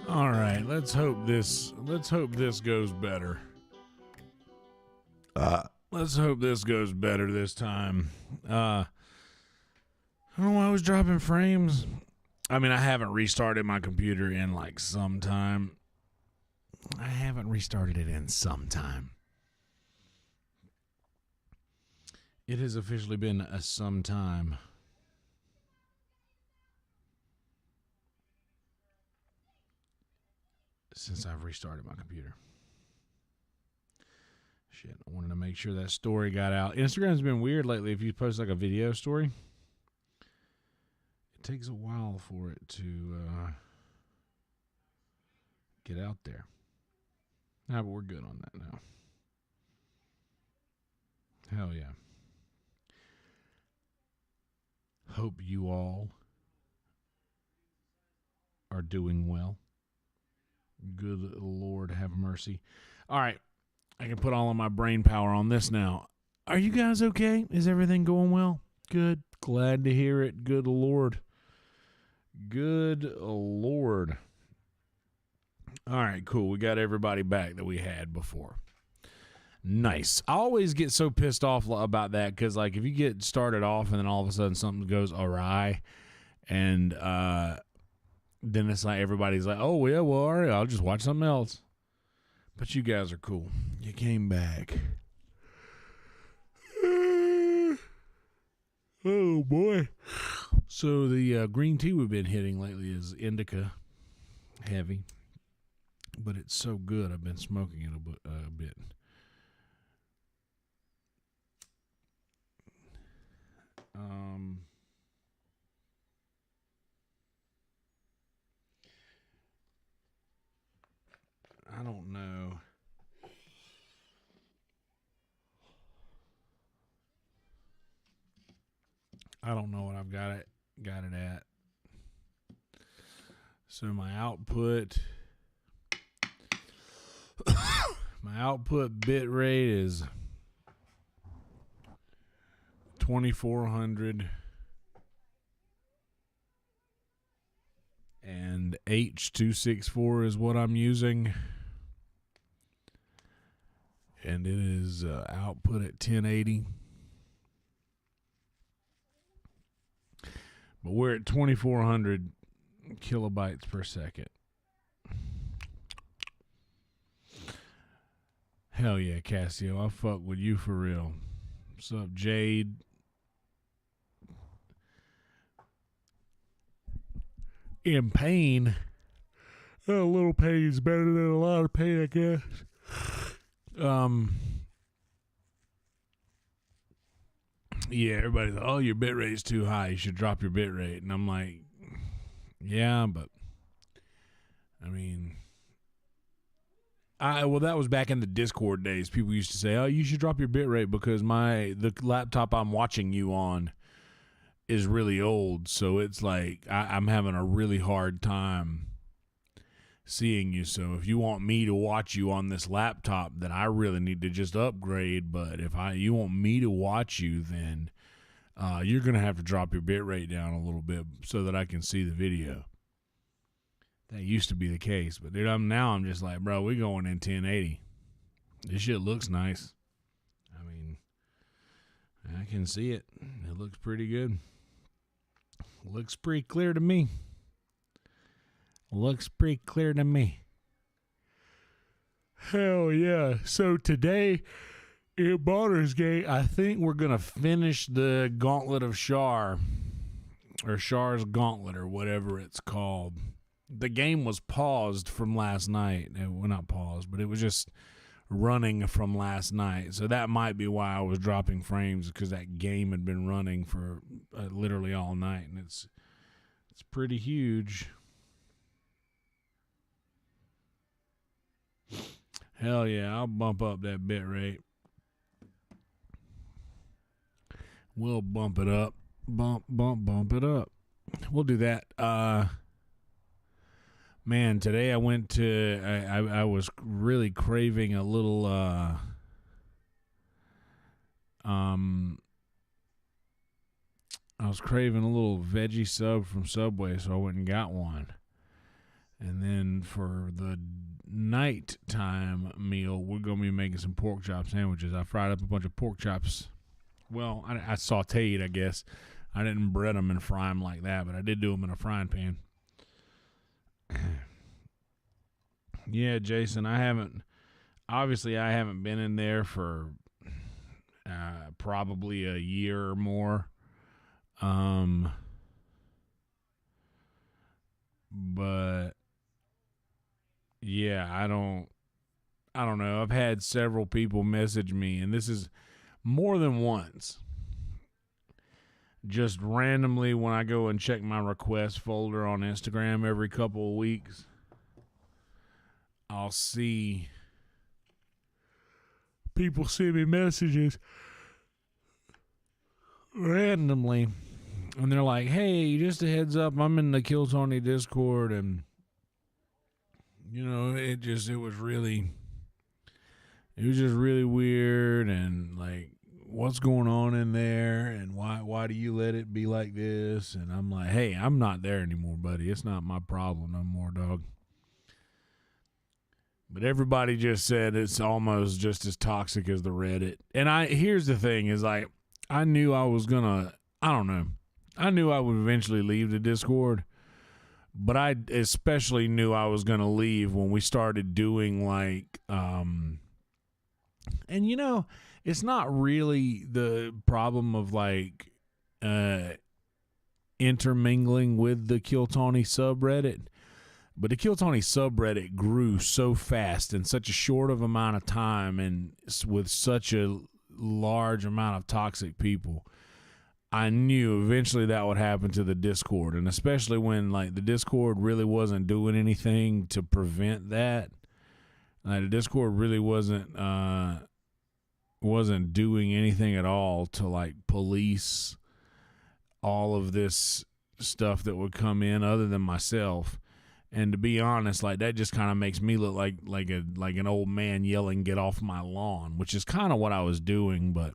All right, let's hope this goes better. Let's hope this goes better this time. I don't know why I was dropping frames. I mean, I haven't restarted my computer in like some time. I haven't restarted it in some time. It has officially been some time. Since I've restarted my computer. Shit, I wanted to make sure that story got out. Instagram's been weird lately. If you post like a video story, it takes a while for it to get out there. Nah, but we're good on that now. Hell yeah. Hope you all are doing well. Good Lord have mercy. All right. I can put all of my brain power on this now. Are you guys okay? Is everything going well? Good. Glad to hear it. Good Lord. Good Lord. All right, cool. We got everybody back that we had before. Nice. I always get so pissed off about that because, like, if you get started off and then all of a sudden something goes awry and then it's like everybody's like, oh, yeah, well, all right, I'll just watch something else. But you guys are cool. You came back. Oh, boy. So the green tea we've been hitting lately is indica heavy. But it's so good, I've been smoking it a bit. I don't know. I don't know what I've got it at. So my output bit rate is 2400, and H.264 is what I'm using, and it is output at 1080. But we're at 2400 kilobytes per second. Hell yeah, Cassio, I fuck with you for real. What's up, Jade? In pain. A little pain is better than a lot of pain, I guess. Yeah, everybody's like, oh, your bit rate's too high. You should drop your bit rate. And I'm like, yeah, but I mean, well, that was back in the Discord days. People used to say, oh, you should drop your bit rate because the laptop I'm watching you on is really old. So it's like I'm having a really hard time seeing you. So if you want me to watch you on this laptop, then I really need to just upgrade. But if you want me to watch you, then you're going to have to drop your bit rate down a little bit so that I can see the video. That used to be the case. But dude, I'm just like, bro, we going in 1080. This shit looks nice. I mean, I can see it. It looks pretty good. Looks pretty clear to me. Looks pretty clear to me. Hell yeah. So today in Baldur's Gate, I think we're going to finish the Gauntlet of Shar. Or Shar's Gauntlet, or whatever it's called. The game was paused from last night. Well, not paused, but it was just running from last night. So that might be why I was dropping frames, because that game had been running for literally all night. And it's pretty huge. Hell yeah, I'll bump up that bit rate. We'll bump it up. Bump it up. We'll do that. Man, today I went to, I was really craving a little, I was craving a little veggie sub from Subway, so I went and got one. And then for the nighttime meal, we're going to be making some pork chop sandwiches. I fried up a bunch of pork chops. Well, I sauteed, I guess. I didn't bread them and fry them like that, but I did do them in a frying pan. Yeah, Jason, I haven't been in there for probably a year or more. But yeah, I don't know. I've had several people message me, and this is more than once. Just randomly when I go and check my request folder on Instagram every couple of weeks, I'll see people send me messages randomly, and they're like, hey, just a heads up, I'm in the Kill Tony Discord, and you know, it was just really weird, and like, what's going on in there, and why do you let it be like this? And I'm like, hey, I'm not there anymore, buddy. It's not my problem no more, dog. But everybody just said it's almost just as toxic as the Reddit. And here's the thing is, like, I knew I was gonna, I don't know. I knew I would eventually leave the Discord, but I especially knew I was gonna leave when we started doing like, and you know, it's not really the problem of like intermingling with the Kill Tony subreddit, but the Kill Tony subreddit grew so fast in such a short of amount of time, and with such a large amount of toxic people. I knew eventually that would happen to the Discord, and especially when like the Discord really wasn't doing anything to prevent that. Like the Discord really wasn't doing anything at all to like police all of this stuff that would come in other than myself. And to be honest, like that just kind of makes me look like an old man yelling, "Get off my lawn," which is kind of what I was doing. But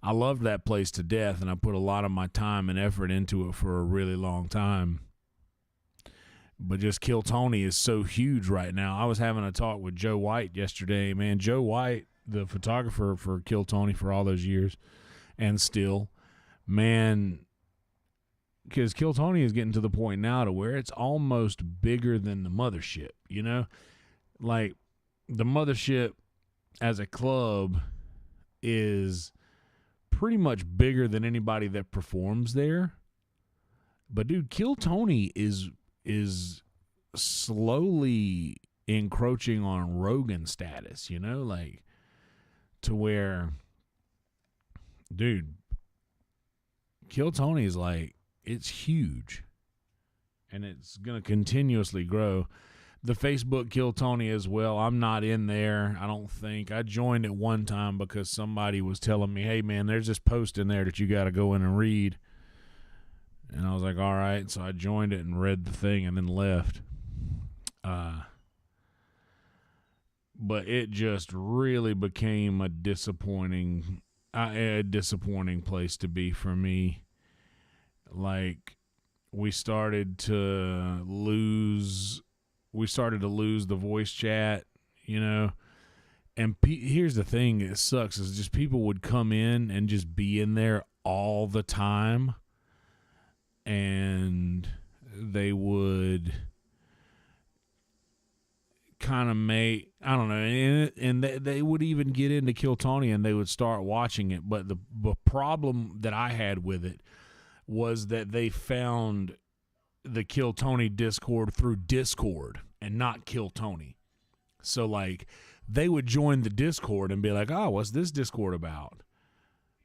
I loved that place to death, and I put a lot of my time and effort into it for a really long time. But just Kill Tony is so huge right now. I was having a talk with Joe White yesterday, man. Joe White, the photographer for Kill Tony for all those years, and still, man. Because Kill Tony is getting to the point now to where it's almost bigger than the mothership, you know? Like, the mothership as a club is pretty much bigger than anybody that performs there. But, dude, Kill Tony is slowly encroaching on Rogan status, you know? Like, to where, dude, Kill Tony is like, it's huge, and it's going to continuously grow. The Facebook Kill Tony as well, I'm not in there, I don't think. I joined it one time because somebody was telling me, hey, man, there's this post in there that you got to go in and read. And I was like, all right. So I joined it and read the thing and then left. But it just really became a disappointing place to be for me. Like, we started to lose the voice chat, you know. And here's the thing that sucks is just people would come in and just be in there all the time, and they would kind of make, I don't know, and they would even get into Kill Tony and they would start watching it. But the problem that I had with it was that they found the Kill Tony Discord through Discord and not Kill Tony. So, like, they would join the Discord and be like, oh, what's this Discord about?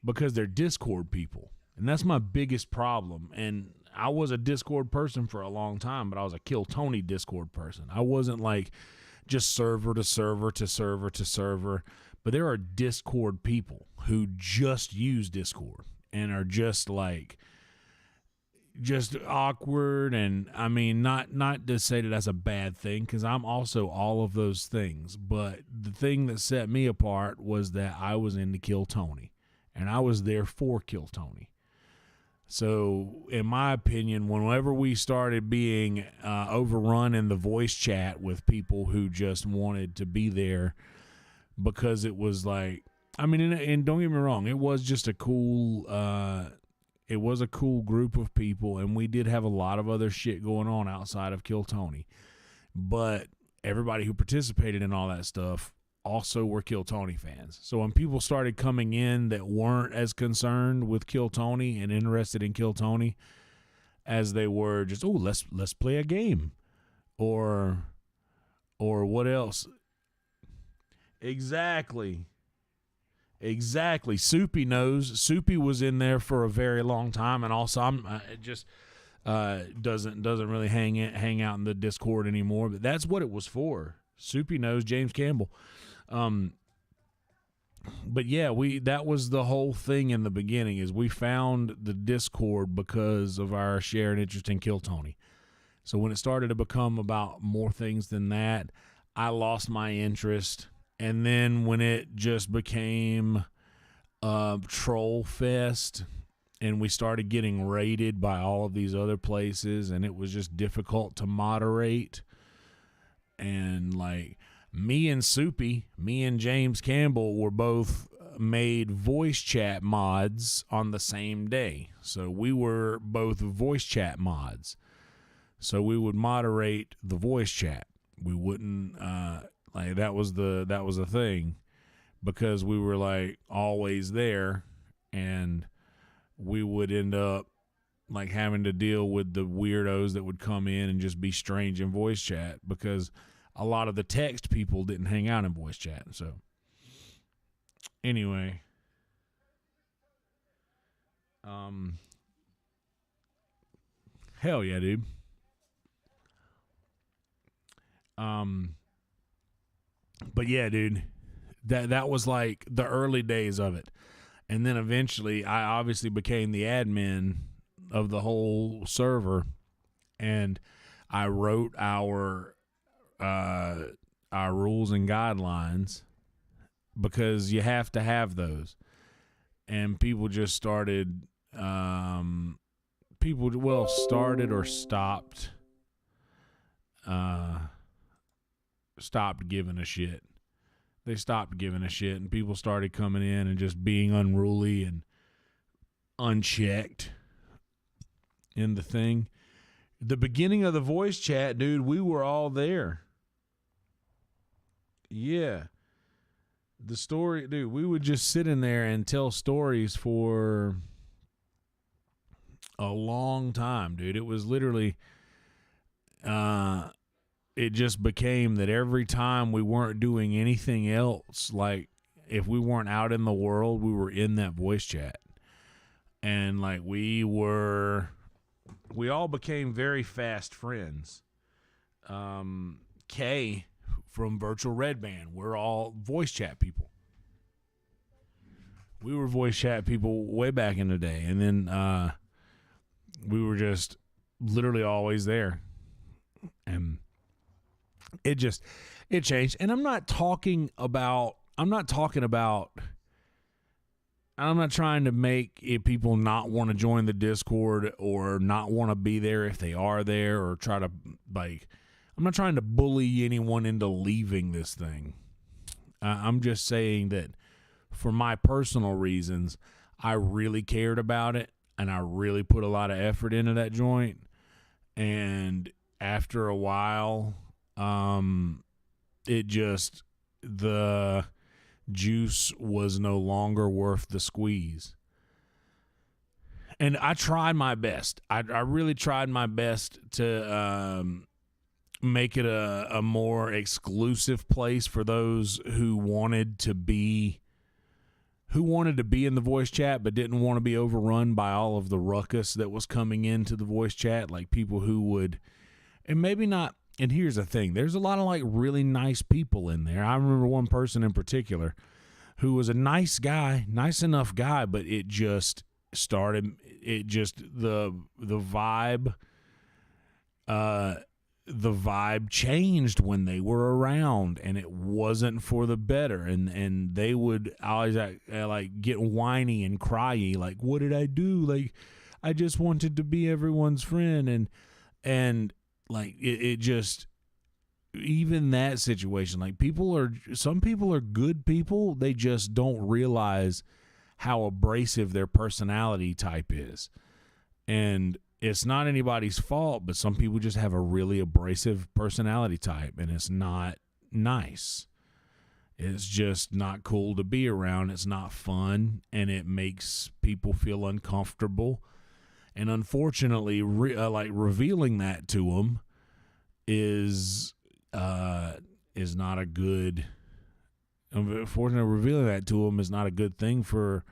Because they're Discord people. And that's my biggest problem. And I was a Discord person for a long time, but I was a Kill Tony Discord person. I wasn't like just server to server to server to server. But there are Discord people who just use Discord and are just like, just awkward. And I mean, not to say that that's a bad thing, because I'm also all of those things, but the thing that set me apart was that I was into Kill Tony and I was there for Kill Tony. So in my opinion, whenever we started being overrun in the voice chat with people who just wanted to be there because it was like, I mean, and don't get me wrong, it was just a cool it was a cool group of people, and we did have a lot of other shit going on outside of Kill Tony. But everybody who participated in all that stuff also were Kill Tony fans. So when people started coming in that weren't as concerned with Kill Tony and interested in Kill Tony as they were just, oh, let's play a game. Or what else? Exactly. Soupy knows. Soupy was in there for a very long time, and also doesn't really hang out in the Discord anymore. But that's what it was for. Soupy knows. James Campbell. But yeah, that was the whole thing in the beginning. Is we found the Discord because of our shared interest in Kill Tony. So when it started to become about more things than that, I lost my interest. And then when it just became troll fest and we started getting raided by all of these other places, and it was just difficult to moderate, and like me and James Campbell were both made voice chat mods on the same day. So we were both voice chat mods. So we would moderate the voice chat. We wouldn't like that was the thing, because we were like always there, and we would end up like having to deal with the weirdos that would come in and just be strange in voice chat, because a lot of the text people didn't hang out in voice chat. So anyway, hell yeah, dude. But yeah, dude, that was like the early days of it. And then eventually I obviously became the admin of the whole server, and I wrote our rules and guidelines because you have to have those. And people just started started or stopped giving a shit. They stopped giving a shit, and people started coming in and just being unruly and unchecked in the thing. The beginning of the voice chat, dude, we were all there. Yeah. The story, dude, we would just sit in there and tell stories for a long time, dude. It was literally, it just became that every time we weren't doing anything else, like if we weren't out in the world, we were in that voice chat. And like we all became very fast friends. Kay from Virtual Red Band, we're all voice chat people. We were voice chat people way back in the day, and then we were just literally always there. And it changed. And I'm not trying to make people not want to join the Discord or not want to be there if they are there, or try to I'm not trying to bully anyone into leaving this thing. I'm just saying that for my personal reasons, I really cared about it, and I really put a lot of effort into that joint. And after a while, the juice was no longer worth the squeeze. And I tried my best. I really tried my best to make it a more exclusive place for those who wanted to be in the voice chat but didn't want to be overrun by all of the ruckus that was coming into the voice chat, like people who would, and maybe not. And here's the thing, there's a lot of like really nice people in there. I remember one person in particular who was a nice enough guy, but the vibe changed when they were around, and it wasn't for the better. And they would always like get whiny and cryy, like, what did I do? Like, I just wanted to be everyone's friend. And like it just, even that situation, like some people are good people. They just don't realize how abrasive their personality type is. And it's not anybody's fault, but some people just have a really abrasive personality type, and it's not nice. It's just not cool to be around. It's not fun, and it makes people feel uncomfortable. And unfortunately, revealing that to them is not a good. Unfortunately, revealing that to them is not a good thing for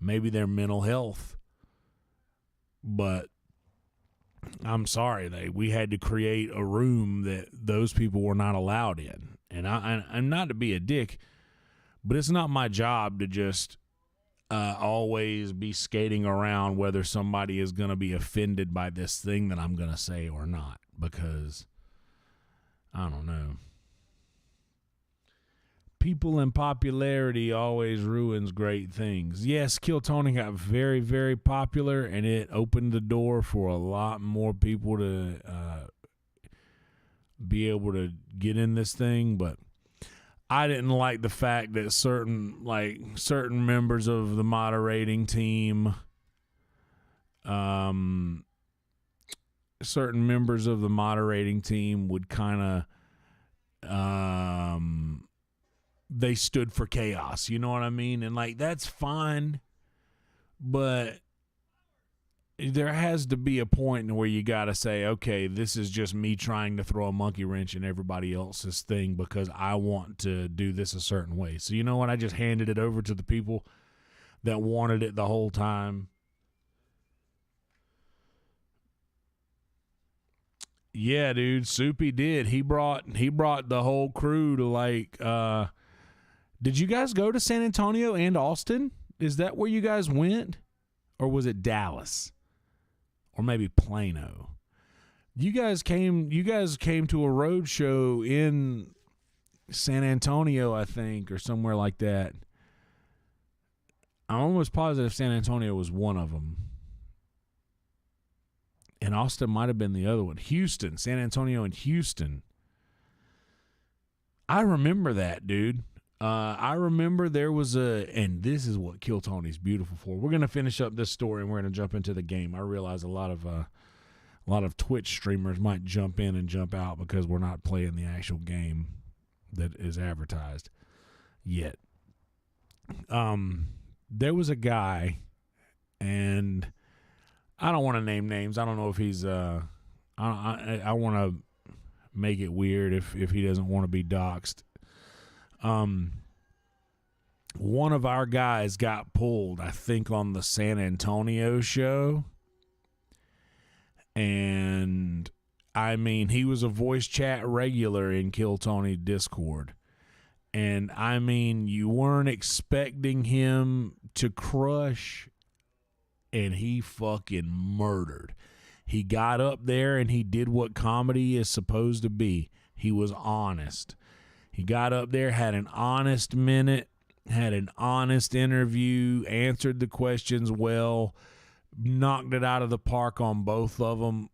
maybe their mental health. But I'm sorry, we had to create a room that those people were not allowed in. And I'm not to be a dick, but it's not my job to just always be skating around whether somebody is going to be offended by this thing that I'm going to say or not, because I don't know. People in popularity always ruins great things. Yes, Kill Tony got very, very popular, and it opened the door for a lot more people to be able to get in this thing. But I didn't like the fact that certain members of the moderating team, would kind of they stood for chaos, you know what I mean? And like, that's fine, but there has to be a point where you got to say, okay, this is just me trying to throw a monkey wrench in everybody else's thing because I want to do this a certain way. So you know what? I just handed it over to the people that wanted it the whole time. Yeah, dude, Soupy did. He brought the whole crew to like, did you guys go to San Antonio and Austin? Is that where you guys went? Or was it Dallas? or maybe Plano. You guys came to a road show in San Antonio, I think, or somewhere like that. I'm almost positive San Antonio was one of them. And Austin might have been the other one. Houston, San Antonio and Houston. I remember that, dude. I remember there was and this is what Kill Tony's beautiful for. We're going to finish up this story and we're going to jump into the game. I realize a lot of Twitch streamers might jump in and jump out because we're not playing the actual game that is advertised yet. There was a guy, and I don't want to name names. I don't know if he's I want to make it weird if he doesn't want to be doxxed. One of our guys got pulled, I think, on the San Antonio show. And I mean, he was a voice chat regular in Kill Tony Discord. And I mean, you weren't expecting him to crush, and he fucking murdered. He got up there and he did what comedy is supposed to be. He was honest. He got up there, had an honest minute, had an honest interview, answered the questions well, knocked it out of the park on both of them.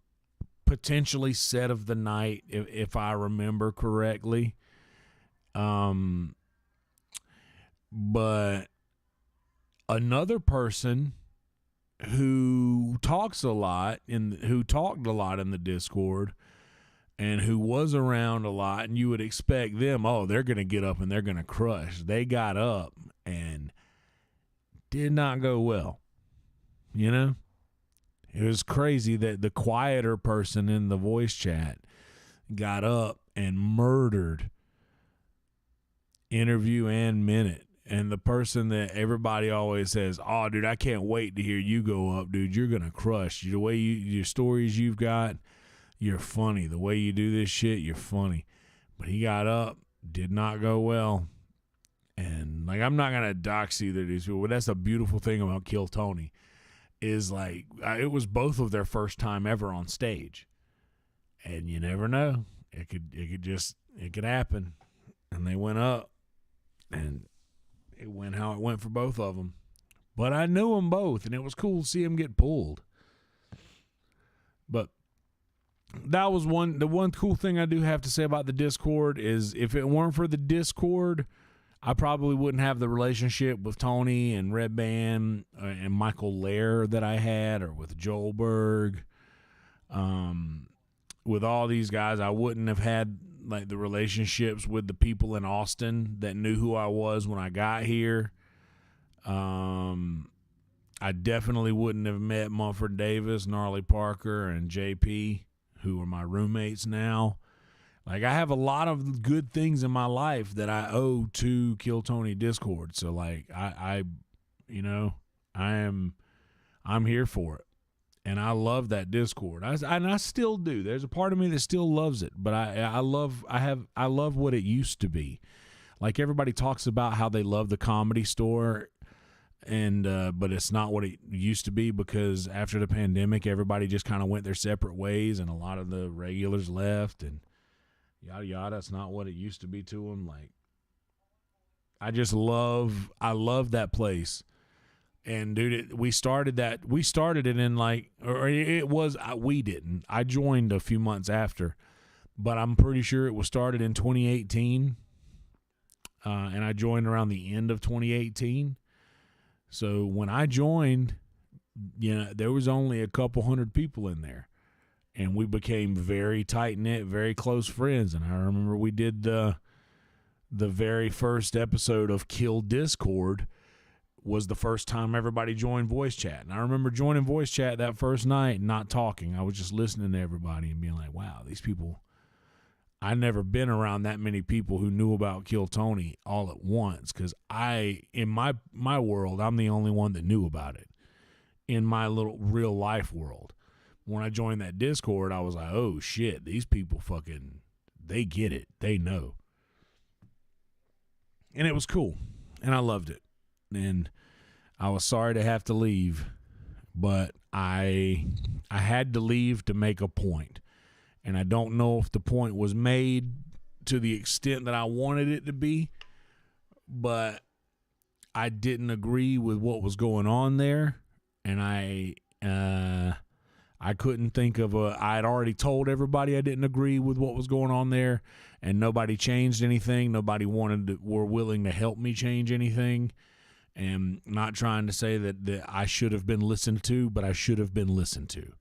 Potentially set of the night, if I remember correctly. But another person who talked a lot in the Discord and who was around a lot, and you would expect them, they're going to get up and they're going to crush. They got up and did not go well. You know? It was crazy that the quieter person in the voice chat got up and murdered interview and minute. And the person that everybody always says, "Oh, dude, I can't wait to hear you go up, dude. You're going to crush. The way your stories you've got, you're funny. The way you do this shit, you're funny." But he got up, did not go well. And, like, I'm not going to dox either of these people, but that's the beautiful thing about Kill Tony is, like, it was both of their first time ever on stage. And you never know. It could happen. And they went up, and it went how it went for both of them. But I knew them both, and it was cool to see them get pulled. But that was the one cool thing I do have to say about the Discord is if it weren't for the Discord, I probably wouldn't have the relationship with Tony and Red Band and Michael Lair that I had, or with Joel Berg. With all these guys, I wouldn't have had like the relationships with the people in Austin that knew who I was when I got here. I definitely wouldn't have met Mumford Davis, Gnarly Parker, and JP, who are my roommates now. Like, I have a lot of good things in my life that I owe to Kill Tony Discord. So, like, I'm here for it. And I love that Discord. I still do. There's a part of me that still loves it, but I love what it used to be. Like, everybody talks about how they love the Comedy Store, and but it's not what it used to be, because after the pandemic, everybody just kind of went their separate ways, and a lot of the regulars left, and yada yada. It's not what it used to be to them. Like, I love that place. And dude, we started it in like, or it was, we didn't. I joined a few months after, but I'm pretty sure it was started in 2018. And I joined around the end of 2018. So when I joined, there was only a couple hundred people in there, and we became very tight knit, very close friends. And I remember we did the very first episode of Kill Discord was the first time everybody joined voice chat. And I remember joining voice chat that first night and not talking. I was just listening to everybody and being like, wow, these people, I've never been around that many people who knew about Kill Tony all at once, because in my world, I'm the only one that knew about it in my little real life world. When I joined that Discord, I was like, oh shit, these people fucking, they get it. They know. And it was cool. And I loved it. And I was sorry to have to leave, but I had to leave to make a point. And I don't know if the point was made to the extent that I wanted it to be, but I didn't agree with what was going on there, and I couldn't think of I had already told everybody I didn't agree with what was going on there, and nobody changed anything. Nobody were willing to help me change anything. And not trying to say that I should have been listened to, but I should have been listened to.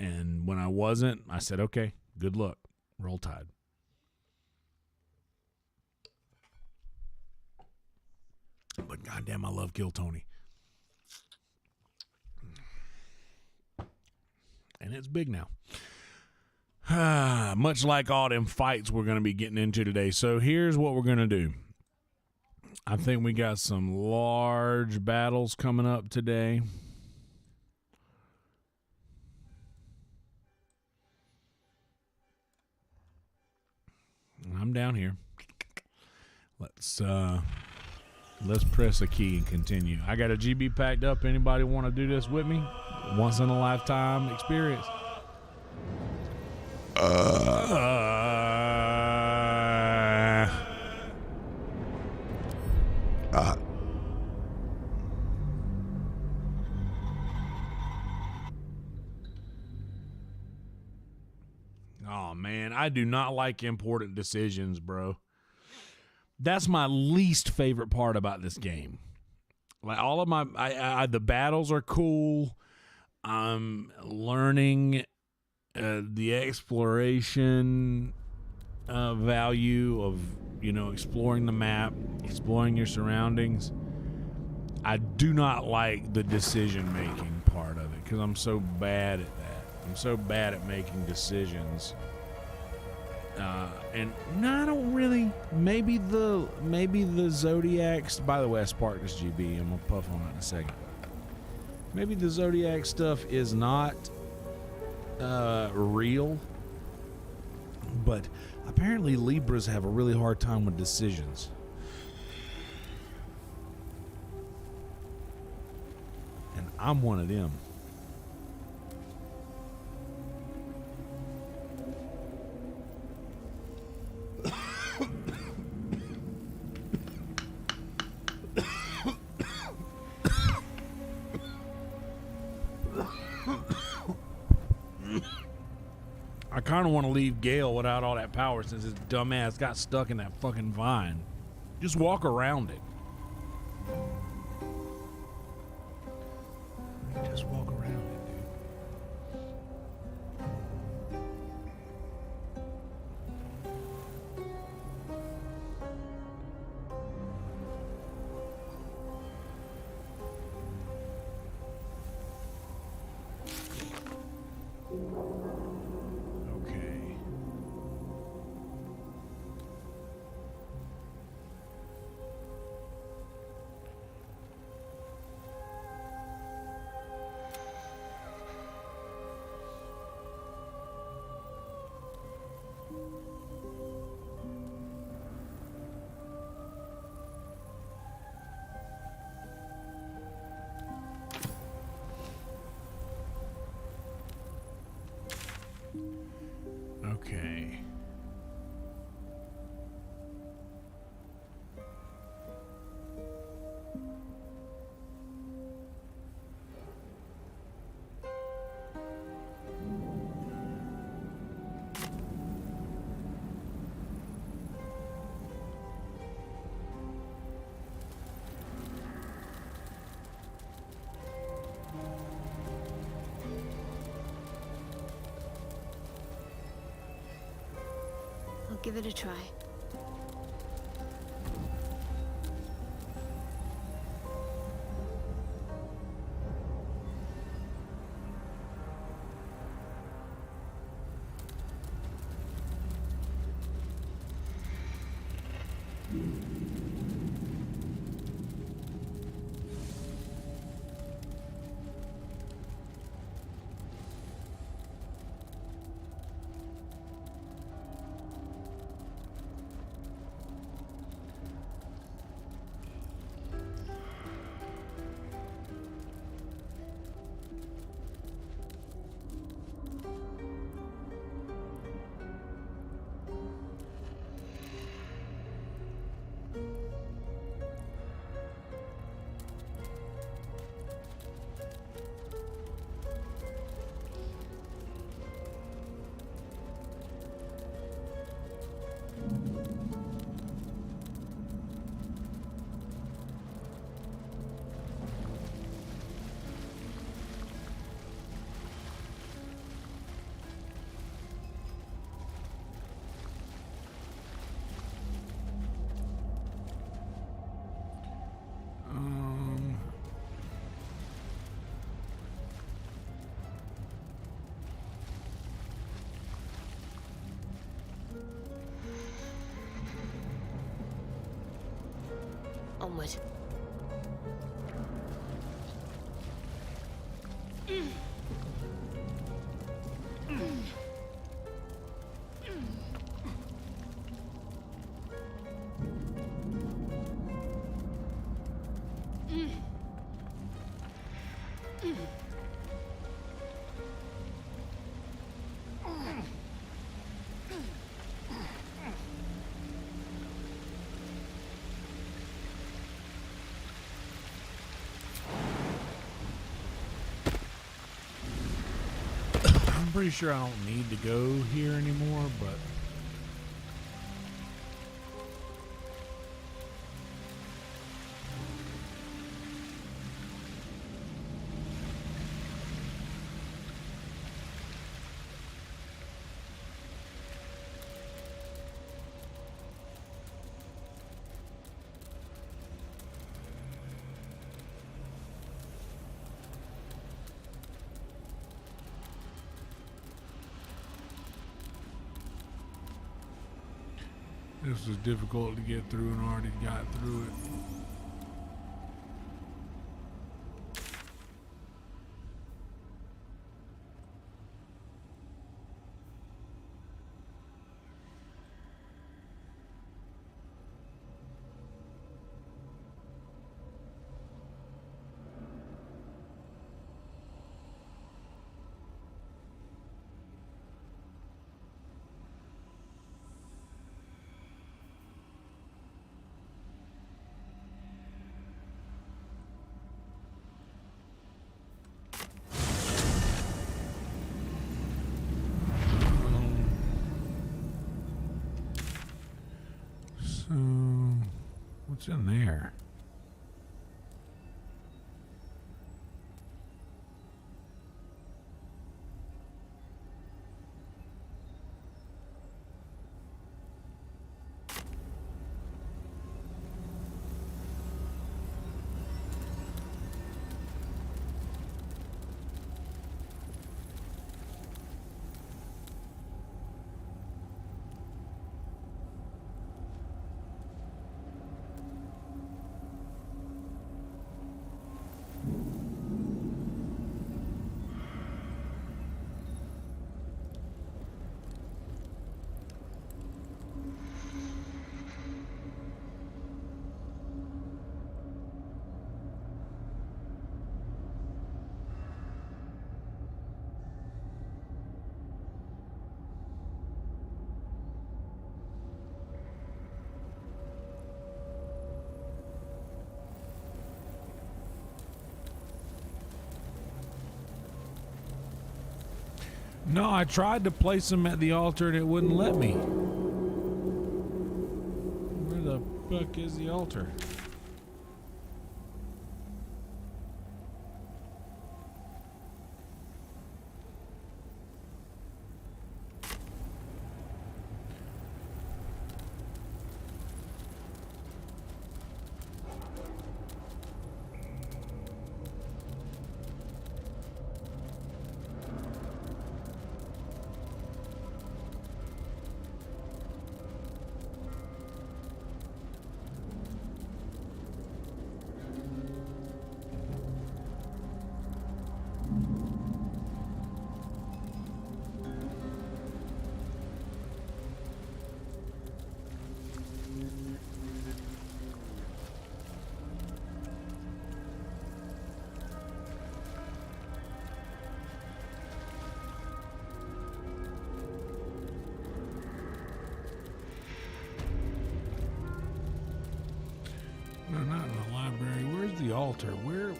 And when I wasn't, I said, okay, good luck. Roll Tide. But goddamn, I love Kill Tony. And it's big now. Much like all them fights we're going to be getting into today. So here's what we're going to do. I think we got some large battles coming up today. I'm down here. Let's press a key and continue. I got a GB packed up. Anybody want to do this with me? Once in a lifetime experience. Oh man, I do not like important decisions, bro. That's my least favorite part about this game. Like all of the battles are cool. I'm learning the exploration value of, exploring the map, exploring your surroundings. I do not like the decision-making part of it because I'm so bad at that. I'm so bad at making decisions. And no, I don't really. Maybe the Zodiacs. By the way, I sparked this GB. I'm gonna puff on it in a second. Maybe the Zodiac stuff is not real, but apparently Libras have a really hard time with decisions. And I'm one of them. I kind of want to leave Gale without all that power since his dumbass got stuck in that fucking vine. Just walk around it. Just walk around it, dude. Okay. Okay. I'll give it a try. onward. I'm pretty sure I don't need to go here anymore, but this was difficult to get through and already got through it. So, what's in there? No, I tried to place them at the altar and it wouldn't let me. Where the fuck is the altar? No, not in the library. Where's the altar? Where?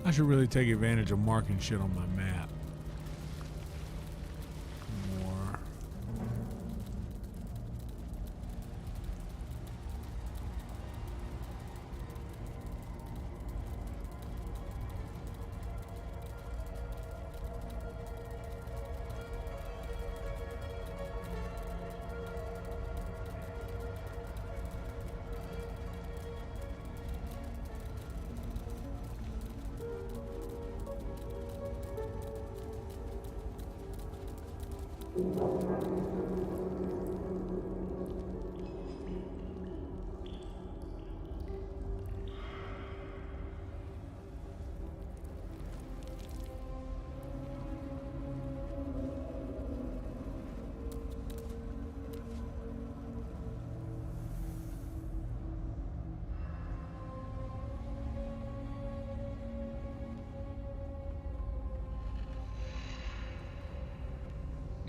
I should really take advantage of marking shit on my map. More.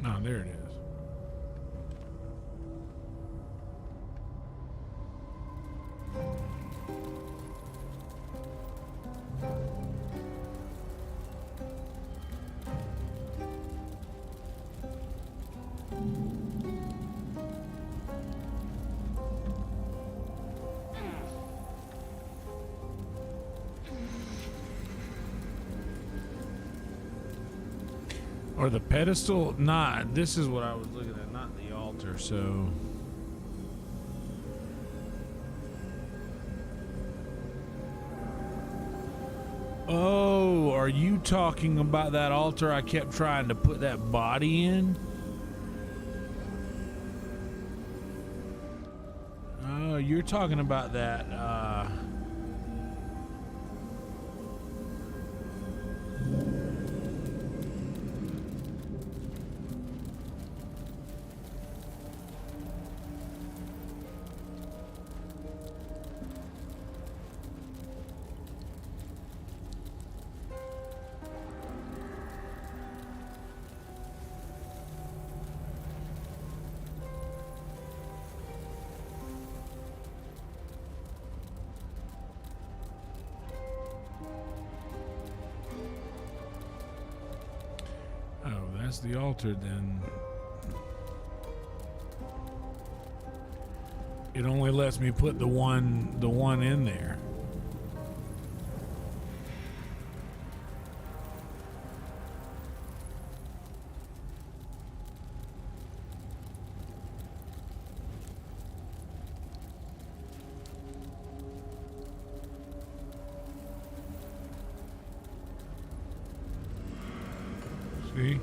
Oh, there it is. Or the pedestal? Nah, this is what I was looking at, not the altar, so... Oh, are you talking about that altar I kept trying to put that body in? Oh, you're talking about that, that's the altar then. It only lets me put the one in there. See?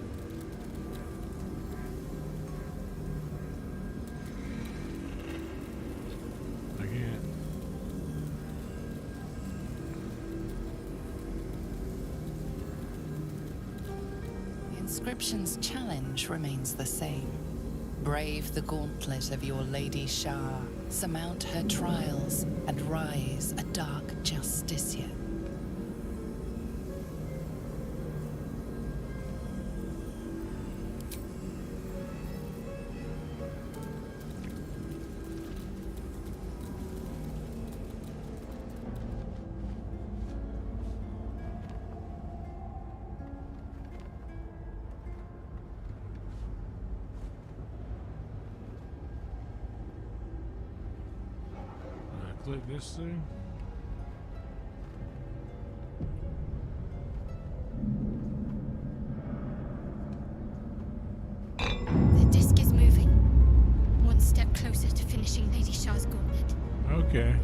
Inscription's challenge remains the same. Brave the gauntlet of your Lady Shah, surmount her trials, and rise a dark justiciar. Click this thing. The disc is moving. One step closer to finishing Lady Shah's gauntlet. Okay.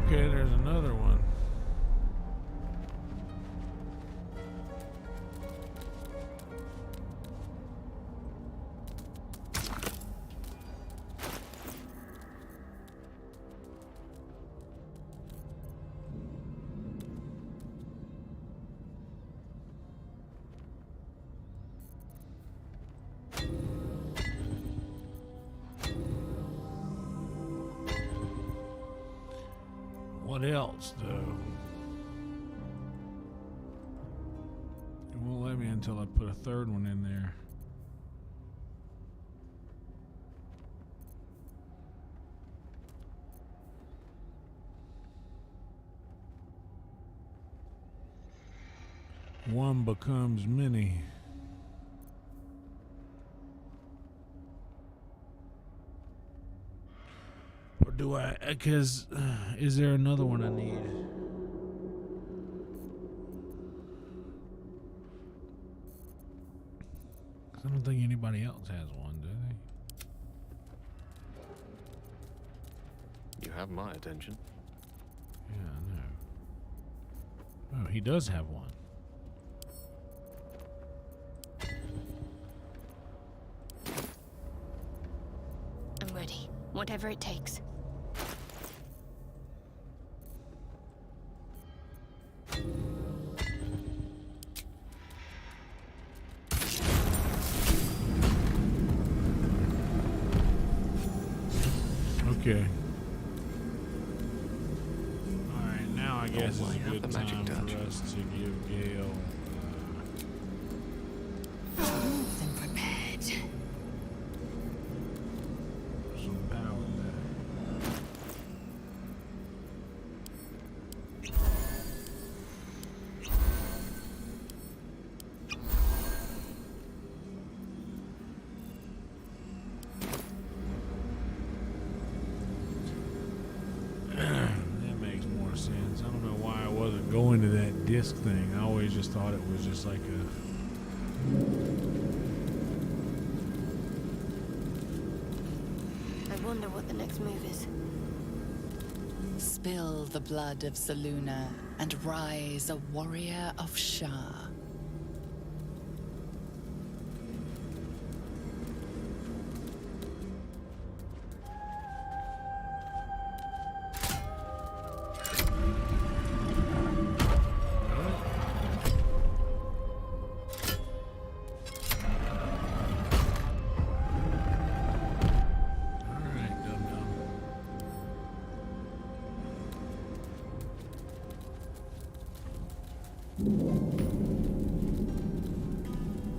Okay, there's another one. What else, though? It won't let me until I put a third one in there. One becomes many. Or do I? Because is there another one I need? I don't think anybody else has one, do they? You have my attention. Yeah, I know. Oh, he does have one. I'm ready. Whatever it takes. Okay. Alright, now I guess it's a good time for us to give Gale Then prepared. some power back. That makes more sense. I don't know why I wasn't going to that disc thing. I always just thought it was just like a... I wonder what the next move is. Spill the blood of Zaluna and rise a warrior of Shah. Alright, dum-dum.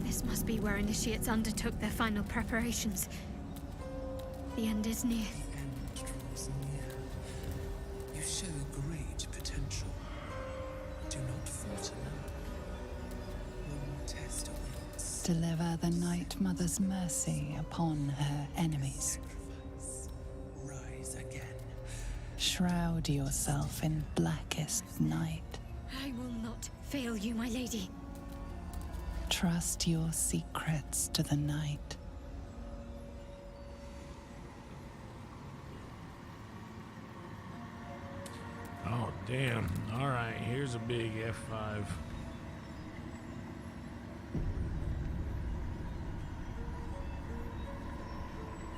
This must be where initiates undertook their final preparations. The end is near. The end draws near. You show great potential. Do not falter now. One test awaits. Deliver the Night Mother's mercy upon her enemies. Sacrifice. Rise again. Shroud yourself in blackest night. I will not fail you, my lady. Trust your secrets to the night. Oh, damn. Alright, here's a big F5.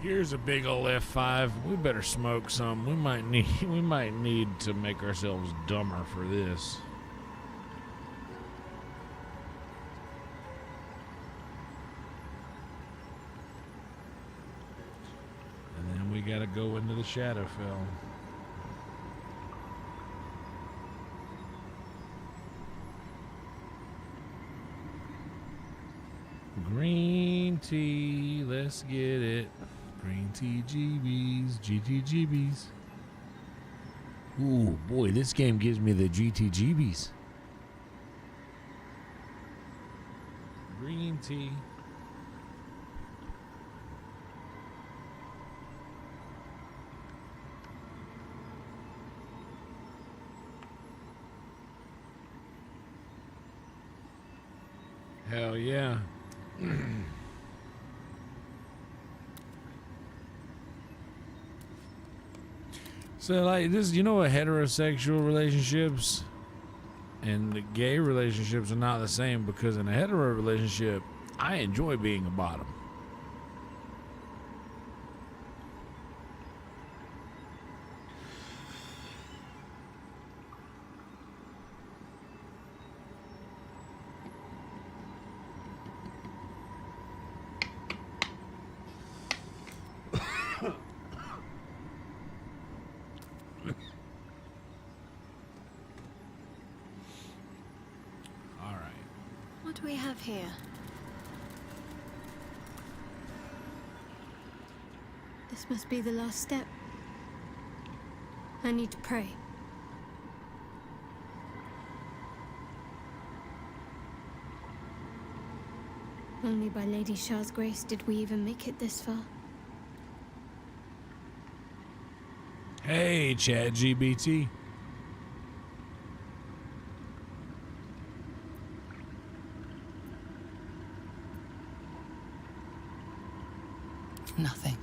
Here's a big ol' F5. We better smoke some. We might need to make ourselves dumber for this. And then we gotta go into the Shadowfell. Green tea, let's get it. Green tea GBs, GTGBs. Ooh, boy, this game gives me the GTGBs. Green tea. Hell yeah. So like this, you know what, heterosexual relationships and the gay relationships are not the same, because in a hetero relationship, I enjoy being a bottom. What do we have here? This must be the last step. I need to pray. Only by Lady Shah's grace did we even make it this far. Hey, ChatGPT. Nothing.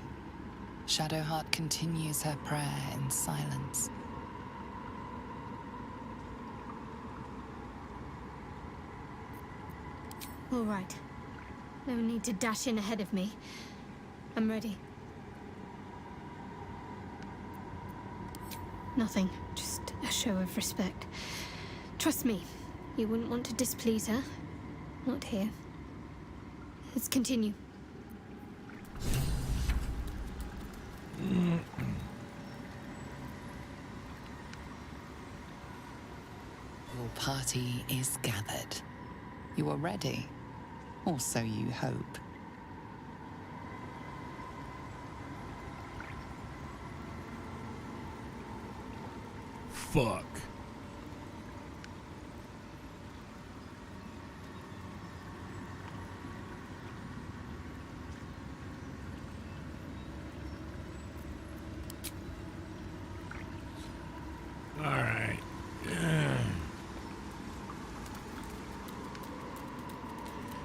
Shadowheart continues her prayer in silence. All right. No need to dash in ahead of me. I'm ready. Nothing. Just a show of respect. Trust me, you wouldn't want to displease her. Not here. Let's continue. party is gathered. You are ready, or so you hope. Fuck. All right.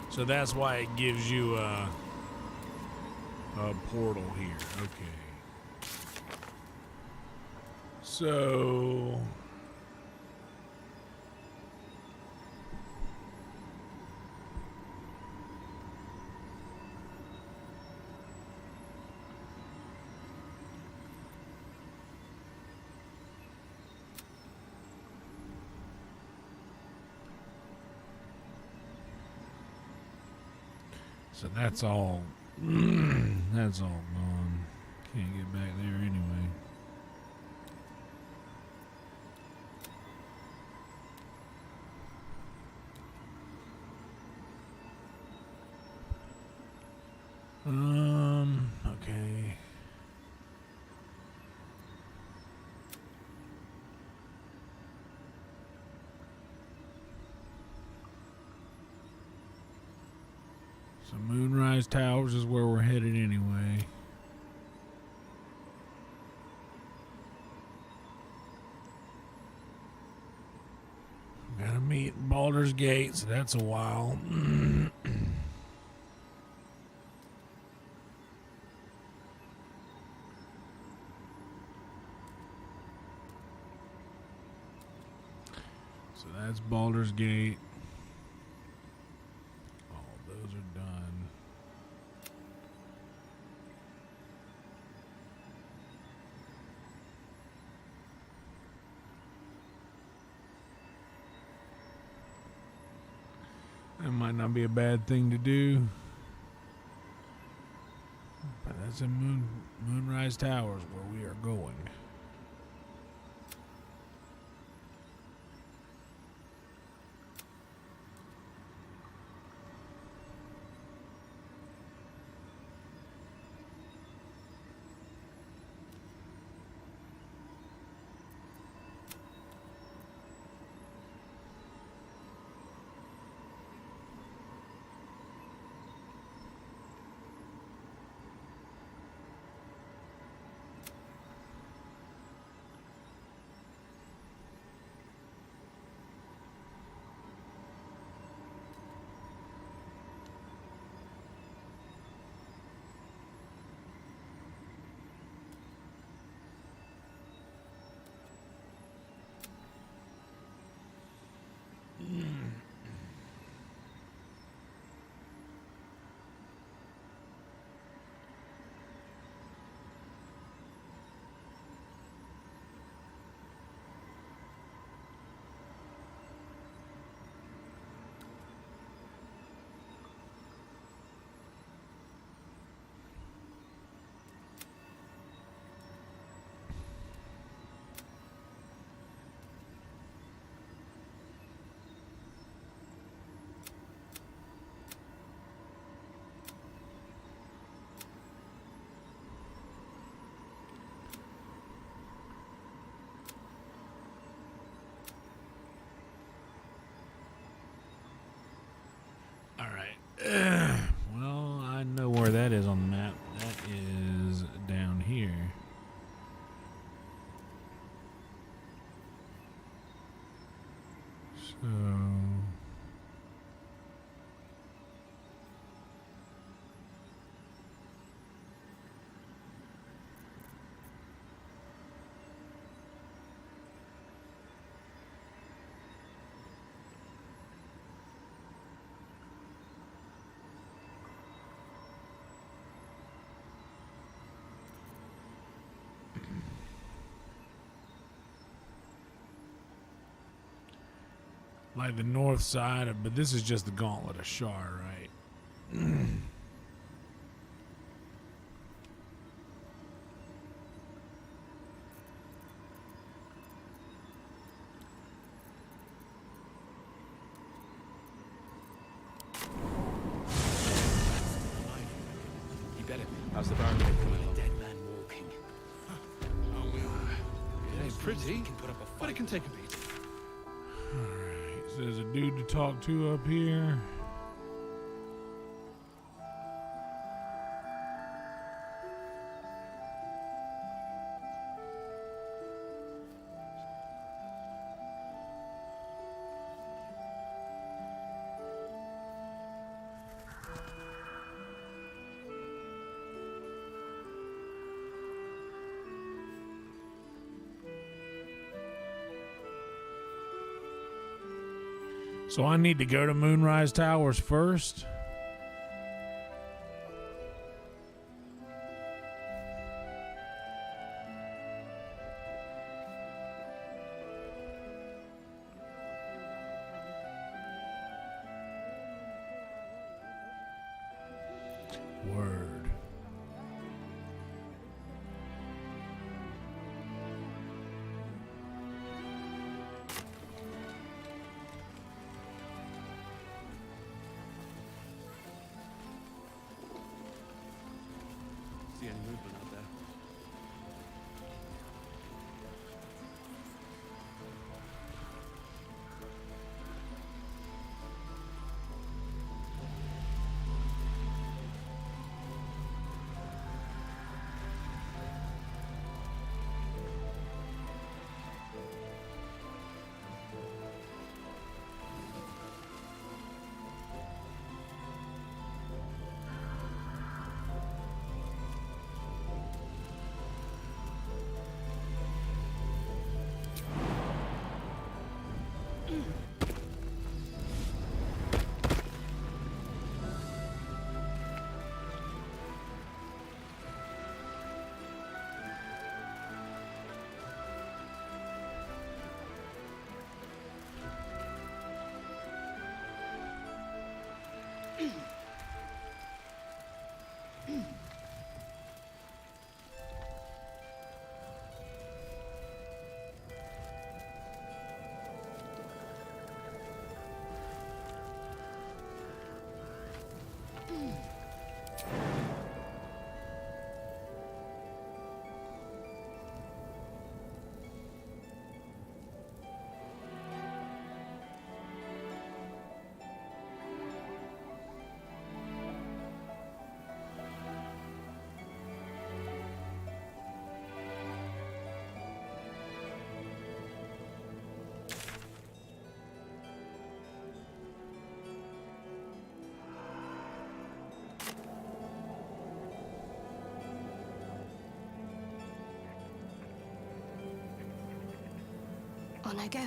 So that's why it gives you a portal here. Okay. So that's all. That's all gone. Can't get back there anyway. Okay. So Moonrise Towers is where we're headed anyway. Gotta meet Baldur's Gate, so that's a while. So that's Baldur's Gate. All those are done. That might not be a bad thing to do. But that's in Moonrise Towers where we are going. Well, I know where that is on the map. That is down here. So like the north side of, but this is just the Gauntlet of Shar, right? How's the barn coming along? Dead man walking. It ain't pretty, but it can take a beat. Alright, so there's a dude to talk to up here. So I need to go to Moonrise Towers first. Word. See any movement out there? On I go.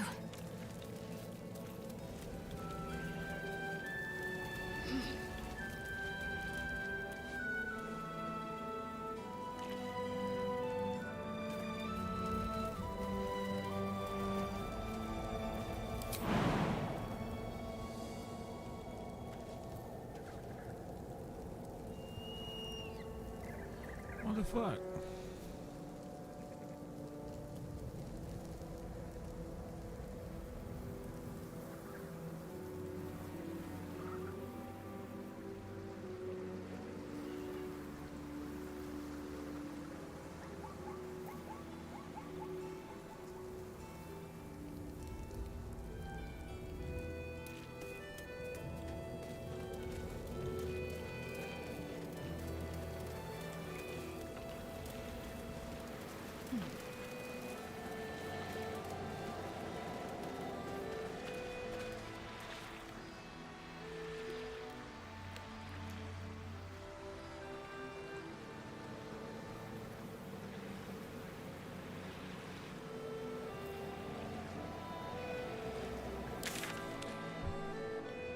What the fuck?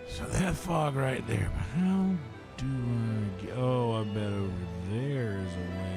So that fog right there, but how do I get... Oh, I bet over there is a way.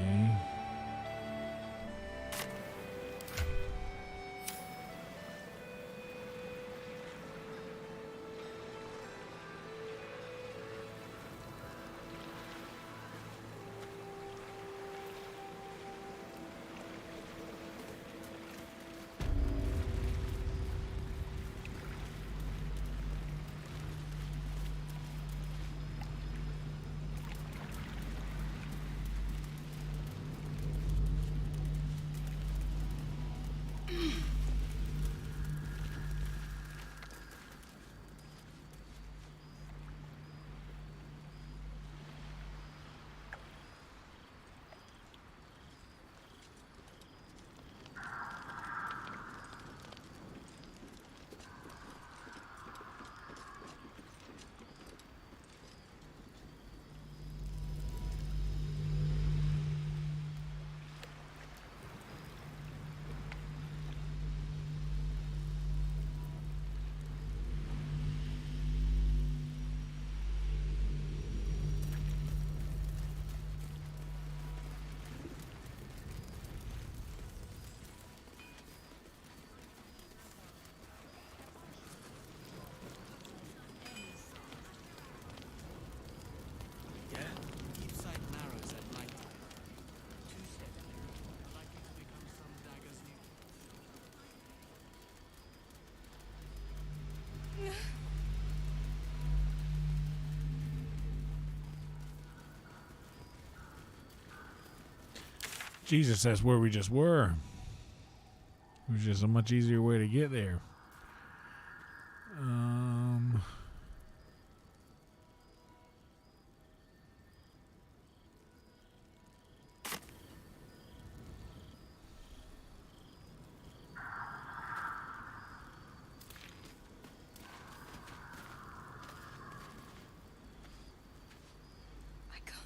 Jesus, that's where we just were. It was just a much easier way to get there. I can't.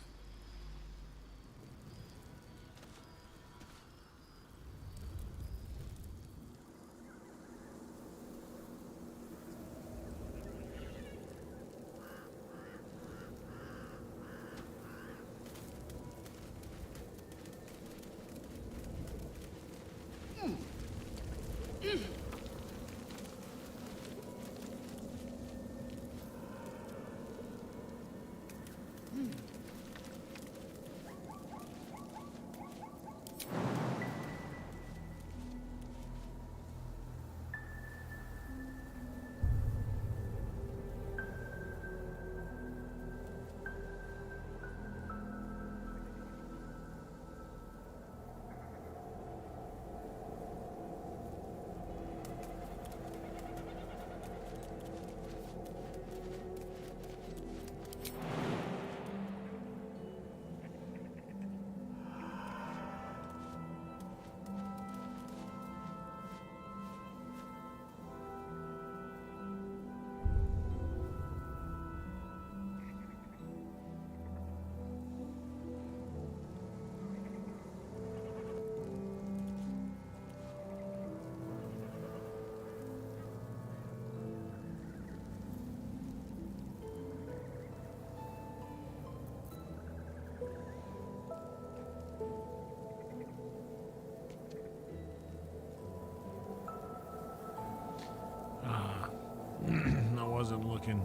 I wasn't looking.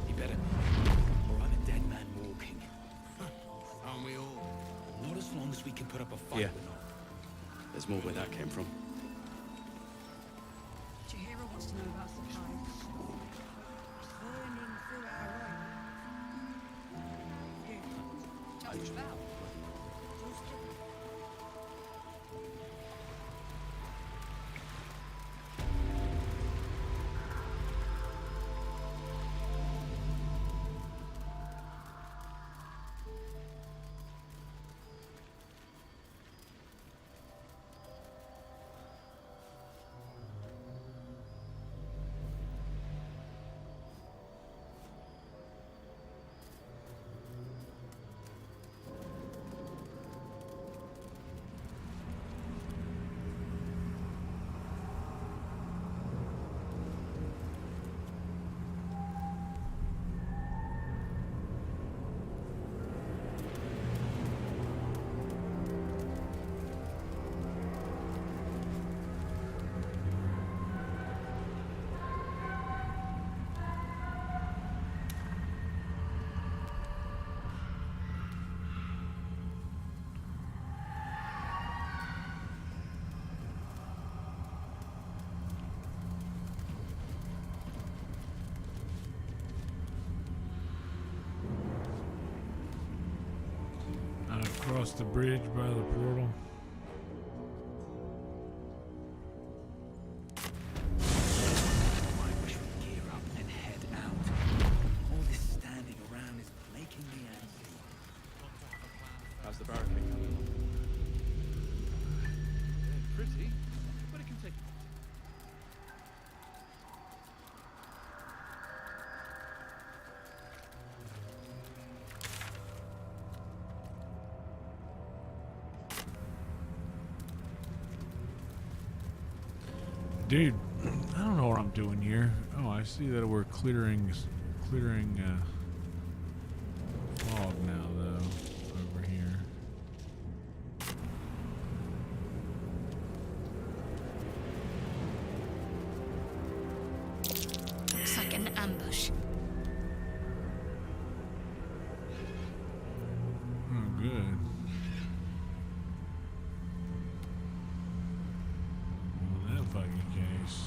You better. Or I'm a dead man walking. Aren't we all? Not as long as we can put up a fight. Yeah. There's more where that came from. Chihiro wants to know about supplies. Burning through our way. Just about. Across the bridge by the portal. I wish we'd gear up and head out. All this standing around is making me angry. How's the barricade coming along? Pretty, but it can take. Dude, I don't know what I'm doing here. Oh, I see that we're clearing fog now, though, over here. Looks like an ambush. Oh, good. Well, in that fucking case.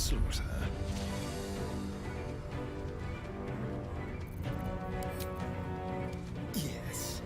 slaughter. Yes.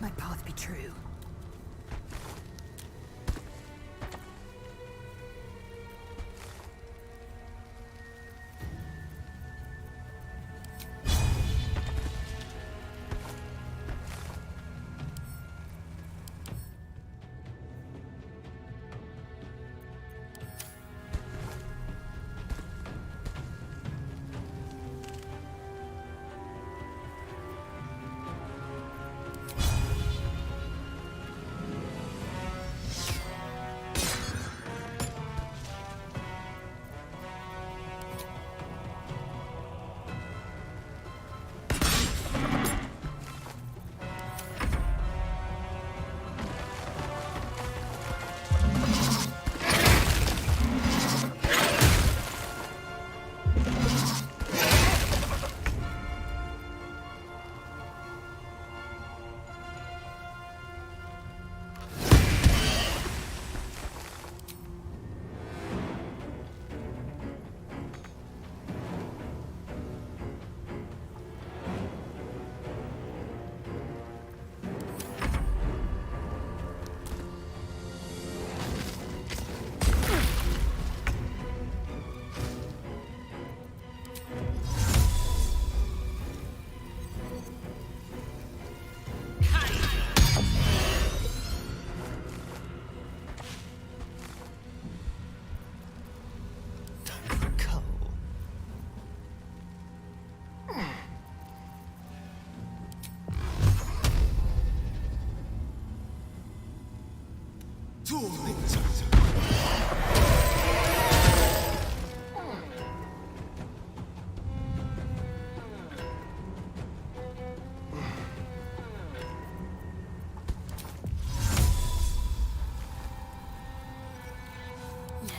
My path be true.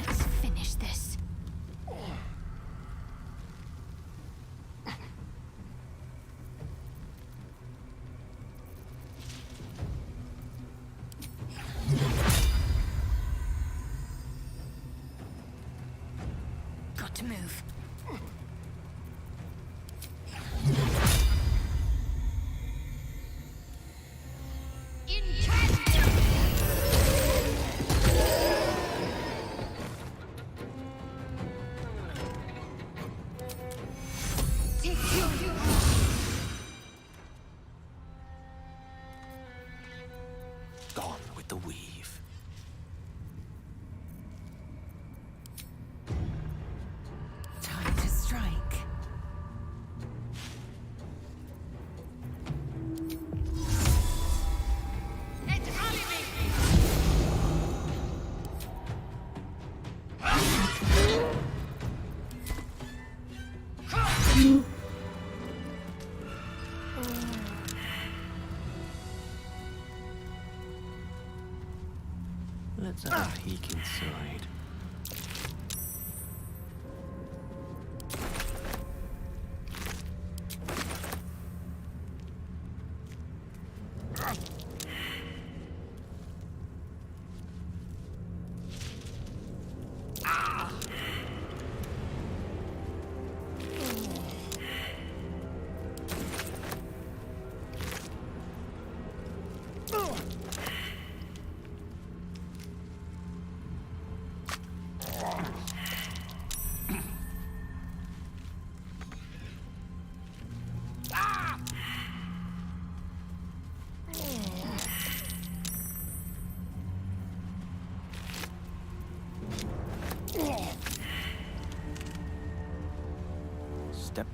Let's finish this. Got to move. Gone with the weave. Time to strike. Let's have a peek inside.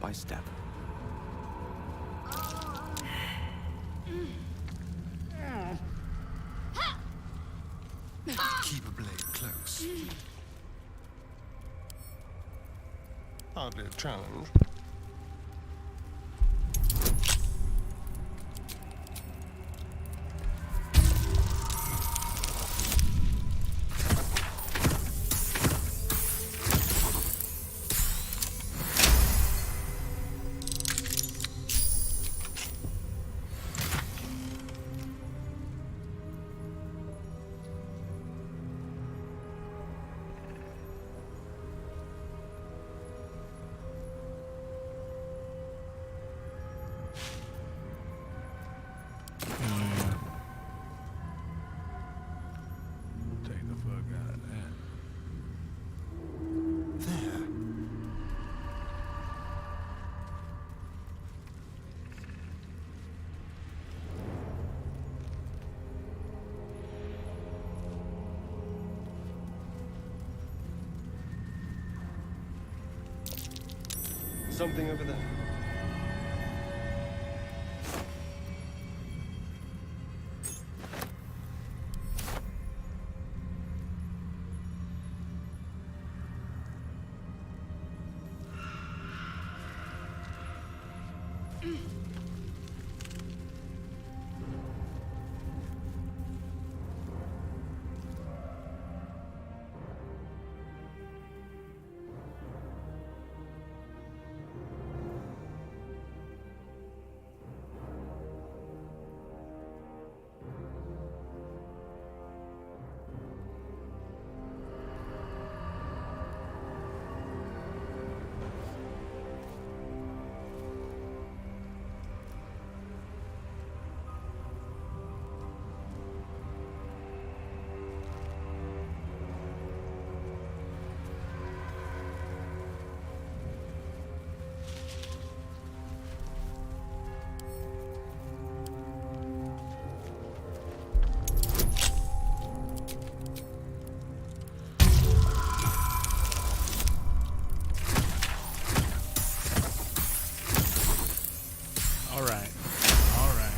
by step. Keep a blade close. Hardly a challenge. Take the fuck out of that. There. Something over there. All right. All right.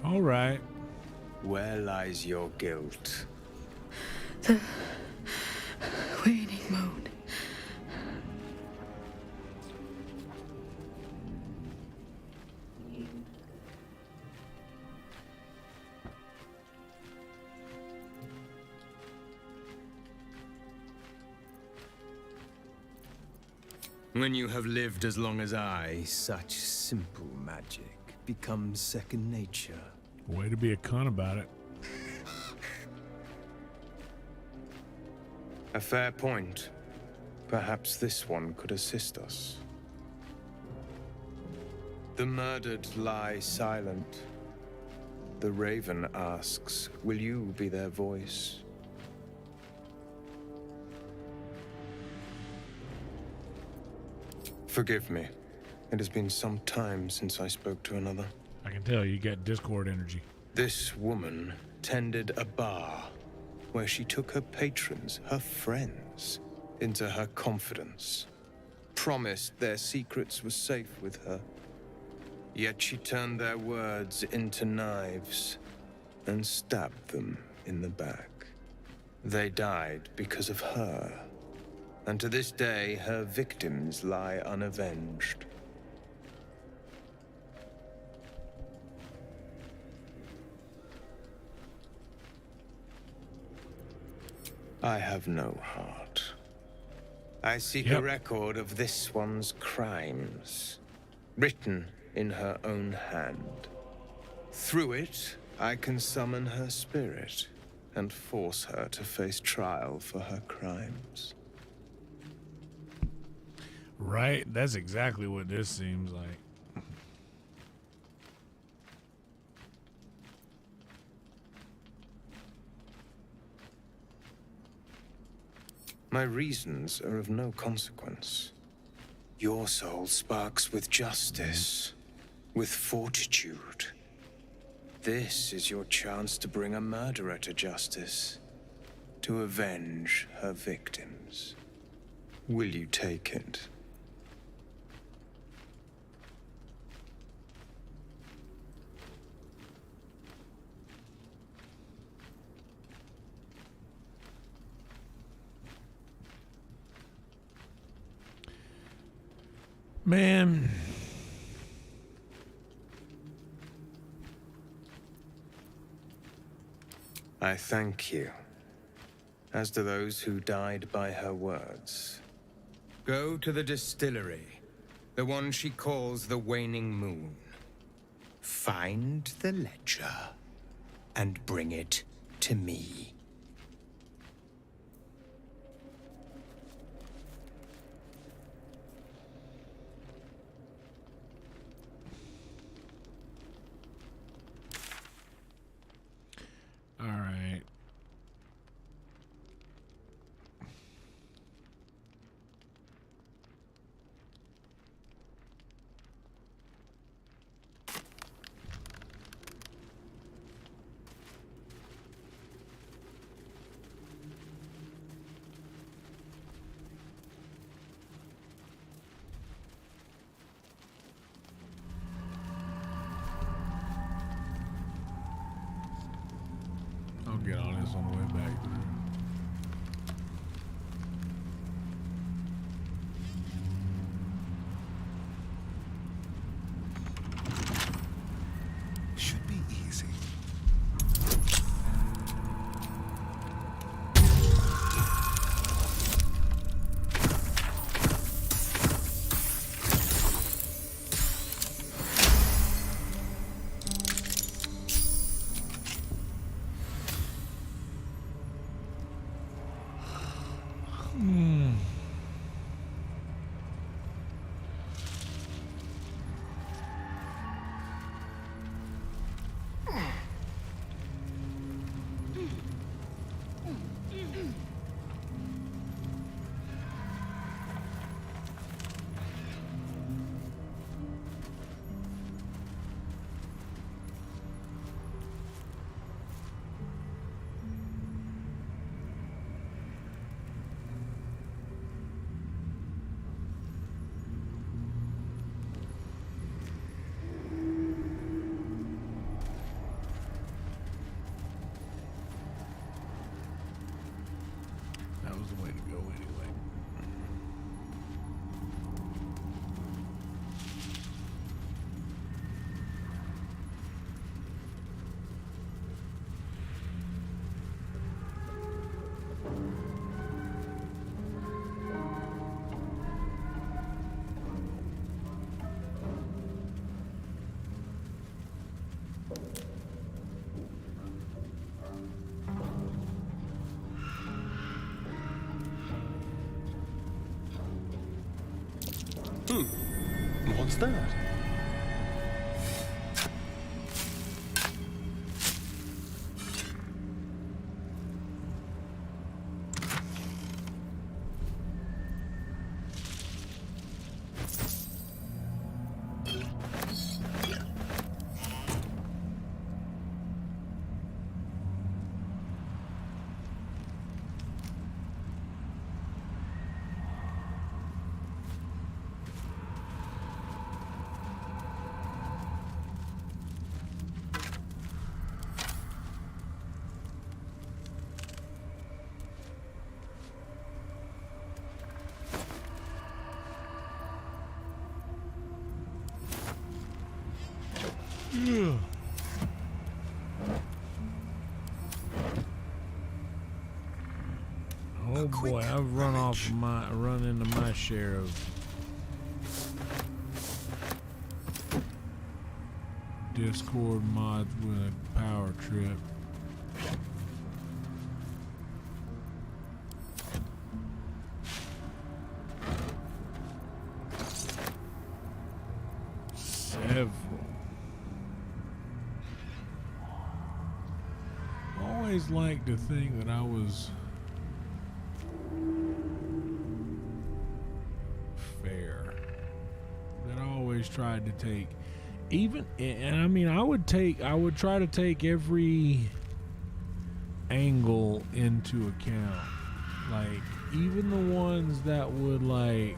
All right. Where lies your guilt? The waning moon. When you have lived as long as I, such simple magic becomes second nature. Way to be a cunt about it. A fair point. Perhaps this one could assist us. The murdered lie silent. The raven asks, will you be their voice? Forgive me. It has been some time since I spoke to another. I can tell you got Discord energy. This woman tended a bar where she took her patrons, her friends, into her confidence. Promised their secrets were safe with her. Yet she turned their words into knives and stabbed them in the back. They died because of her. And to this day, her victims lie unavenged. I have no heart. I seek a record of this one's crimes, written in her own hand. Through it, I can summon her spirit and force her to face trial for her crimes. Right? That's exactly what this seems like. My reasons are of no consequence. Your soul sparks with justice, with fortitude. This is your chance to bring a murderer to justice, to avenge her victims. Will you take it? Man. I thank you, as do those who died by her words. Go to the distillery, the one she calls the Waning Moon. Find the ledger and bring it to me. All right. I'll get all this on the way back through. Should be easy. That was the way to go anyway. What's that? Oh boy, I've run into my share of Discord mods with a power trip. Several. Always liked to think that I was tried to take, even, and I mean, I would try to take every angle into account. Like, even the ones that would, like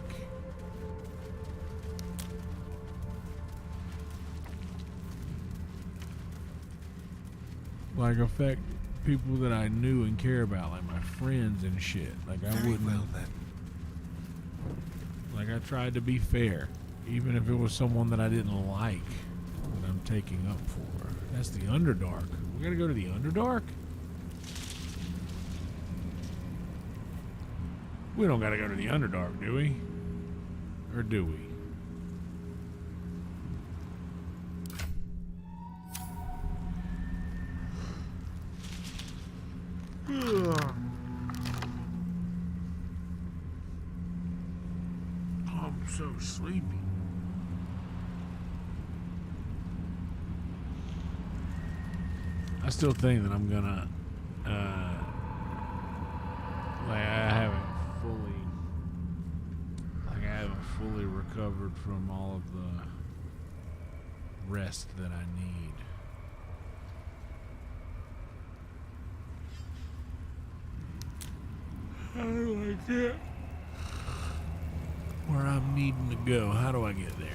affect people that I knew and care about, like my friends and shit. Like, I Very wouldn't. well, then. Like, I tried to be fair, even if it was someone that I didn't like that I'm taking up for. That's the Underdark. We gotta go to the Underdark? We don't gotta go to the Underdark, do we? Or do we? I'm so sleepy. I still think that I'm gonna, I haven't fully recovered from all of the rest that I need. How do I get where I'm needing to go? How do I get there?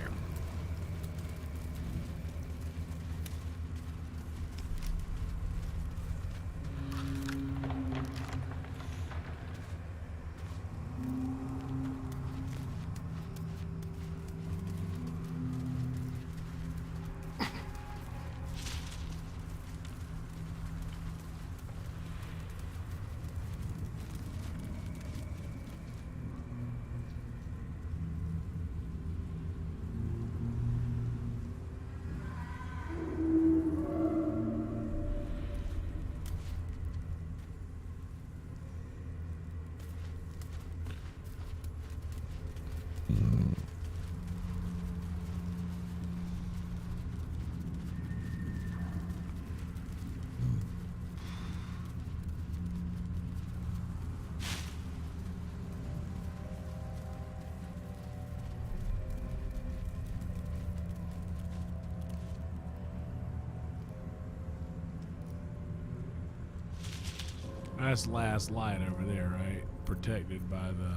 That's last light over there, right? Protected by the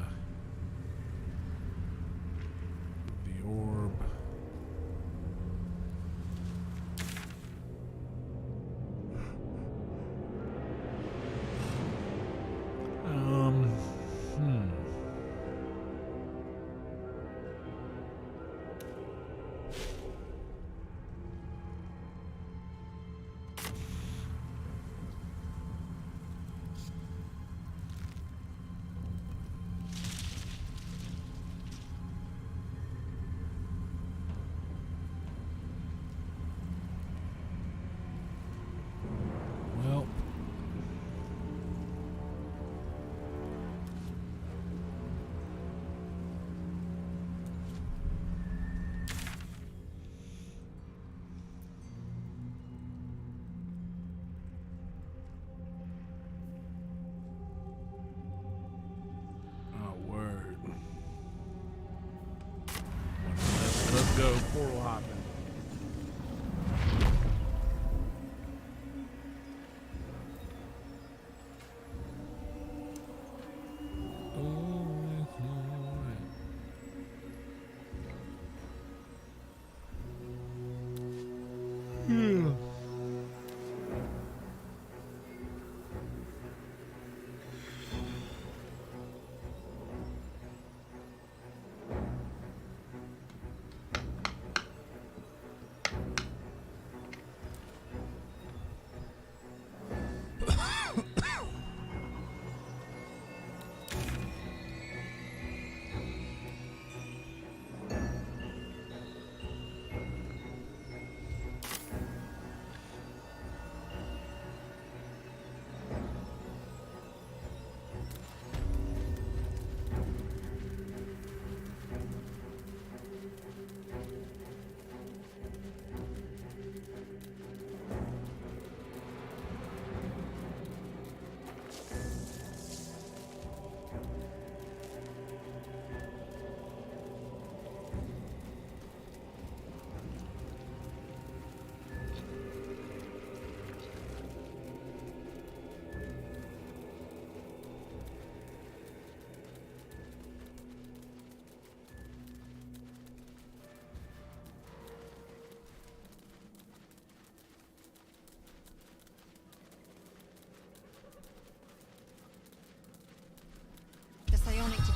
orb. Well, oh, word. Let's go portal hopping.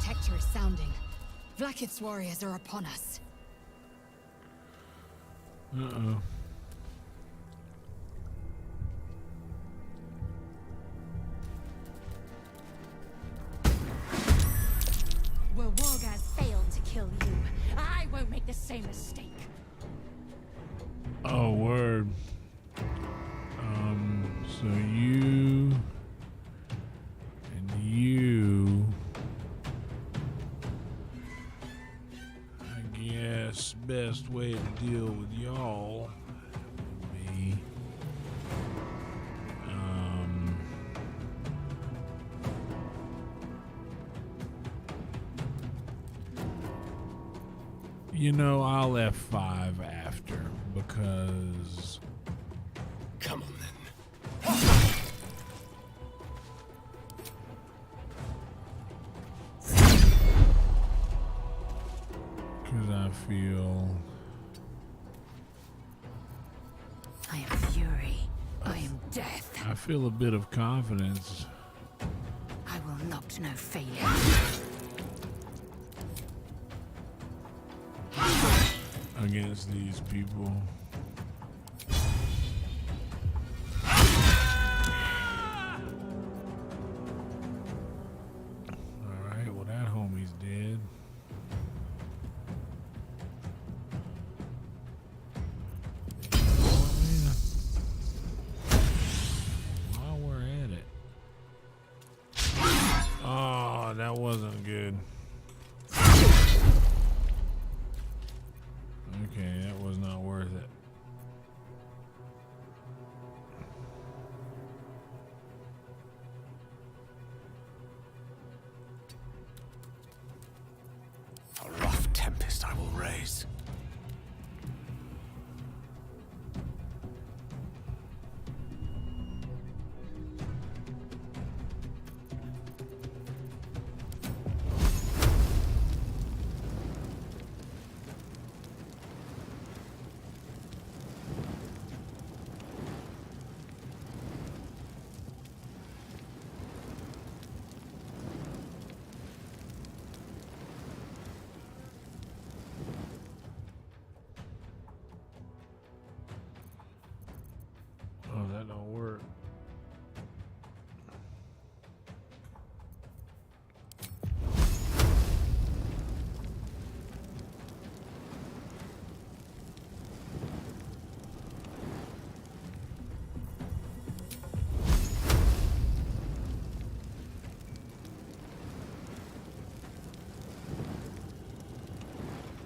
detector is sounding. Vlaakith's warriors are upon us. Uh-oh. Well, Wargaz failed to kill you. I won't make the same mistake. Oh, word. So you and you, I guess best way to deal with y'all would be, you know, I'll F5 after because Come on then. I feel I am fury. I am death. I feel a bit of confidence I will not know failure. against these people. Alright, well that homie's dead. While we're at it. Oh, that wasn't good. Okay, that was not worth it. A rough tempest I will raise. Oh, that don't work.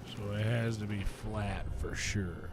So it has to be flat for sure.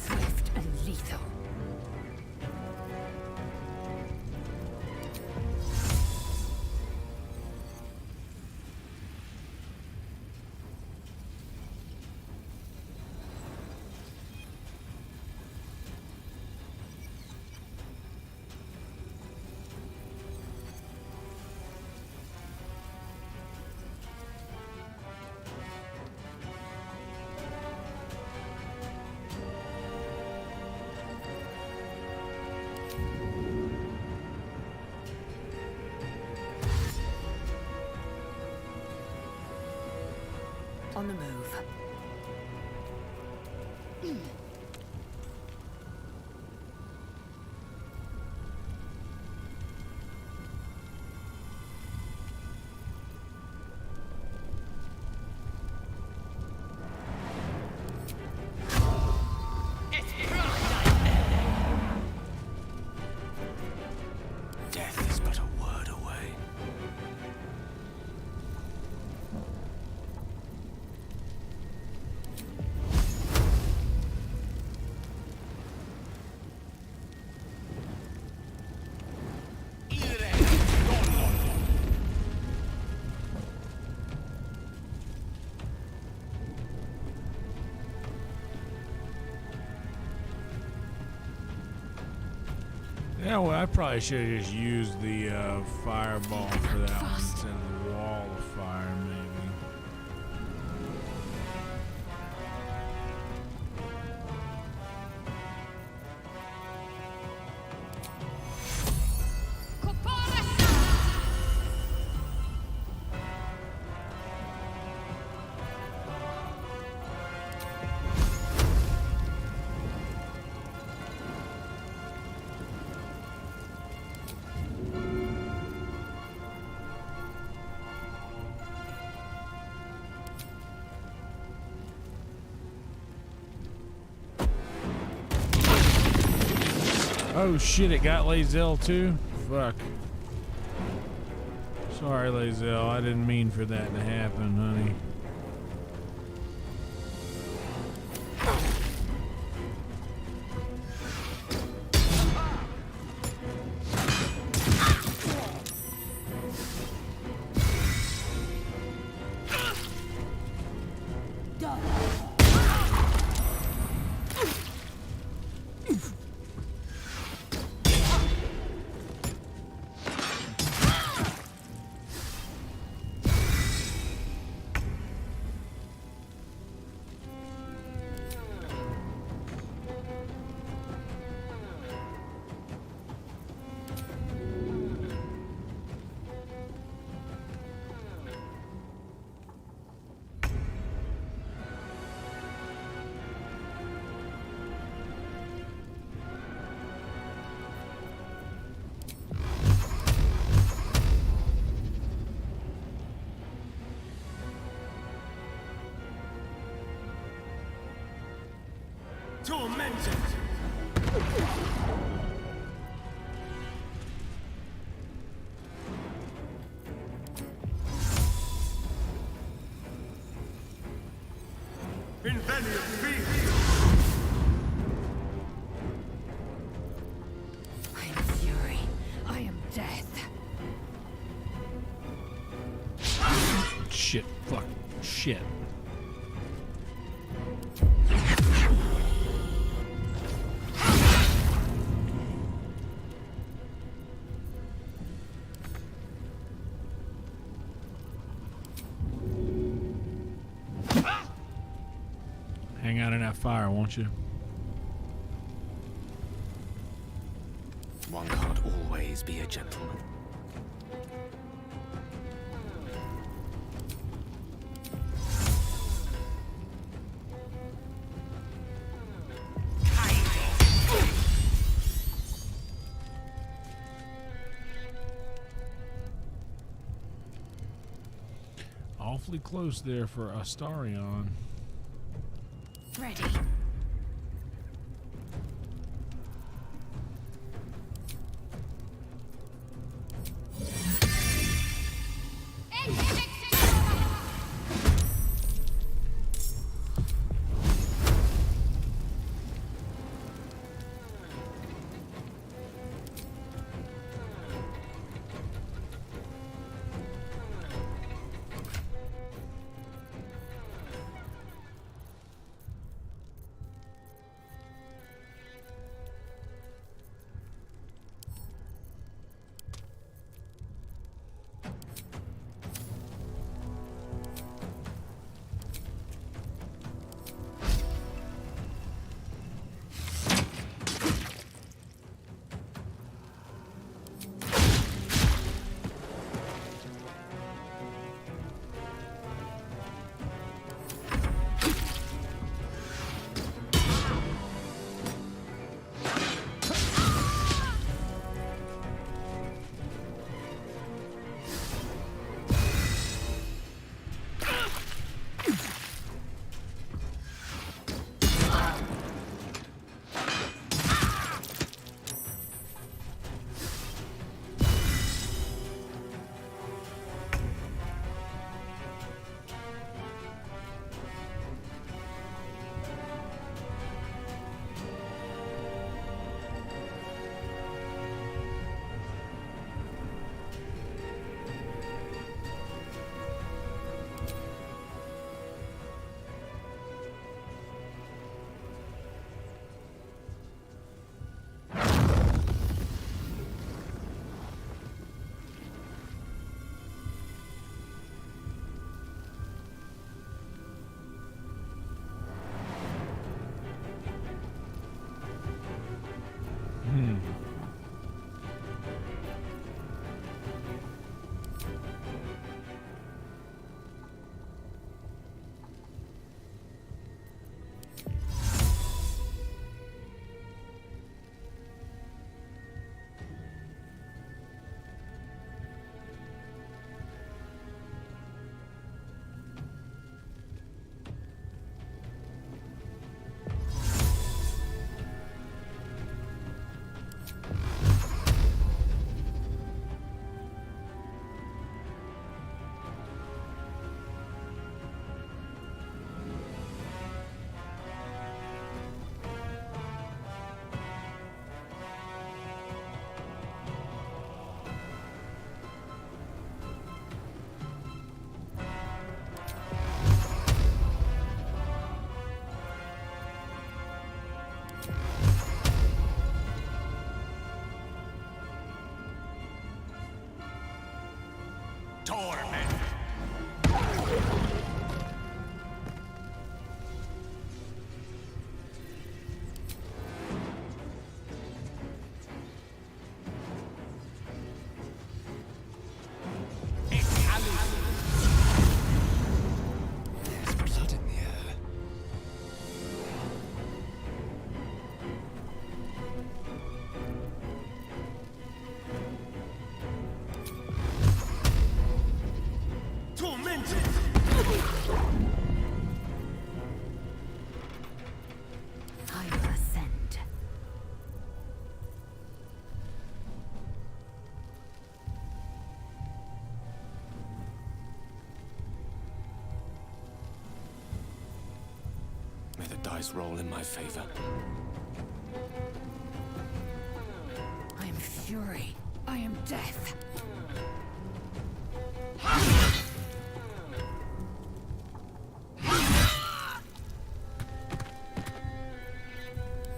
Swift and lethal. On the move. Death is but a word away. Yeah, well, I probably should have just used the fireball for that one instead of the wall of fire, maybe. Oh shit, it got Lae'zel too? Fuck. Sorry, Lae'zel. I didn't mean for that to happen, honey. Tormented! Invenium Beast! I am fury. I am death. Shit. Fuck. Shit. Hang out in that fire, won't you? One can't always be a gentleman. Awfully close there for Astarion. Ready. Torment. There's blood in the air. Tormented. I will ascend. May the dice roll in my favor. I am fury. I am death.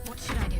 What should I do?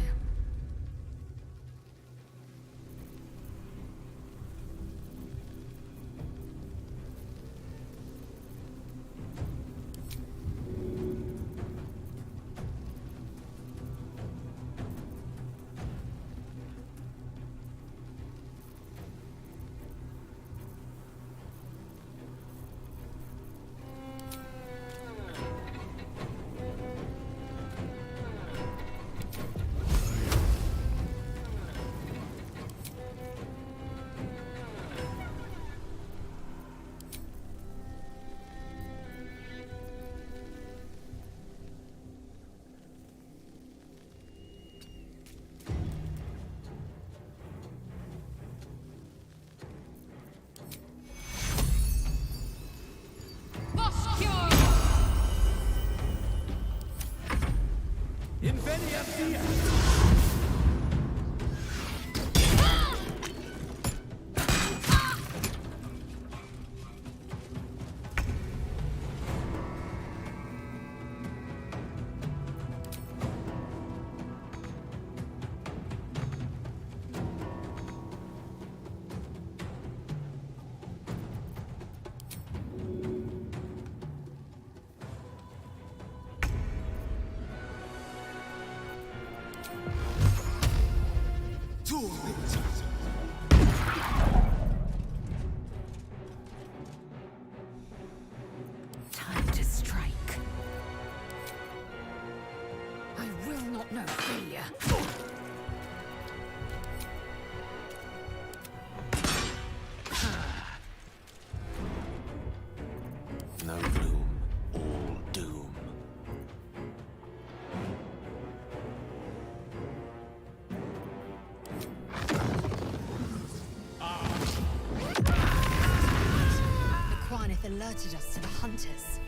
alerted us to the hunters.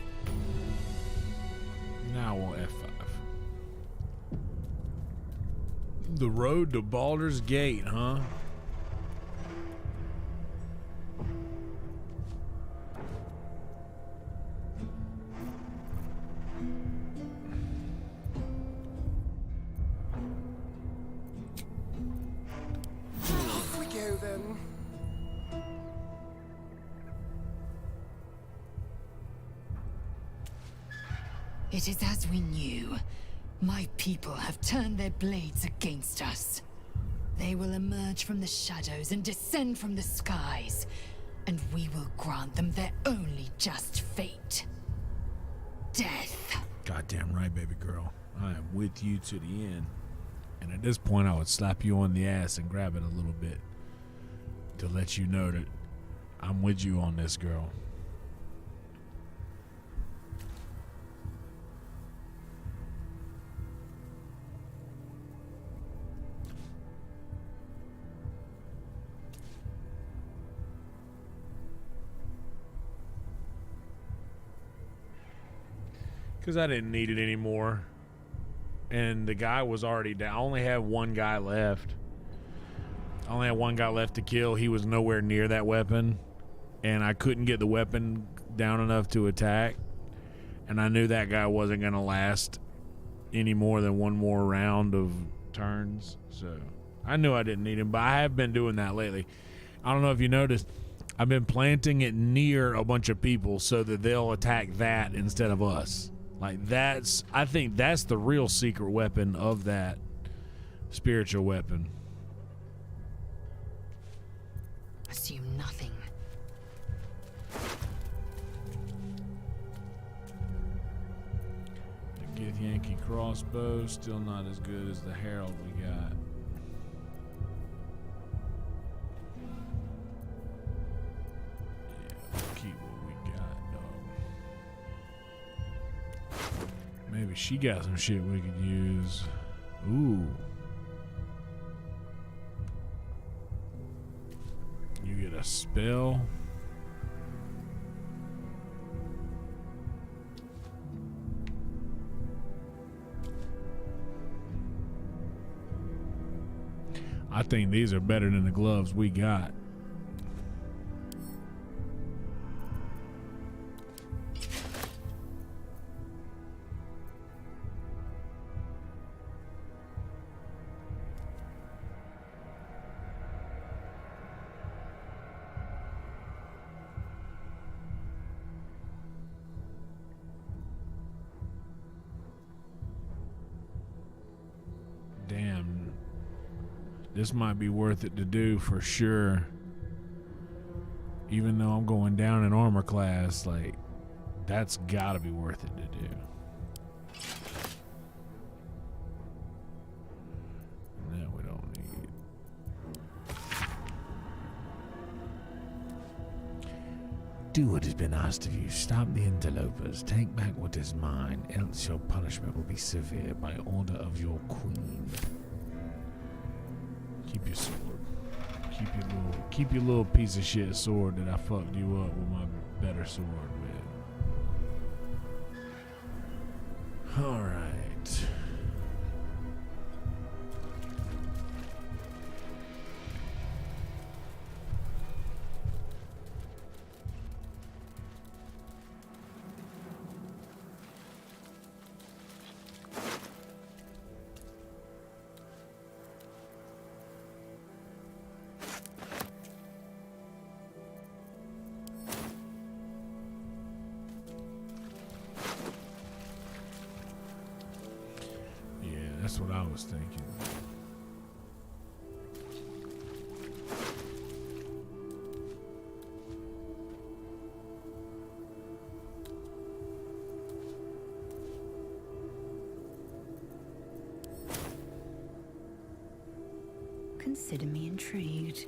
Now we'll F5. The road to Baldur's Gate, huh? Off we go then. It is as we knew. My people have turned their blades against us. They will emerge from the shadows and descend from the skies, and we will grant them their only just fate. Death. Goddamn right, baby girl. I am with you to the end. And at this point, I would slap you on the ass and grab it a little bit to let you know that I'm with you on this, girl. Because I didn't need it anymore. And the guy was already down. I only had one guy left. I only had one guy left to kill. He was nowhere near that weapon. And I couldn't get the weapon down enough to attack. And I knew that guy wasn't going to last any more than one more round of turns. So I knew I didn't need him. But I have been doing that lately. I don't know if you noticed. I've been planting it near a bunch of people so that they'll attack that instead of us. Like I think that's the real secret weapon of that spiritual weapon. Assume nothing. The Gith Yankee crossbow, still not as good as the Herald we got. Yeah, we'll keep what we got, dog. Maybe she got some shit we could use. Ooh. You get a spell. I think these are better than the gloves we got. Damn. This might be worth it to do for sure. Even though I'm going down in armor class, like, that's gotta be worth it to do. That we don't need. Do what has been asked of you. Stop the interlopers. Take back what is mine, else your punishment will be severe by order of your queen. Keep your sword. Keep your little piece of shit sword that I fucked you up with my better sword with. All right. That's what I was thinking. Consider me intrigued.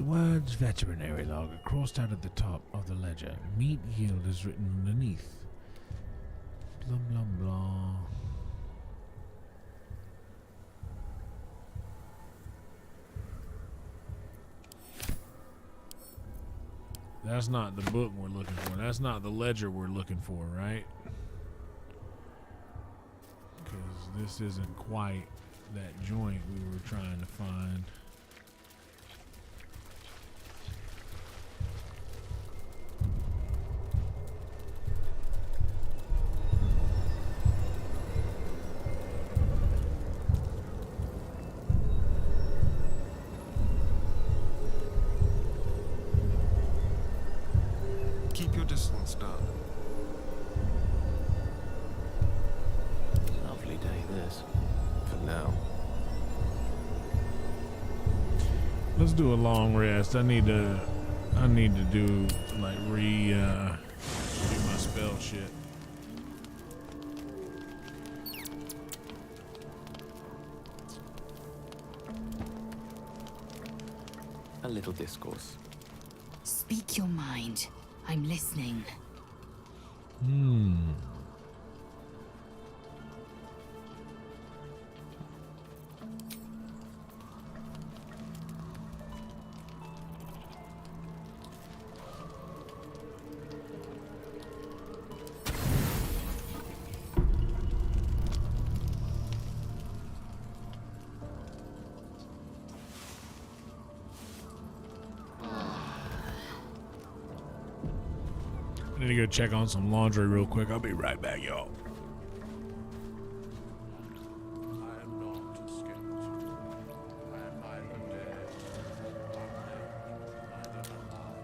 words veterinary log are crossed out at the top of the ledger. Meat yield is written underneath. Blah, blah, blah. That's not the book we're looking for. That's not the ledger we're looking for, right? Because this isn't quite that joint we were trying to find. Keep your distance, darling. Lovely day, this. For now. Let's do a long rest. I need to do like do my spell shit. A little discourse. Speak your mind. I'm listening. I need to go check on some laundry real quick. I'll be right back, y'all. I am not escaped. I am neither dead, nor neither alive.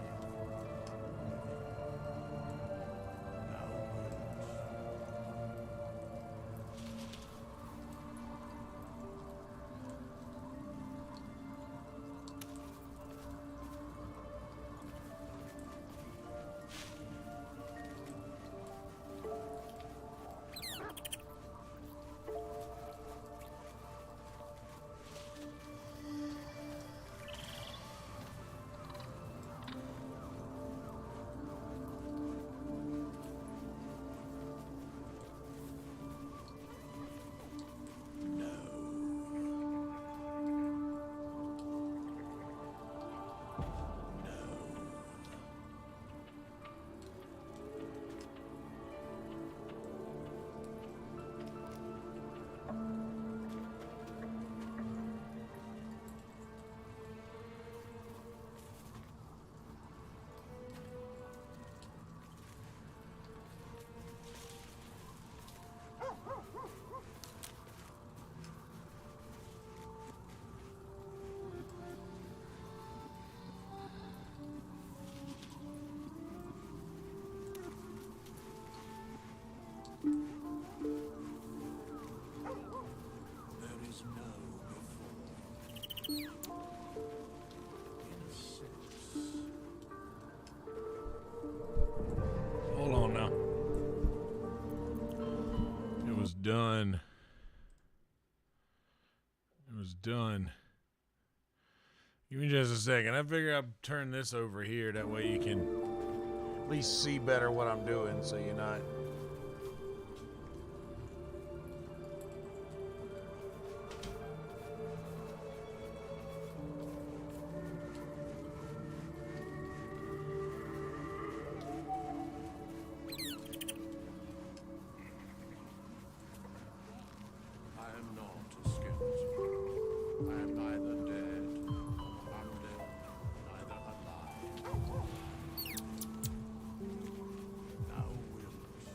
Now there is no before. In a sense. Hold on now. It was done. It was done. Give me just a second. I figure I'll turn this over here. That way you can at least see better what I'm doing so you're not. I am not escaped. I am neither dead, nor undead, neither alive. Thou wilt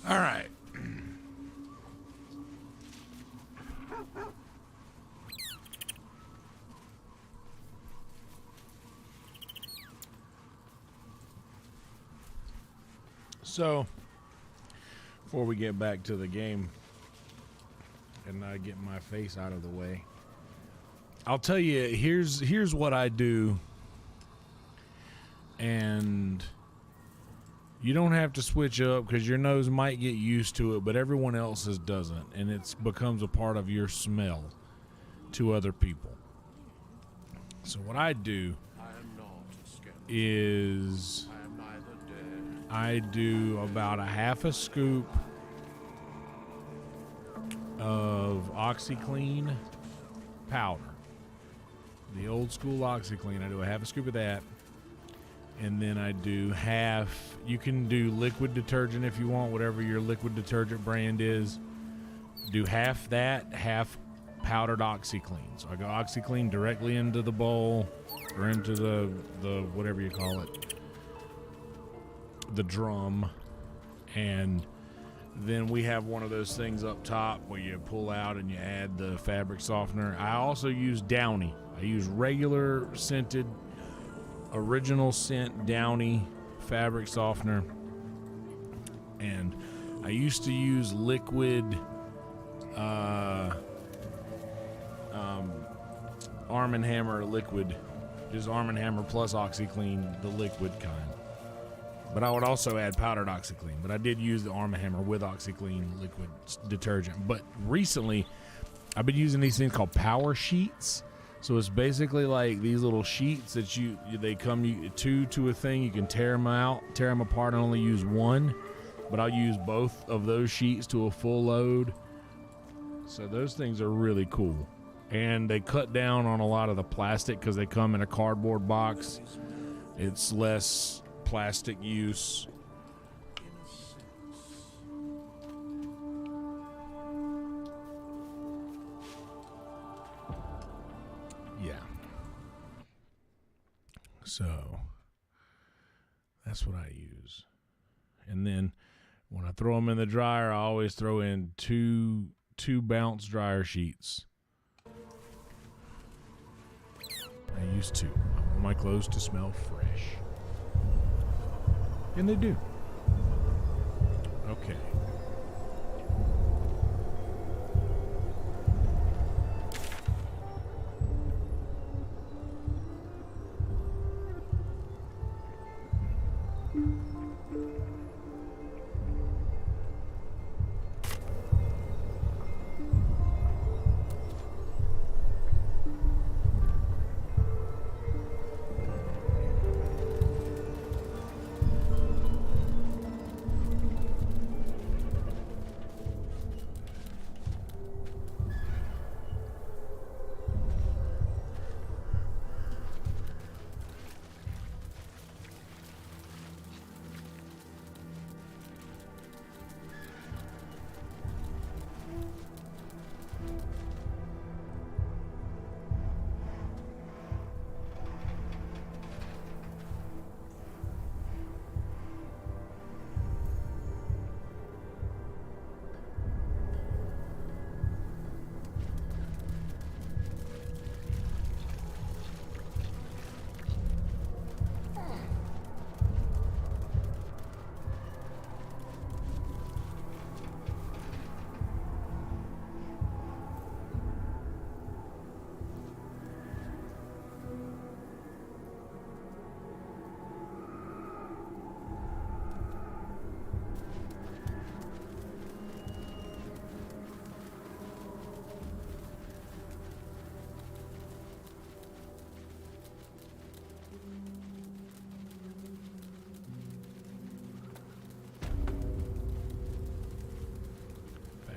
All right. So, before we get back to the game and I get my face out of the way, I'll tell you, here's what I do, and you don't have to switch up because your nose might get used to it, but everyone else's doesn't, and it becomes a part of your smell to other people. So what I do is I do about a half a scoop of OxyClean powder. The old school OxyClean. I do a half a scoop of that. And then I do half. You can do liquid detergent if you want, whatever your liquid detergent brand is. Do half that, half powdered OxyClean. So I go OxyClean directly into the bowl or into the whatever you call it, the drum. And then we have one of those things up top where you pull out and you add the fabric softener. I also use Downy. I use regular scented, original scent Downy fabric softener. And I used to use liquid Arm & Hammer liquid, just Arm & Hammer plus OxyClean, the liquid kind. But I would also add powdered OxyClean. But I did use the Arm & Hammer with OxyClean liquid detergent. But recently, I've been using these things called power sheets. So it's basically like these little sheets that they come two to a thing. You can tear them apart and only use one. But I'll use both of those sheets to a full load. So those things are really cool. And they cut down on a lot of the plastic because they come in a cardboard box. It's less plastic use. Yeah. So that's what I use. And then when I throw them in the dryer, I always throw in two bounce dryer sheets. I use two. I want my clothes to smell fresh. And they do. Okay.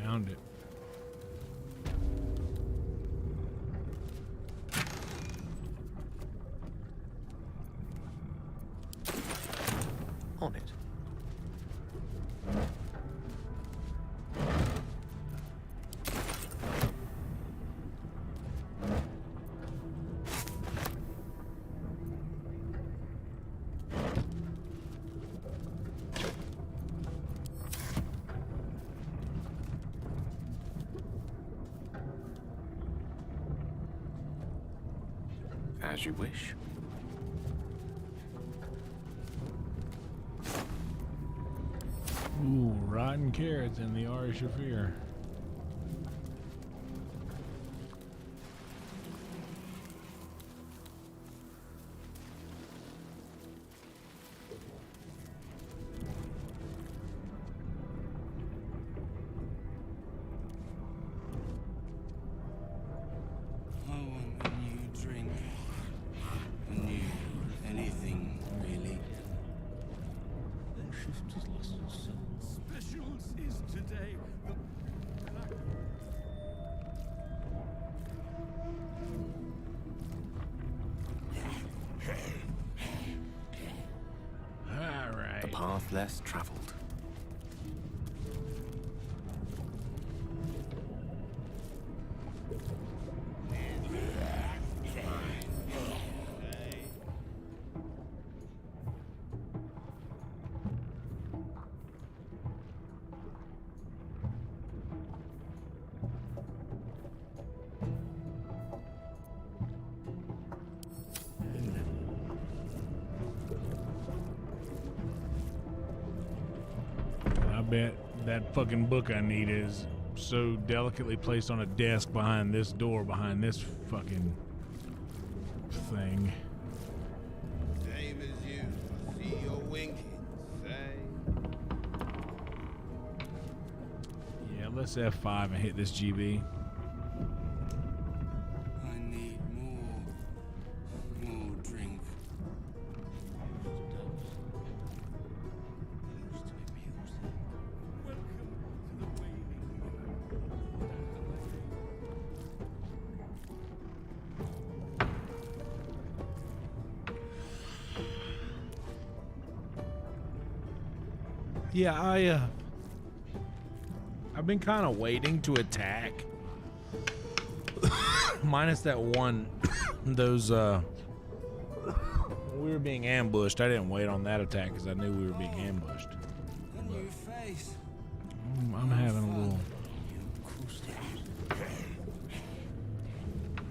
Found it. On it. As you wish. Ooh, rotten carrots in the Ari Shafir. I want a new drink. A new anything, really. Their shift has lost its soul. Specials is today the All right. The path less traveled. I bet that fucking book I need is so delicately placed on a desk behind this door, behind this fucking thing. Same as you. See your winking. Yeah, let's F5 and hit this GB. I need more drink. Yeah, I've been kind of waiting to attack. Minus that one, those, we were being ambushed. I didn't wait on that attack because I knew we were being ambushed. A new face. I'm having a little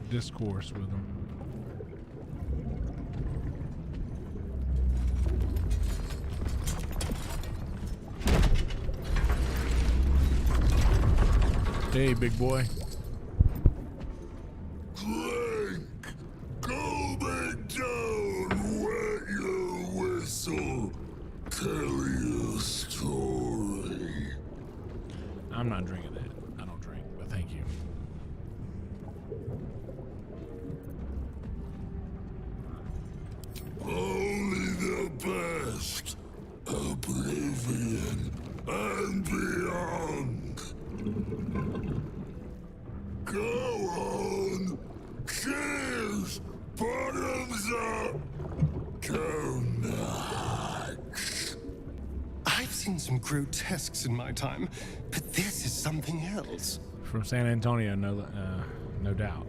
discourse with him. Hey, big boy. Clank, go back down, wet your whistle, tell your story. I'm not drinking that. I don't drink, but thank you. Only the best, oblivion and beyond. Go on, cheers, bottoms up, go nuts. I've seen some grotesques in my time, but this is something else. From San Antonio, no doubt.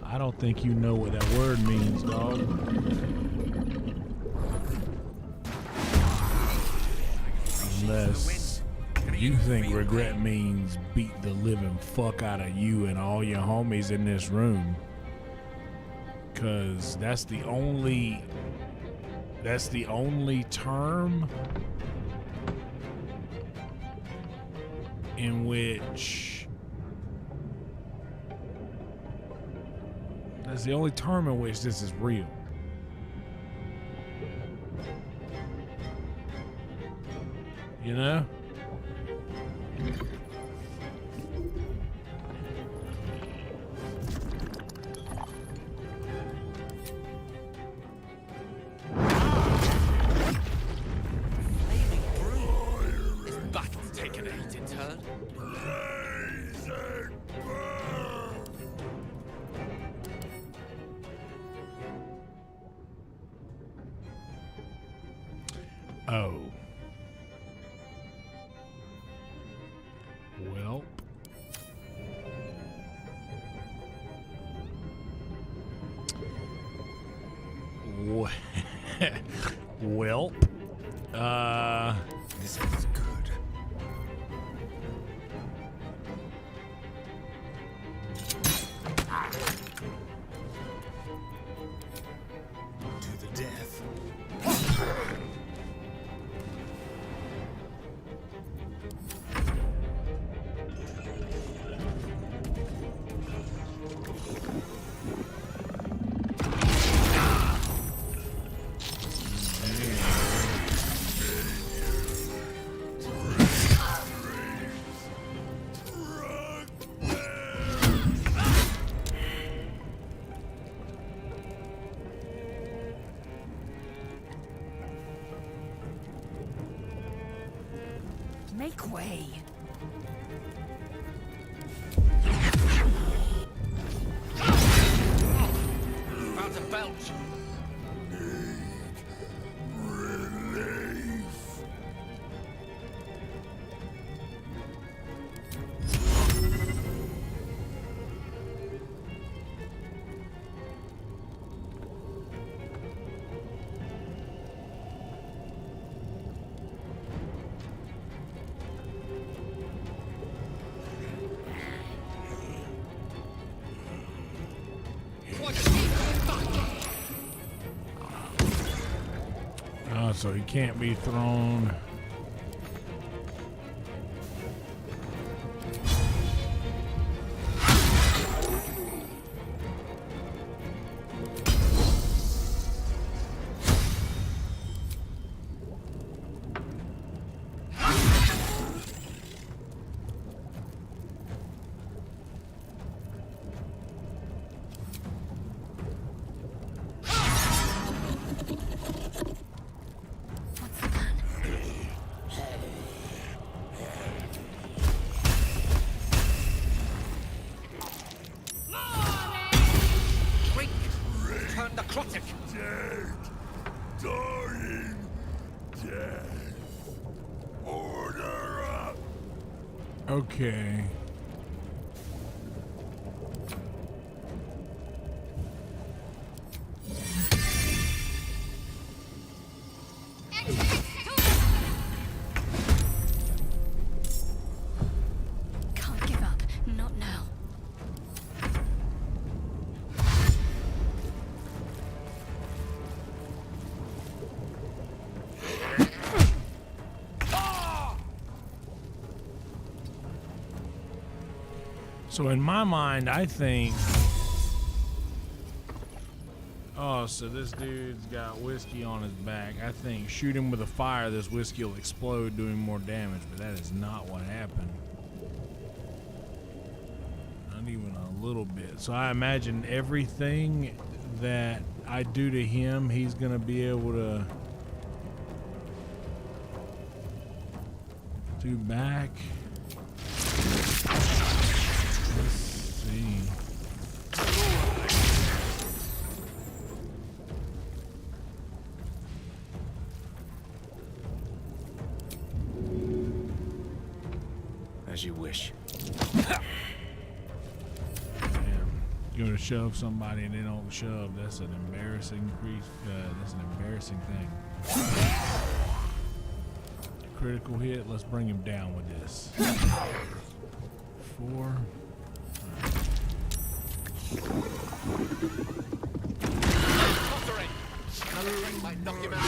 I don't think you know what that word means, dog. Unless you think regret means beat the living fuck out of you and all your homies in this room. Cause that's the only term in which this is real. You know? Battle's taken a heated turn. Oh. Well. This is good. Make way. About to belch. Oh, so he can't be thrown. Turn the clotic. Dead. Dying. Dead. Order up. Okay. Can't give up. Not now. So in my mind, I think... Oh, so this dude's got whiskey on his back. I think shoot him with a fire, this whiskey will explode, doing more damage, but that is not what happened. Not even a little bit. So I imagine everything that I do to him, he's gonna be able to do back. Let's see. As you wish. Go to shove somebody and they don't shove. That's an embarrassing that's an embarrassing thing. Critical hit. Let's bring him down with this. 4. Might knock him out.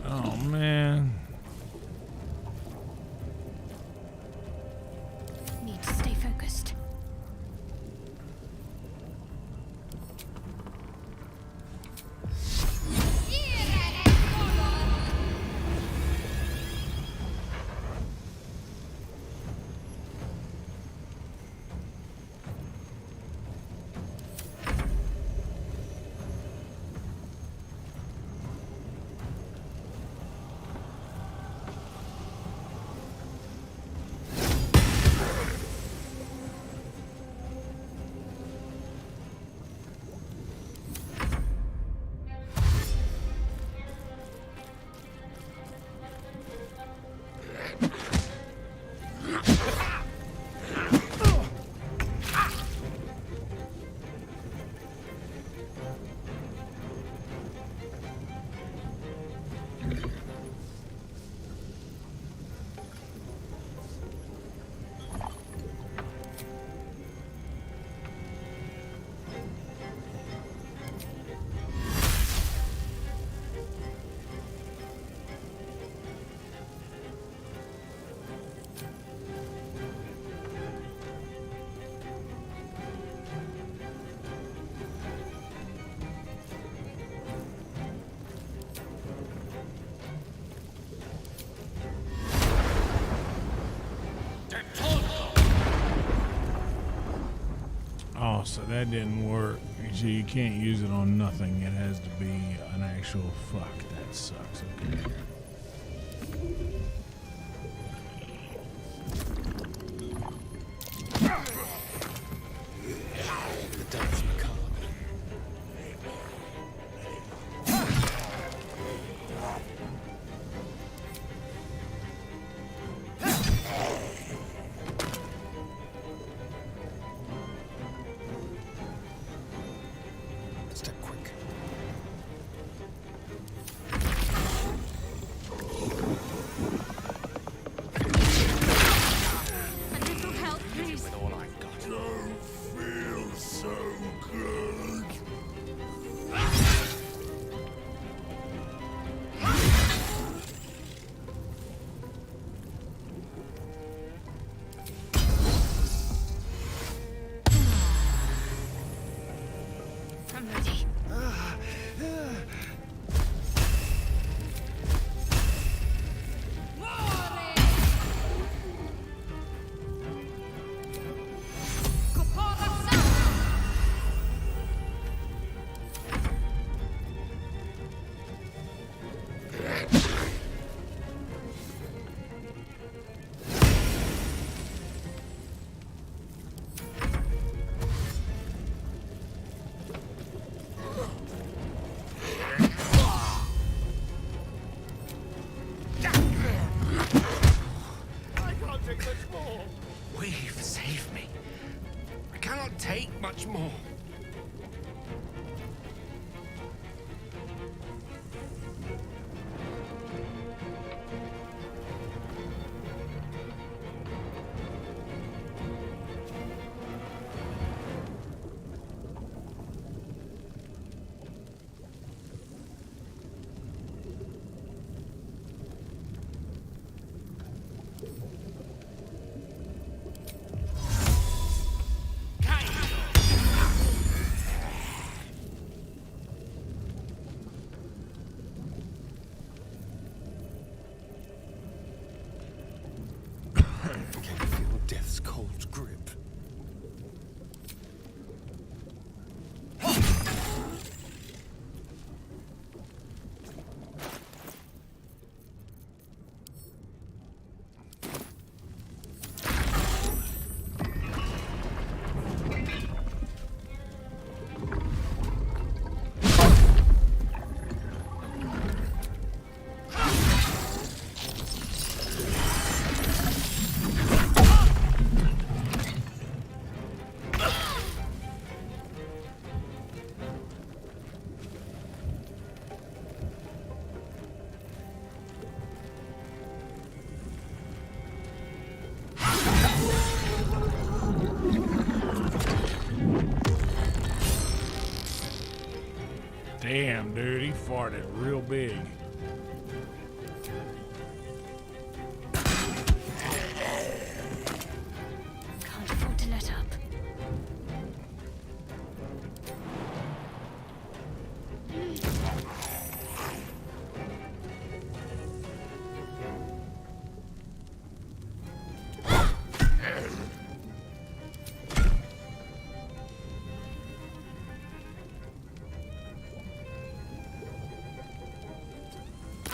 Oh man. Need to stay focused. cross. That didn't work. You can't use it on nothing. It has to be an actual fuck. That sucks. Okay. The dance macabre. Step quick. A little help, please. With all I've got. Don't feel so good. I'm ready. I can't take much more. Weave, save me. I cannot take much more. Can you feel death's cold grip? Damn, dude, he farted real big. Can't afford to let up.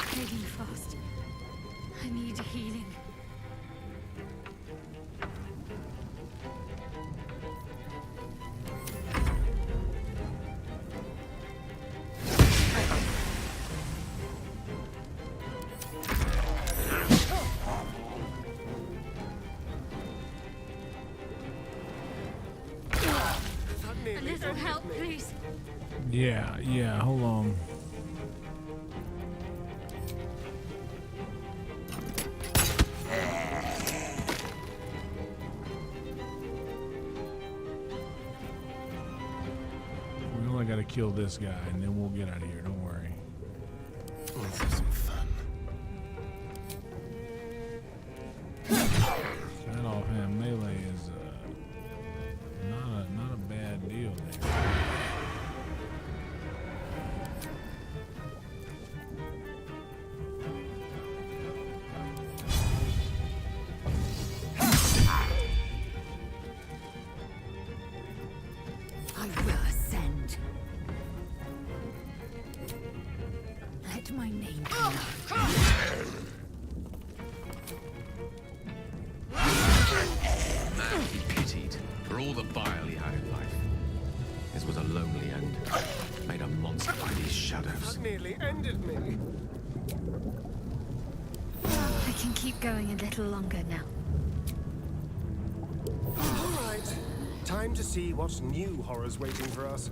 Healing fast. I need healing. A little help, please. Yeah, hold on. We only gotta kill this guy and then we'll get out of here, don't worry. Let's have some fun. That offhand melee is not a bad deal there. lonely and made a monster by these shadows. That nearly ended me. I can keep going a little longer now. All right. Time to see what new horror's waiting for us.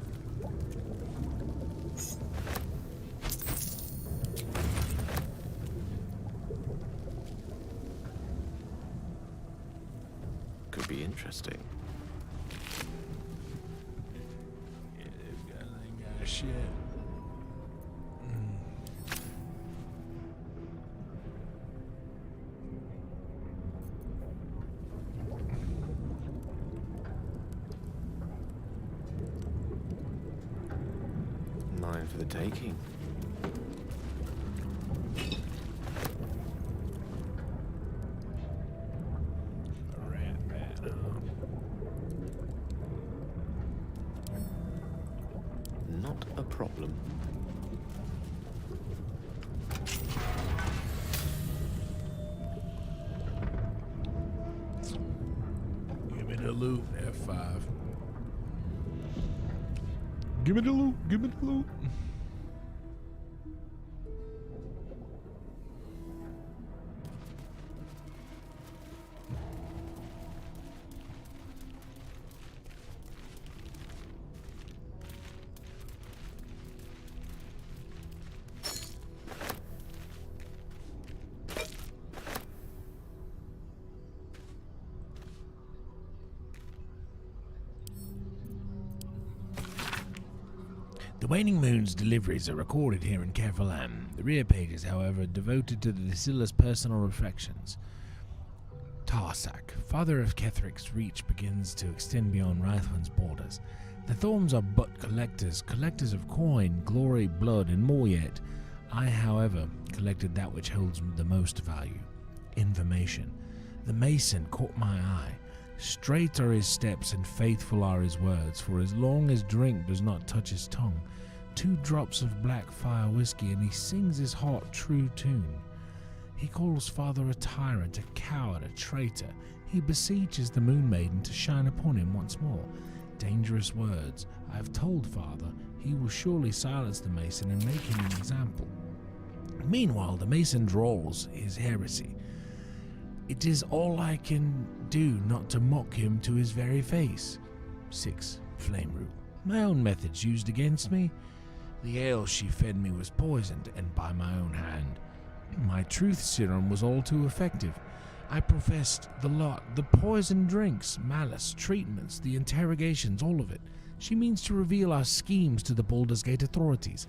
Could be interesting. Yeah, they got shit. Mine for the taking. Not a problem. Give me the loot, F5. Give me the loot, give me the loot. The Waning Moon's deliveries are recorded here in Kerfalam. The rear pages, however, are devoted to the Desila's personal reflections. Tarsak, father of Kethric's reach begins to extend beyond Raithwin's borders. The Thorns are but collectors of coin, glory, blood, and more yet. I, however, collected that which holds the most value: information. The Mason caught my eye. Straight are his steps and faithful are his words, for as long as drink does not touch his tongue, 2 drops of black fire whiskey, and he sings his hot, true tune. He calls father a tyrant, a coward, a traitor. He beseeches the Moon Maiden to shine upon him once more. Dangerous words. I have told father he will surely silence the Mason and make him an example. Meanwhile, the Mason drawls his heresy. It is all I can do not to mock him to his very face. 6. Flame Rule. My own methods used against me. The ale she fed me was poisoned, and by my own hand. My truth serum was all too effective. I professed the lot, the poisoned drinks, malice, treatments, the interrogations, all of it. She means to reveal our schemes to the Baldur's Gate authorities,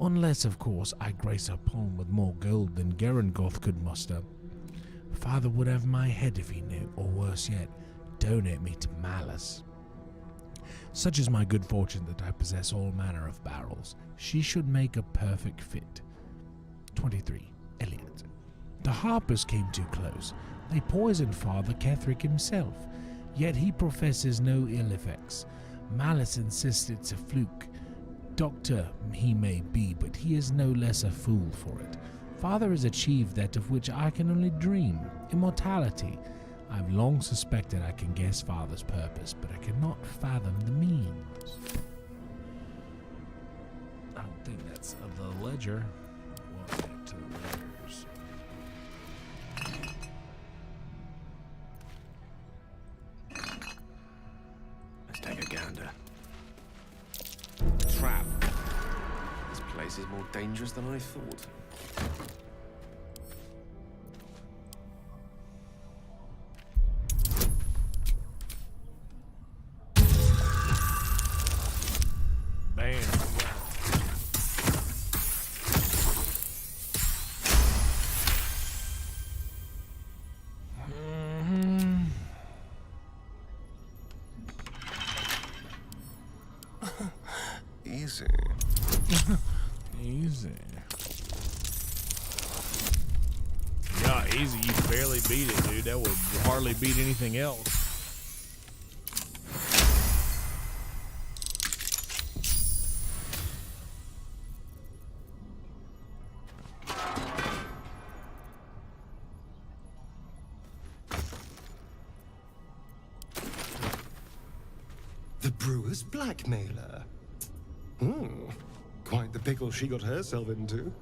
unless, of course, I grace her palm with more gold than Gerengoth could muster. Father would have my head if he knew, or worse yet, donate me to malice. Such is my good fortune that I possess all manner of barrels. She should make a perfect fit. 23. Elliot. The Harpers came too close. They poisoned Father Ketherick himself, yet he professes no ill effects. Malice insists it's a fluke. Doctor he may be, but he is no less a fool for it. Father has achieved that of which I can only dream, immortality. I've long suspected I can guess Father's purpose, but I cannot fathom the means. I don't think that's the ledger. We'll get to the ledgers. Let's take a gander. Trap. This place is more dangerous than I thought. Bam. Easy. Easy. Yeah, easy. You barely beat it, dude. That would hardly beat anything else. The brewer's blackmailer. Quite the pickle she got herself into.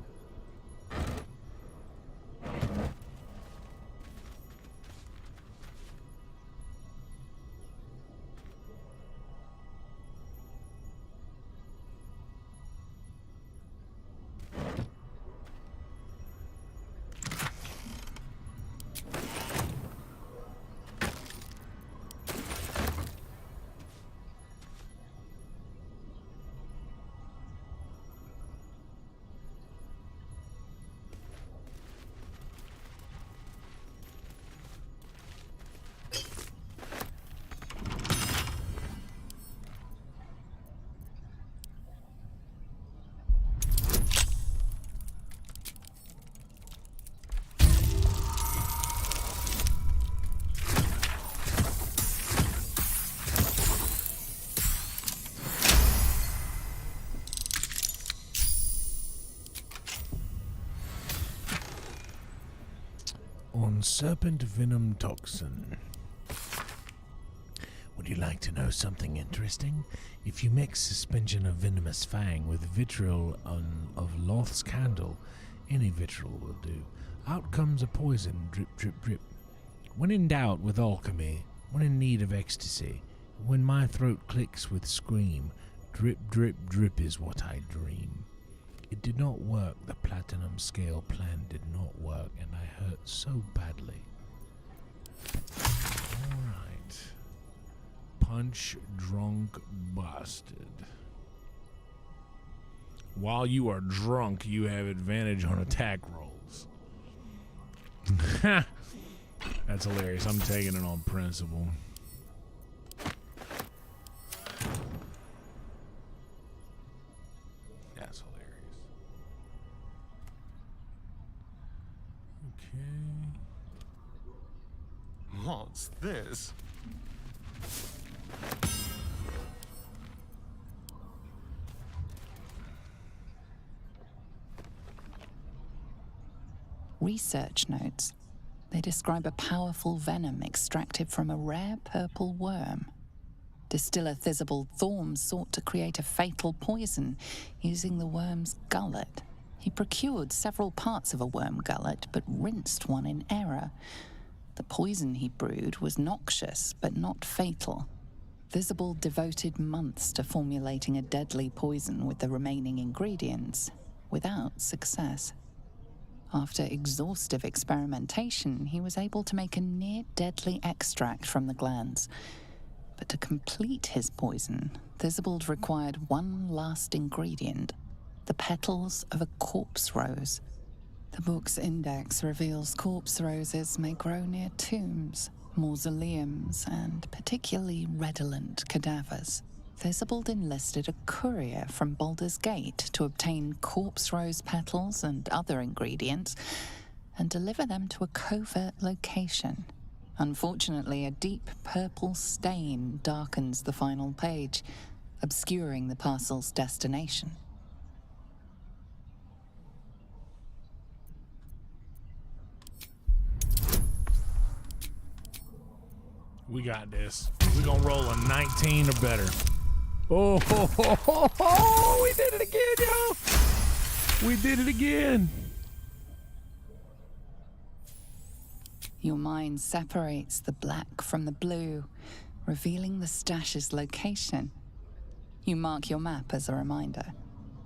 On serpent venom toxin. Would you like to know something interesting? If you mix suspension of venomous fang with vitriol of Loth's candle, any vitriol will do, out comes a poison, drip, drip, drip. When in doubt with alchemy, when in need of ecstasy, when my throat clicks with scream, drip, drip, drip is what I dream. It did not work, the platinum scale plan did not work, and I hurt so badly. Alright. Punch drunk bastard. While you are drunk, you have advantage on attack rolls. That's hilarious. I'm taking it on principle. That's hilarious. Okay. What's this? Research notes. They describe a powerful venom extracted from a rare purple worm. Distiller Thisibald Thorm sought to create a fatal poison using the worm's gullet. He procured several parts of a worm gullet, but rinsed one in error. The poison he brewed was noxious, but not fatal. Thisibald devoted months to formulating a deadly poison with the remaining ingredients, without success. After exhaustive experimentation, he was able to make a near-deadly extract from the glands. But to complete his poison, Thisibald required one last ingredient, the petals of a corpse rose. The book's index reveals corpse roses may grow near tombs, mausoleums, and particularly redolent cadavers. Thisibald enlisted a courier from Baldur's Gate to obtain corpse rose petals and other ingredients and deliver them to a covert location. Unfortunately, a deep purple stain darkens the final page, obscuring the parcel's destination. We got this. We're gonna roll a 19 or better. Oh, ho, ho, ho, ho. We did it again, yo! We did it again. Your mind separates the black from the blue, revealing the stash's location. You mark your map as a reminder.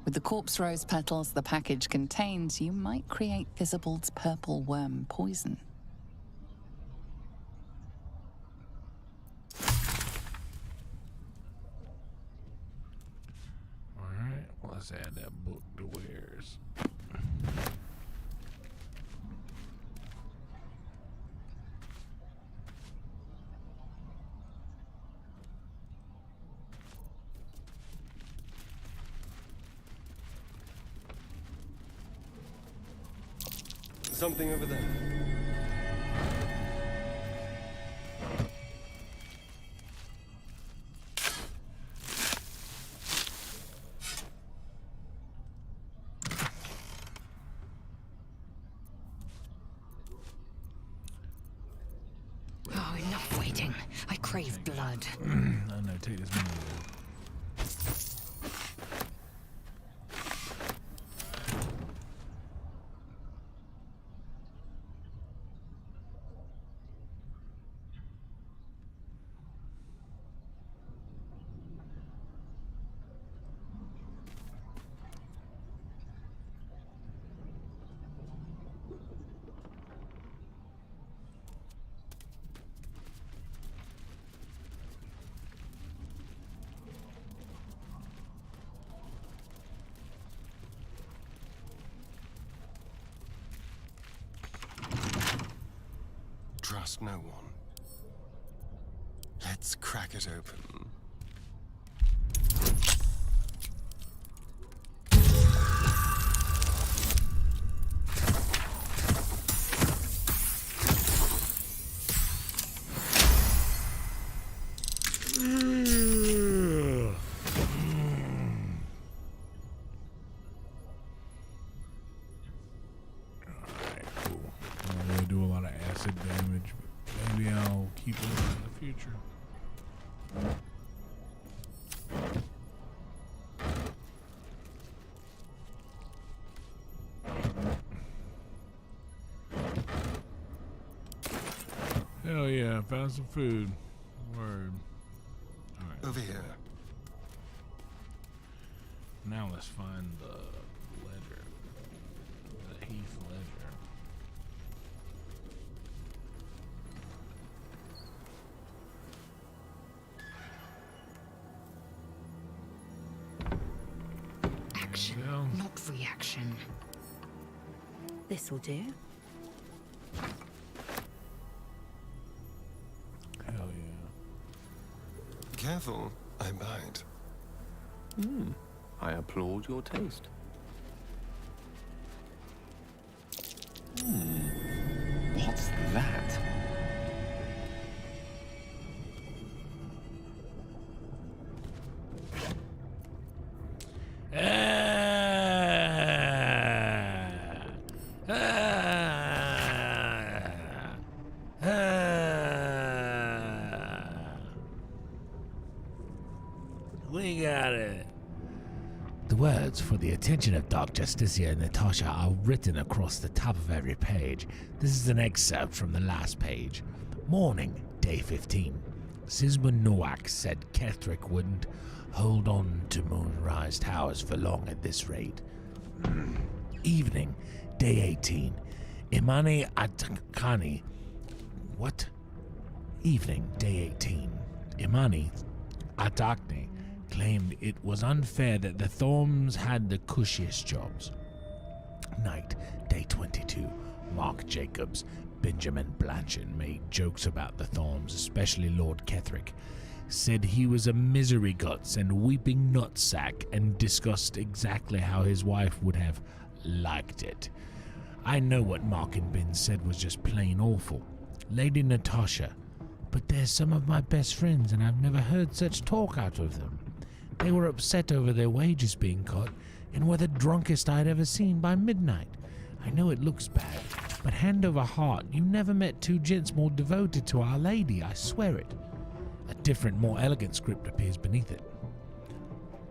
With the corpse rose petals the package contains, you might create Thisibald's purple worm poison. Alright, let's add that book to wares. Something over there. Oh, enough waiting. I crave blood. I know, take this money. trust no one. Let's crack it open. Damage, but maybe I'll keep it in the future. Hell yeah, found some food. Word. All right. Over here. Now let's find the ledger. The Heath ledger. Action, not reaction. This'll do. Hell yeah. Careful, I bite. I applaud your taste. What's that? We got it. The words for the attention of Dark Justicia and Natasha are written across the top of every page. This is an excerpt from the last page. Morning, day 15. Sisman Nowak said Kethric wouldn't hold on to Moonrise Towers for long at this rate. Evening, day 18. Imani Atakani. What? Evening, day 18. Imani Atakni claimed it was unfair that the Thorns had the cushiest jobs. Night, day 22. Mark Jacobs, Benjamin Blanchard made jokes about the Thorns, especially Lord Kethric. Said he was a misery guts and weeping nutsack, and discussed exactly how his wife would have liked it. I know what Mark and Ben said was just plain awful. Lady Natasha, but they're some of my best friends and I've never heard such talk out of them. They were upset over their wages being cut and were the drunkest I'd ever seen by midnight. I know it looks bad, but hand over heart, you never met two gents more devoted to Our Lady, I swear it. A different, more elegant script appears beneath it.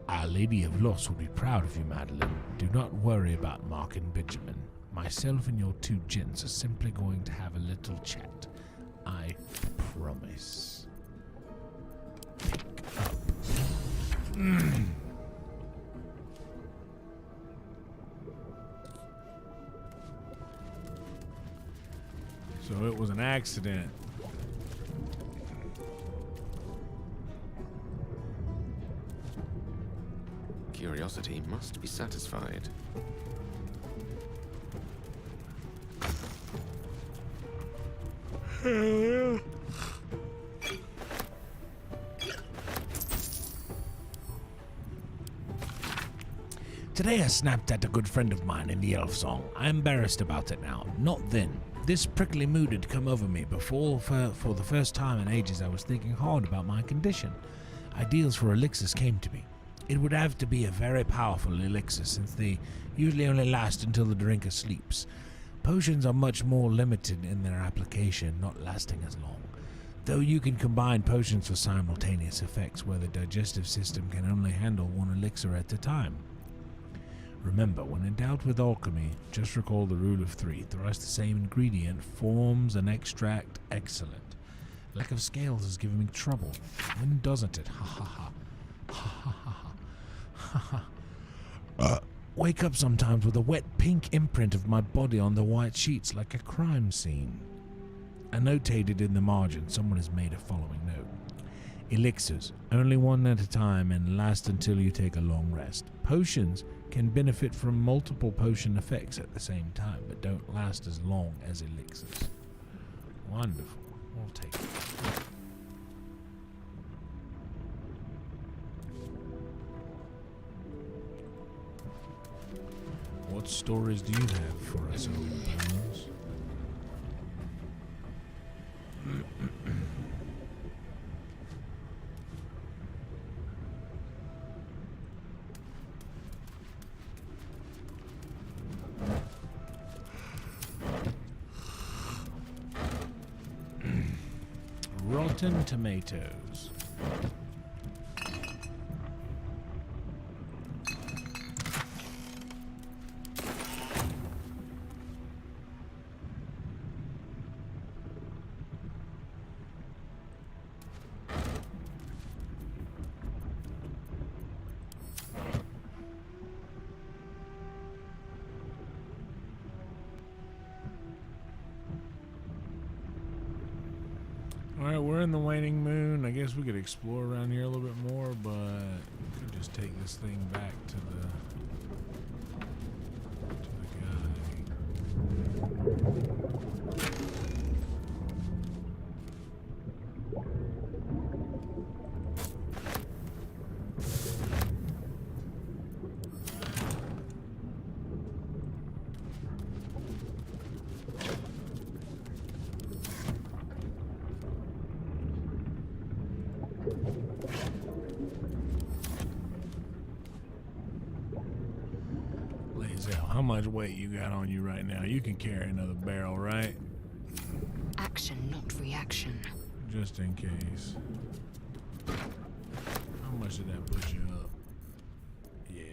Our Lady of Loss will be proud of you, Madeline. Do not worry about Mark and Benjamin. Myself and your two gents are simply going to have a little chat. I promise. Pick up. So it was an accident. Curiosity must be satisfied. Today I snapped at a good friend of mine in the elf song. I'm embarrassed about it now, not then. This prickly mood had come over me before. For the first time in ages I was thinking hard about my condition. Ideals for elixirs came to me. It would have to be a very powerful elixir, since they usually only last until the drinker sleeps. Potions are much more limited in their application, not lasting as long. Though you can combine potions for simultaneous effects where the digestive system can only handle one elixir at a time. Remember, when in doubt with alchemy, just recall the rule of 3. Thrice the same ingredient forms an extract excellent. Lack of scales is giving me trouble. When doesn't it? Ha ha ha. Ha ha ha ha. Ha ha. Wake up sometimes with a wet pink imprint of my body on the white sheets like a crime scene. Annotated in the margin, someone has made a following note. Elixirs, only one at a time and last until you take a long rest. Potions can benefit from multiple potion effects at the same time, but don't last as long as elixirs. Wonderful. We'll take it. What stories do you have for us, old bones? Rotten tomatoes. Alright, we're in the waning moon. I guess we could explore around here a little bit more, but we could just take this thing back to the How much weight you got on you right now? You can carry another barrel, right? Action, not reaction. Just in case. How much did that push you up? Yeah.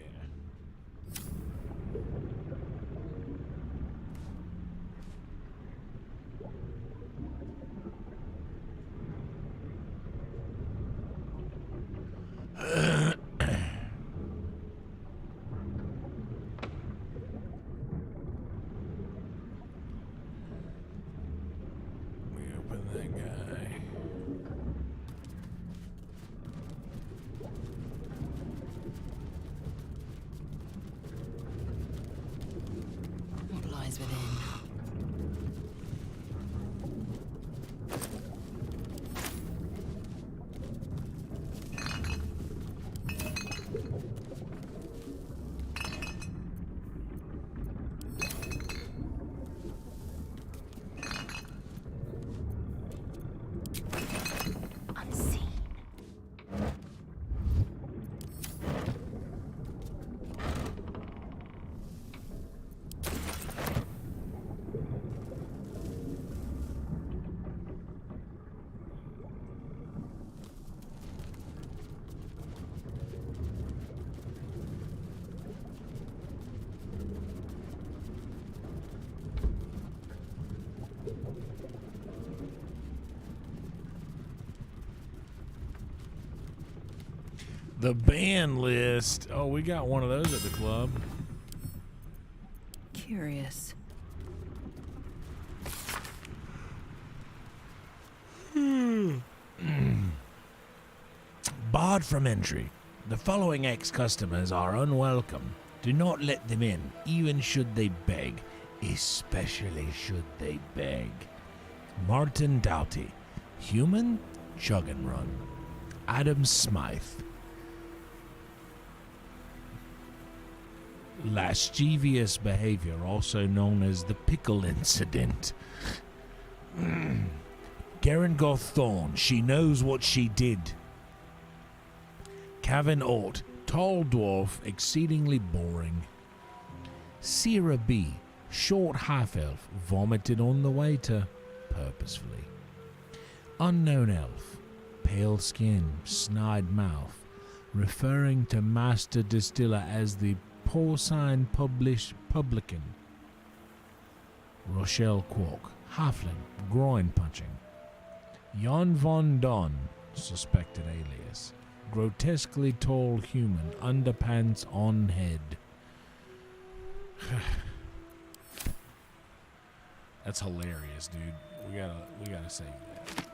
What lies within? The band list. Oh, we got one of those at the club. Curious. Barred from entry. The following ex-customers are unwelcome. Do not let them in, even should they beg. Especially should they beg. Martin Doughty. Human? Chug and Run. Adam Smythe. Lascivious behavior, also known as the pickle incident. Gerengoth Thorn, she knows what she did. Cavan Ort, tall dwarf, exceedingly boring. Sierra B, short half-elf, vomited on the waiter, purposefully. Unknown elf, pale skin, snide mouth, referring to master distiller as the porcine publican. Rochelle Quark, halfling, groin punching. Jan von Don, suspected alias. Grotesquely tall human, underpants on head. That's hilarious, dude. We gotta save that.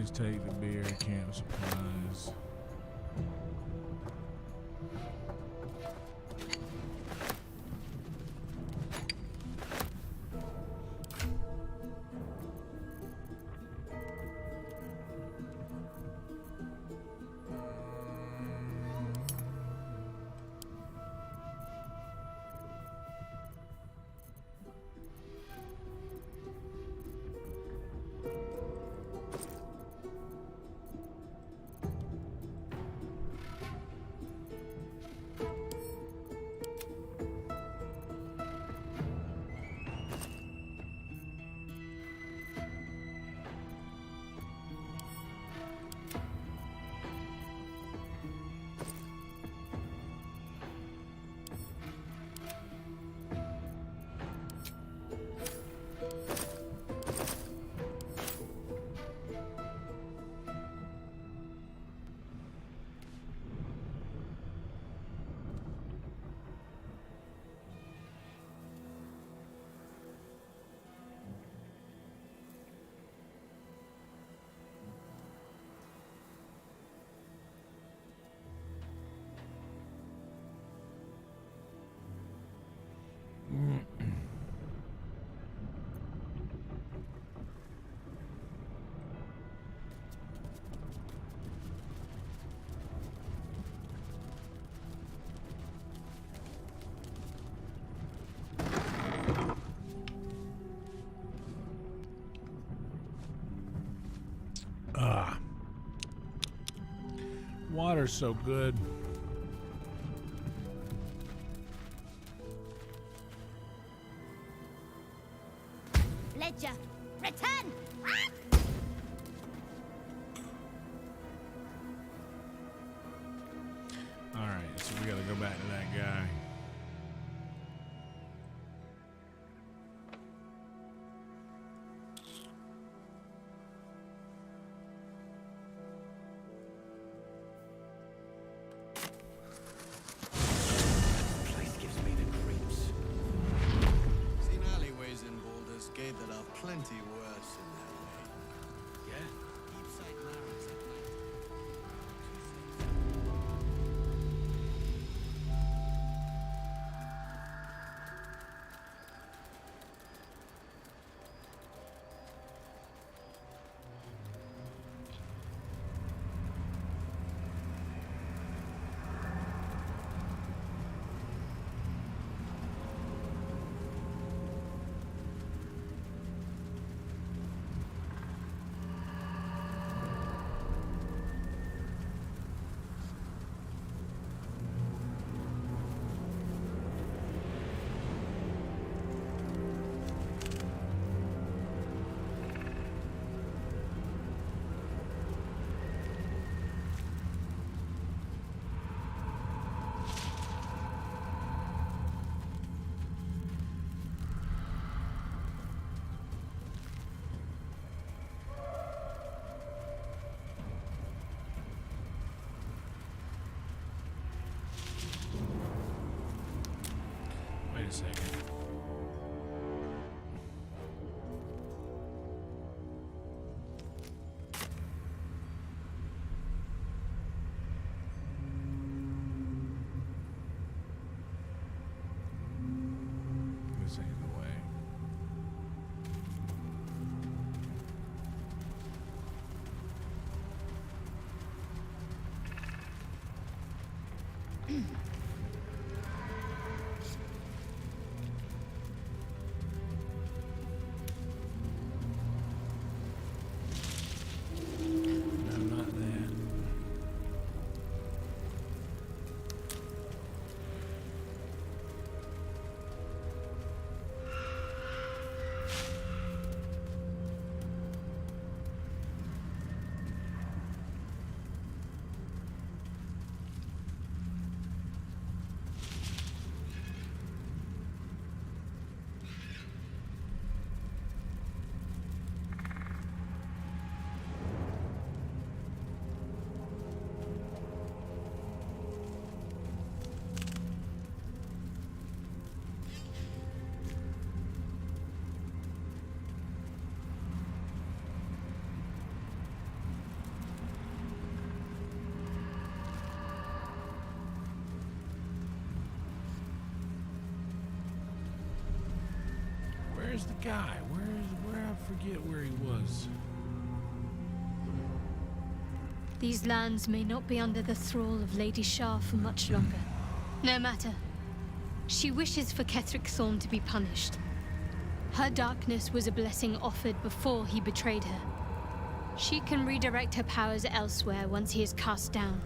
Please take the beer, camp supplies. Water's so good. Ledger, return! Alright, so we gotta go back to that guy. Place gives me the creeps. Seen alleyways in Baldur's Gate that are plenty worse in their way. Yeah? Deep-side narrows at night. Where's the guy? Where I forget where he was. These lands may not be under the thrall of Lady Shah for much longer. No matter. She wishes for Ketheric Thorn to be punished. Her darkness was a blessing offered before he betrayed her. She can redirect her powers elsewhere once he is cast down.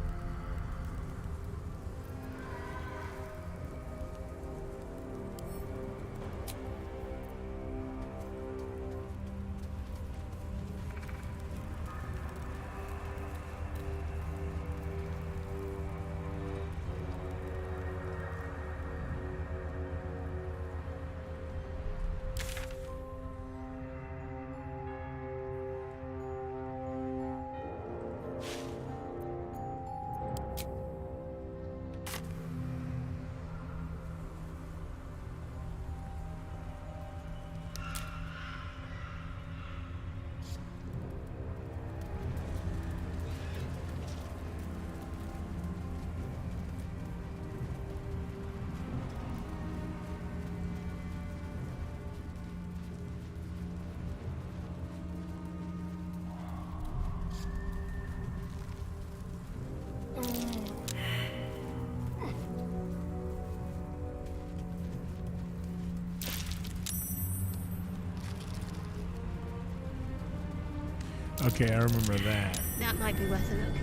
Okay, I remember that. That might be worth a look.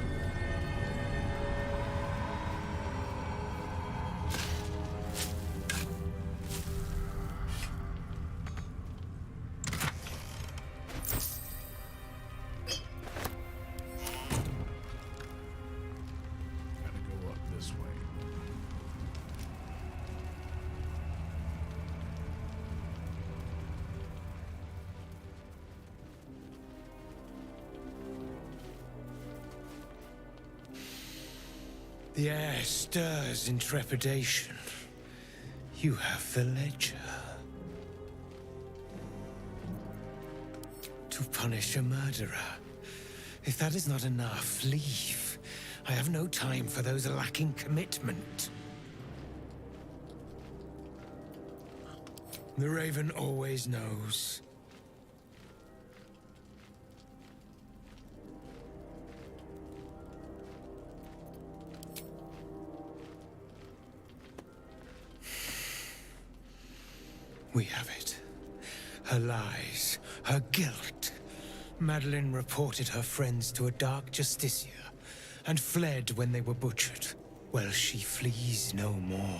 Gotta go up this way. The air stirs in trepidation. You have the ledger. To punish a murderer. If that is not enough, leave. I have no time for those lacking commitment. The Raven always knows. We have it. Her lies, her guilt. Madeline reported her friends to a dark justiciar and fled when they were butchered. Well, she flees no more.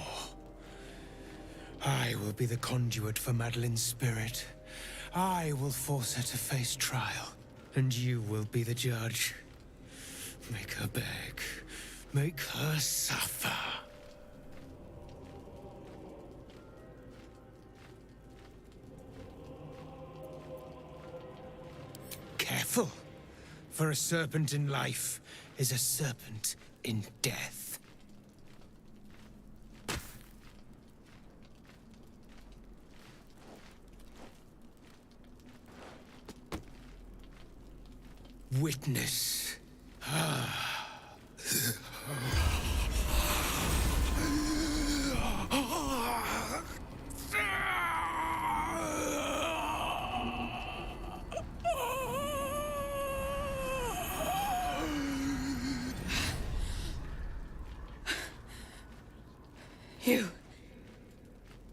I will be the conduit for Madeline's spirit. I will force her to face trial, and you will be the judge. Make her beg. Make her suffer. Careful, for a serpent in life is a serpent in death. Witness.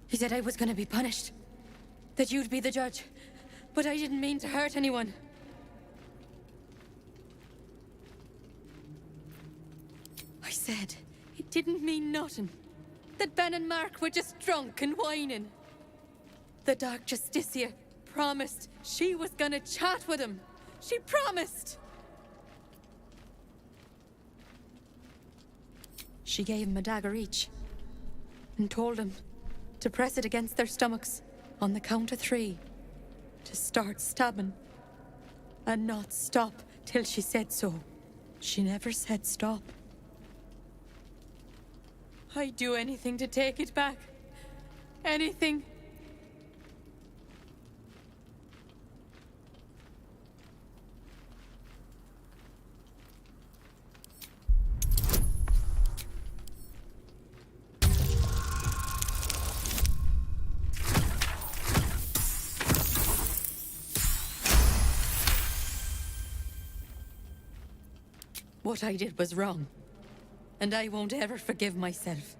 You said I was gonna be punished. That you'd be the judge. But I didn't mean to hurt anyone. I said it didn't mean nothing. That Ben and Mark were just drunk and whining. The Dark Justicia promised she was gonna chat with him. She promised! She gave him a dagger each. And told him to press it against their stomachs on the count of 3. To start stabbing. And not stop till she said so. She never said stop. I'd do anything to take it back. Anything. What I did was wrong. And I won't ever forgive myself.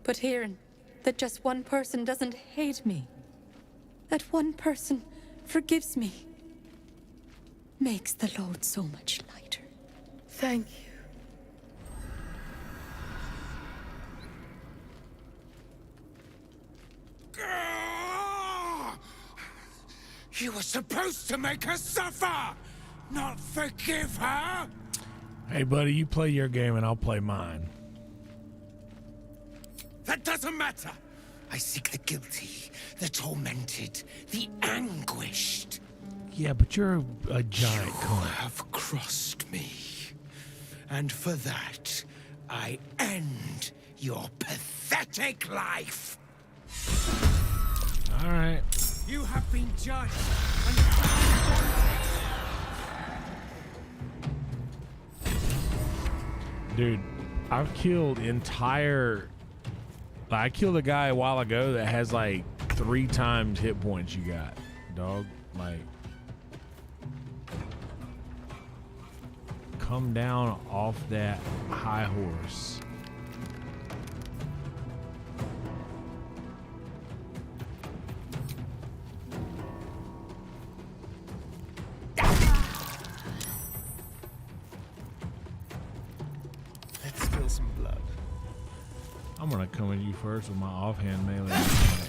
But hearing that just one person doesn't hate me, that one person forgives me, makes the load so much lighter. Thank you. You were supposed to make her suffer, not forgive her. Hey, buddy, you play your game and I'll play mine. That doesn't matter. I seek the guilty, the tormented, the anguished. Yeah, but you're a giant You cunt. have crossed me. And for that, I end your pathetic life. All right. You have been judged and Dude, I've killed I killed a guy a while ago that has like 3 times hit points you got, dog. Like, come down off that high horse. Let's spill some blood. I'm gonna come at you first with my offhand melee attack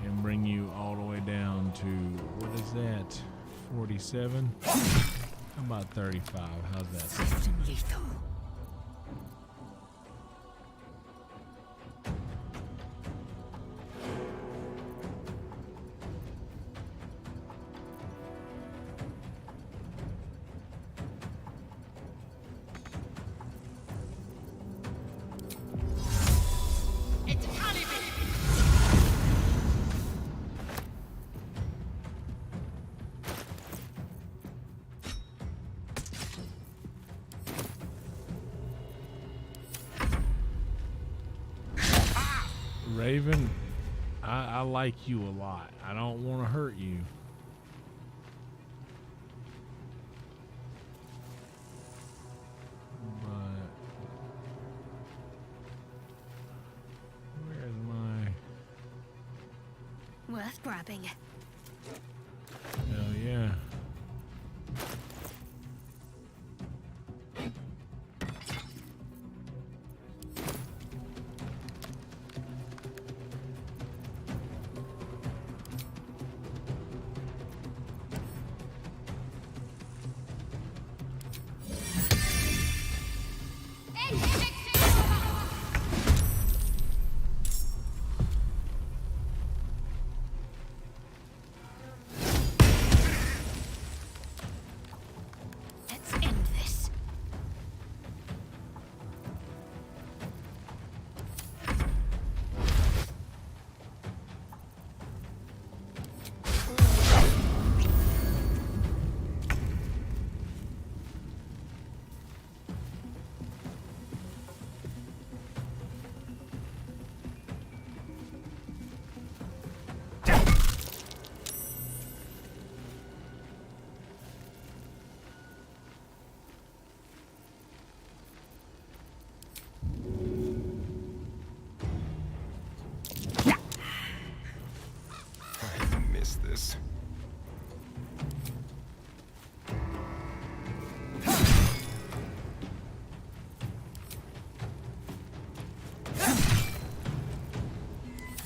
and bring you all the way down to, what is that? 47? How about 35? How's that? System lethal. Raven, I like you a lot. I don't want to hurt you. But where's my... Worth grabbing. Hell yeah. Let's end this. I miss this.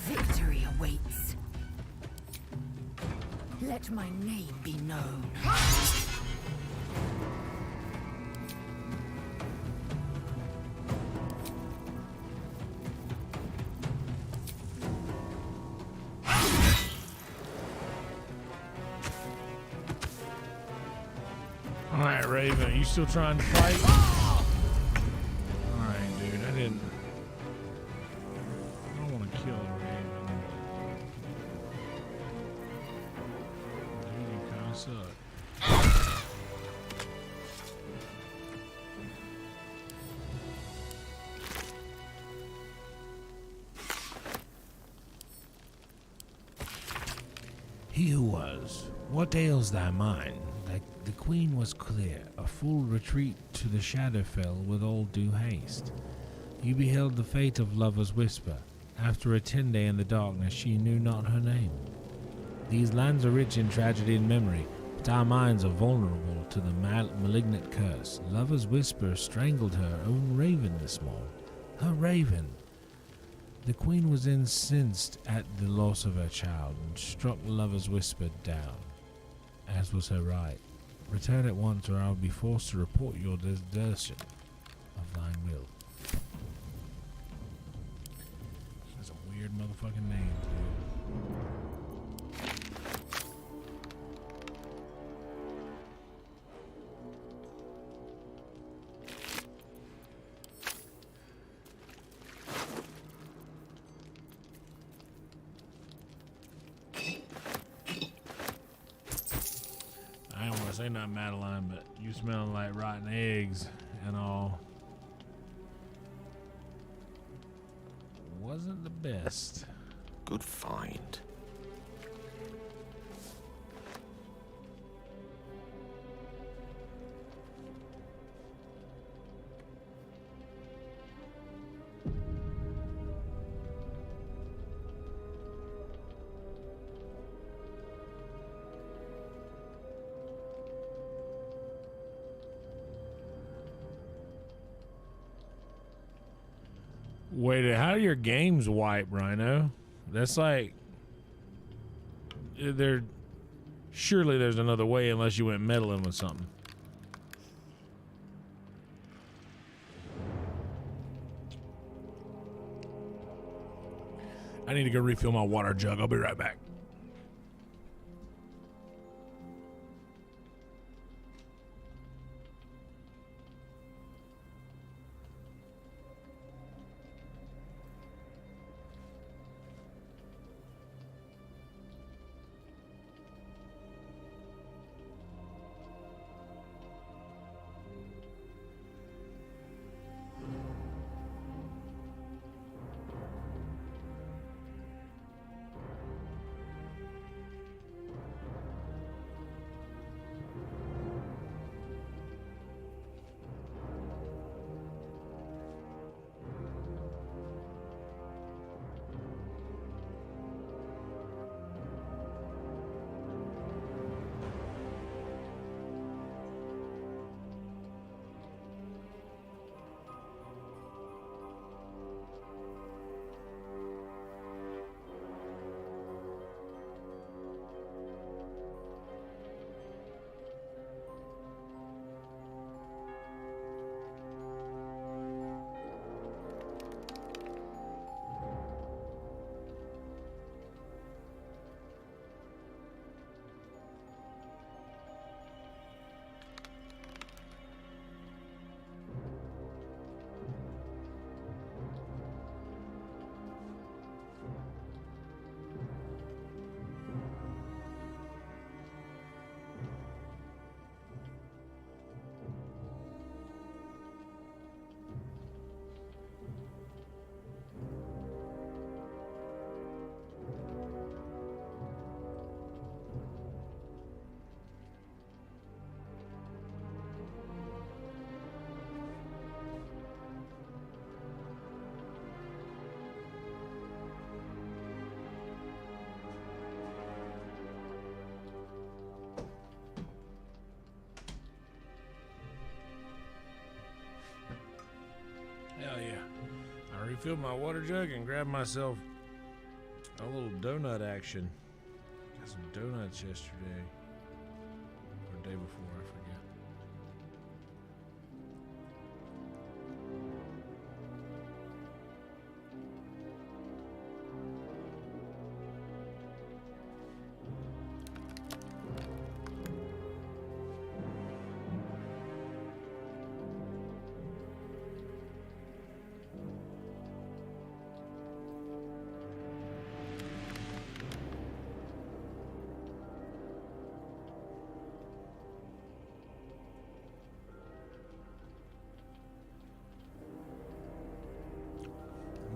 Victory awaits. Let my name be known. All right, Raven, are you still trying to fight? All right, dude, I don't want to kill Raven. Dude, you kind of suck. He who was, what ails thy mind? The queen was clear. A full retreat to the Shadowfell with all due haste. You beheld the fate of Lover's Whisper. After a 10-day in the darkness, she knew not her name. These lands are rich in tragedy and memory, but our minds are vulnerable to the malignant curse. Lover's Whisper strangled her own raven this morn. Her raven! The queen was incensed at the loss of her child and struck Lover's Whisper down, as was her right. Return at once, or I will be forced to report your desertion of thine will. That's a weird motherfucking name, dude. I don't want to say nothing, Madeline, but you smell like rotten eggs and all. Wasn't the best. Good find. Wait, how do your games wipe, Rhino? That's like... Surely there's another way unless you went meddling with something. I need to go refill my water jug. I'll be right back. Hell yeah. I refilled my water jug and grabbed myself a little donut action. Got some donuts yesterday. Or the day before, I forget.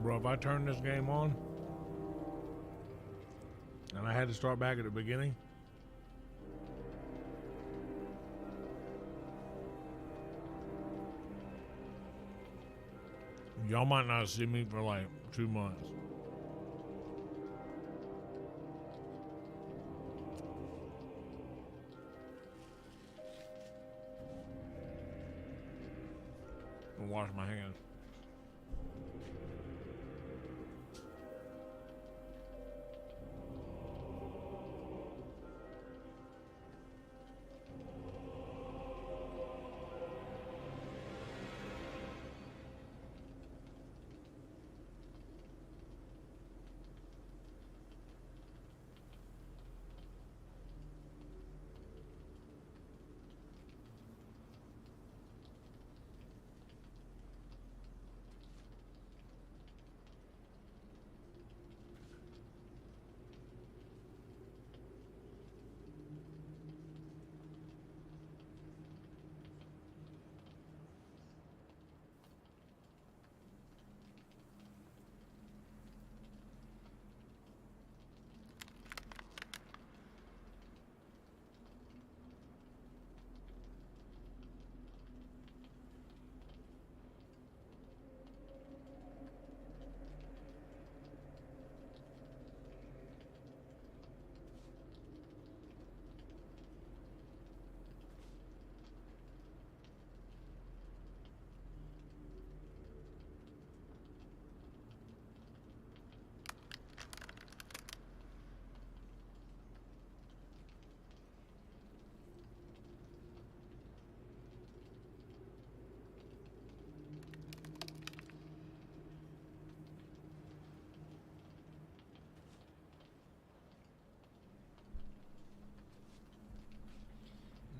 Bro, if I turn this game on and I had to start back at the beginning, Y'all might not see me for like 2 months. I'll wash my hands.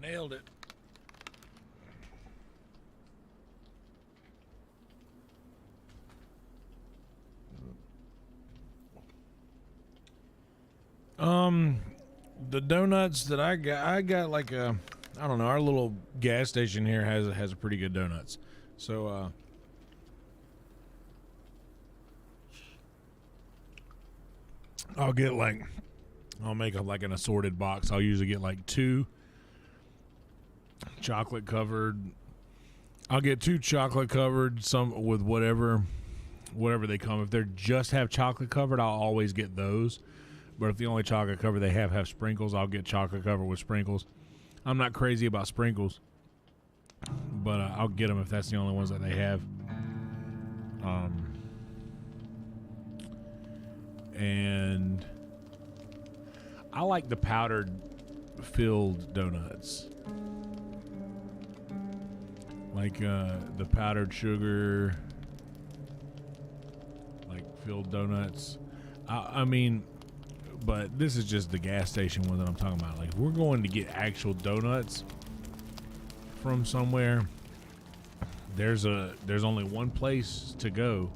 Nailed it. The donuts that I got like a, I don't know, our little gas station here has a pretty good donuts. So I'll make up like an assorted box. I'll usually get like 2 chocolate covered. I'll get 2 chocolate covered, some with whatever they come. If they just have chocolate covered, I'll always get those. But if the only chocolate cover they have sprinkles, I'll get chocolate covered with sprinkles. I'm not crazy about sprinkles, but I'll get them if that's the only ones that they have. And I like the powdered filled donuts. Like the powdered sugar, like filled donuts. I mean, but this is just the gas station one that I'm talking about. Like, if we're going to get actual donuts from somewhere, there's only one place to go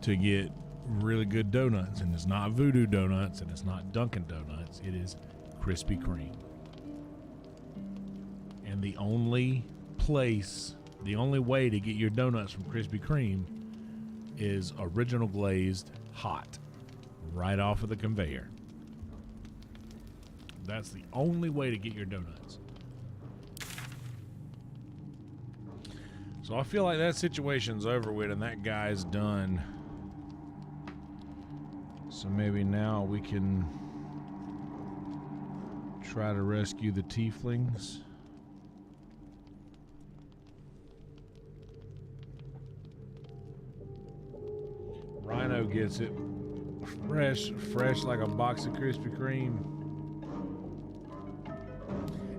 to get really good donuts, and it's not Voodoo Donuts, and it's not Dunkin' Donuts. It is Krispy Kreme. And the only way to get your donuts from Krispy Kreme is original glazed, hot, right off of the conveyor. That's the only way to get your donuts. So I feel like that situation's over with and that guy's done. So maybe now we can try to rescue the tieflings. Rhino gets it fresh like a box of Krispy Kreme.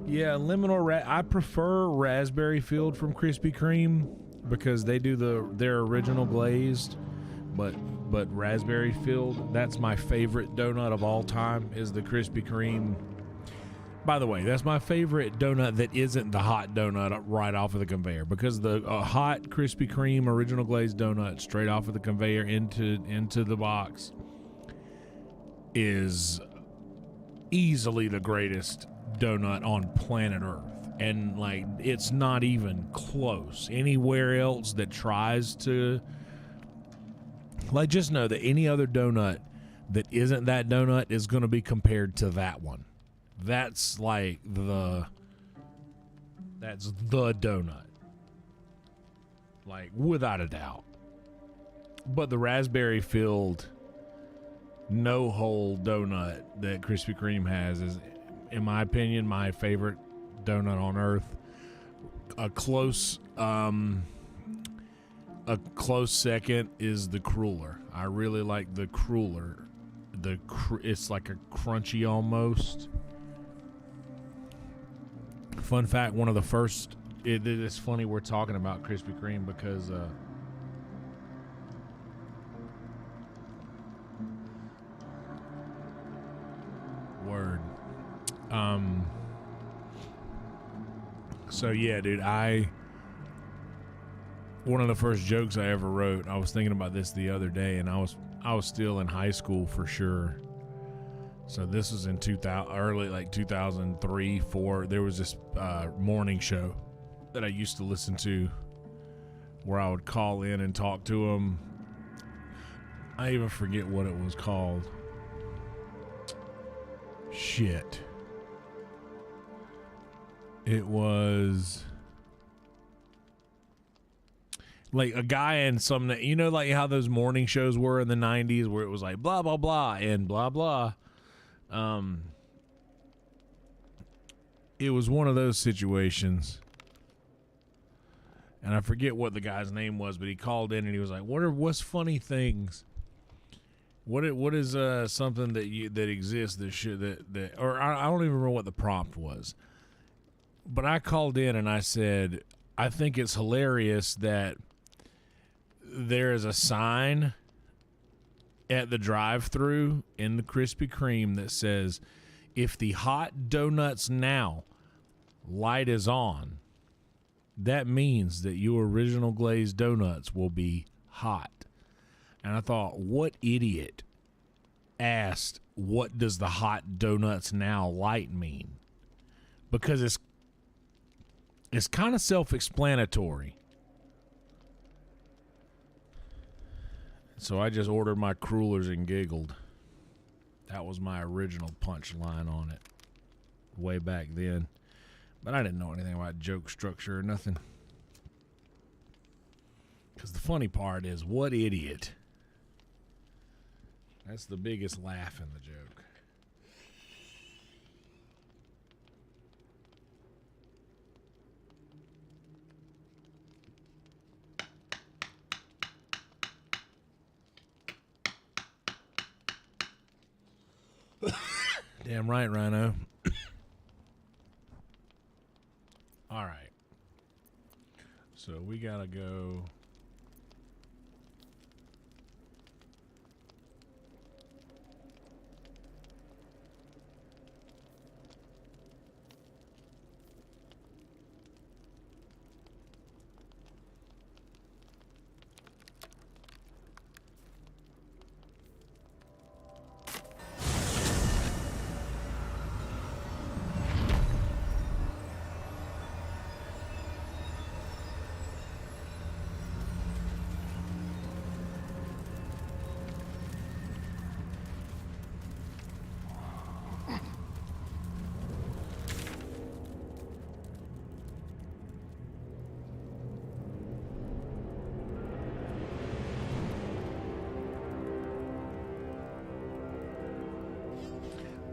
Yeah, lemon or I prefer raspberry filled from Krispy Kreme because they do their original glazed, but raspberry filled. That's my favorite donut of all time is the Krispy Kreme. By the way, that's my favorite donut that isn't the hot donut right off of the conveyor, because the hot Krispy Kreme original glazed donut straight off of the conveyor into the box is easily the greatest donut on planet Earth. And like, it's not even close. Anywhere else that tries to, like, just know that any other donut that isn't that donut is going to be compared to that one. That's like that's the donut. Like, without a doubt. But the raspberry filled no hole donut that Krispy Kreme has is, in my opinion, my favorite donut on earth. A close second is the Cruller. I really like the Cruller. It's like a crunchy almost. Fun fact, one of the first, it's funny we're talking about Krispy Kreme because word. So yeah, dude, one of the first jokes I ever wrote, I was thinking about this the other day, and I was still in high school for sure. So this was in 2000, early like 2003, 4. There was this morning show that I used to listen to where I would call in and talk to them. I even forget what it was called. Shit. It was like a guy and some, you know, like how those morning shows were in the 90s where it was like blah, blah, blah, and blah, blah. It was one of those situations. And I forget what the guy's name was, but he called in and he was like, what's funny things? What is something that exists that should that or I don't even remember what the prompt was. But I called in and I said, I think it's hilarious that there is a sign at the drive-thru in the Krispy Kreme that says, if the hot donuts now light is on, that means that your original glazed donuts will be hot. And I thought, what idiot asked, what does the hot donuts now light mean? Because it's kind of self-explanatory. So I just ordered my Crullers and giggled. That was my original punchline on it way back then. But I didn't know anything about joke structure or nothing. Because the funny part is, what idiot? That's the biggest laugh in the joke. Damn right, Rhino. All right. So we gotta go.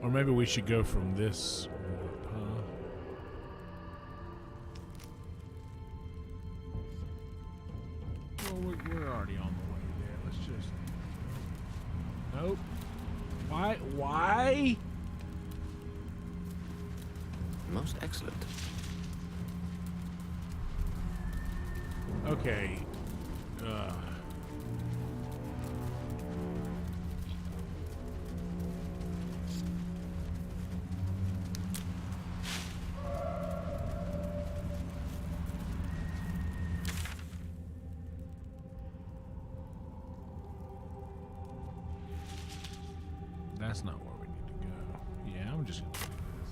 Or maybe we should go from this warp, huh? Well, we're already on the way there. Let's just... Nope. Why? Most excellent. Okay. That's not where we need to go. Yeah, I'm just gonna do this.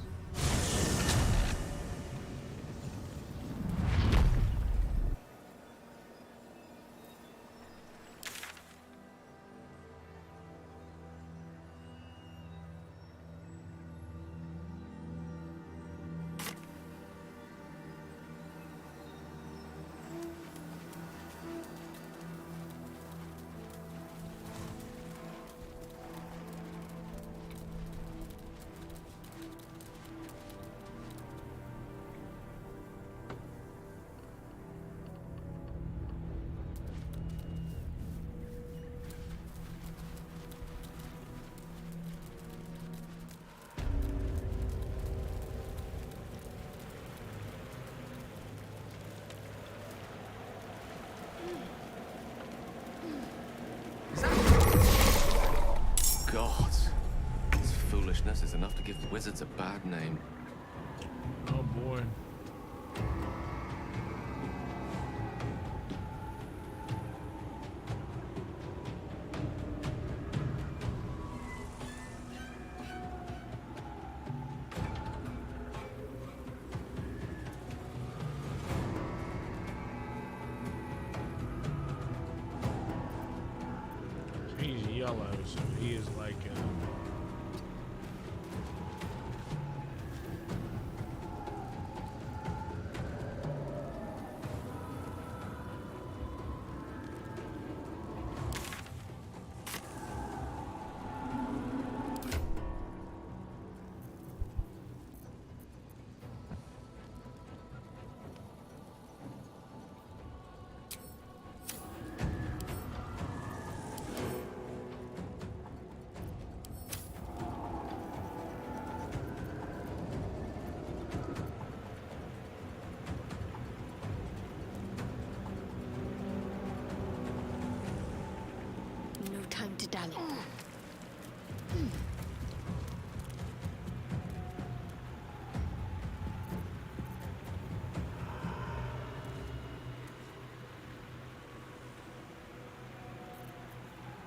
Baldur'S is enough to give the wizards a bad name. Oh boy. He's yellow, so he is like No time to dally.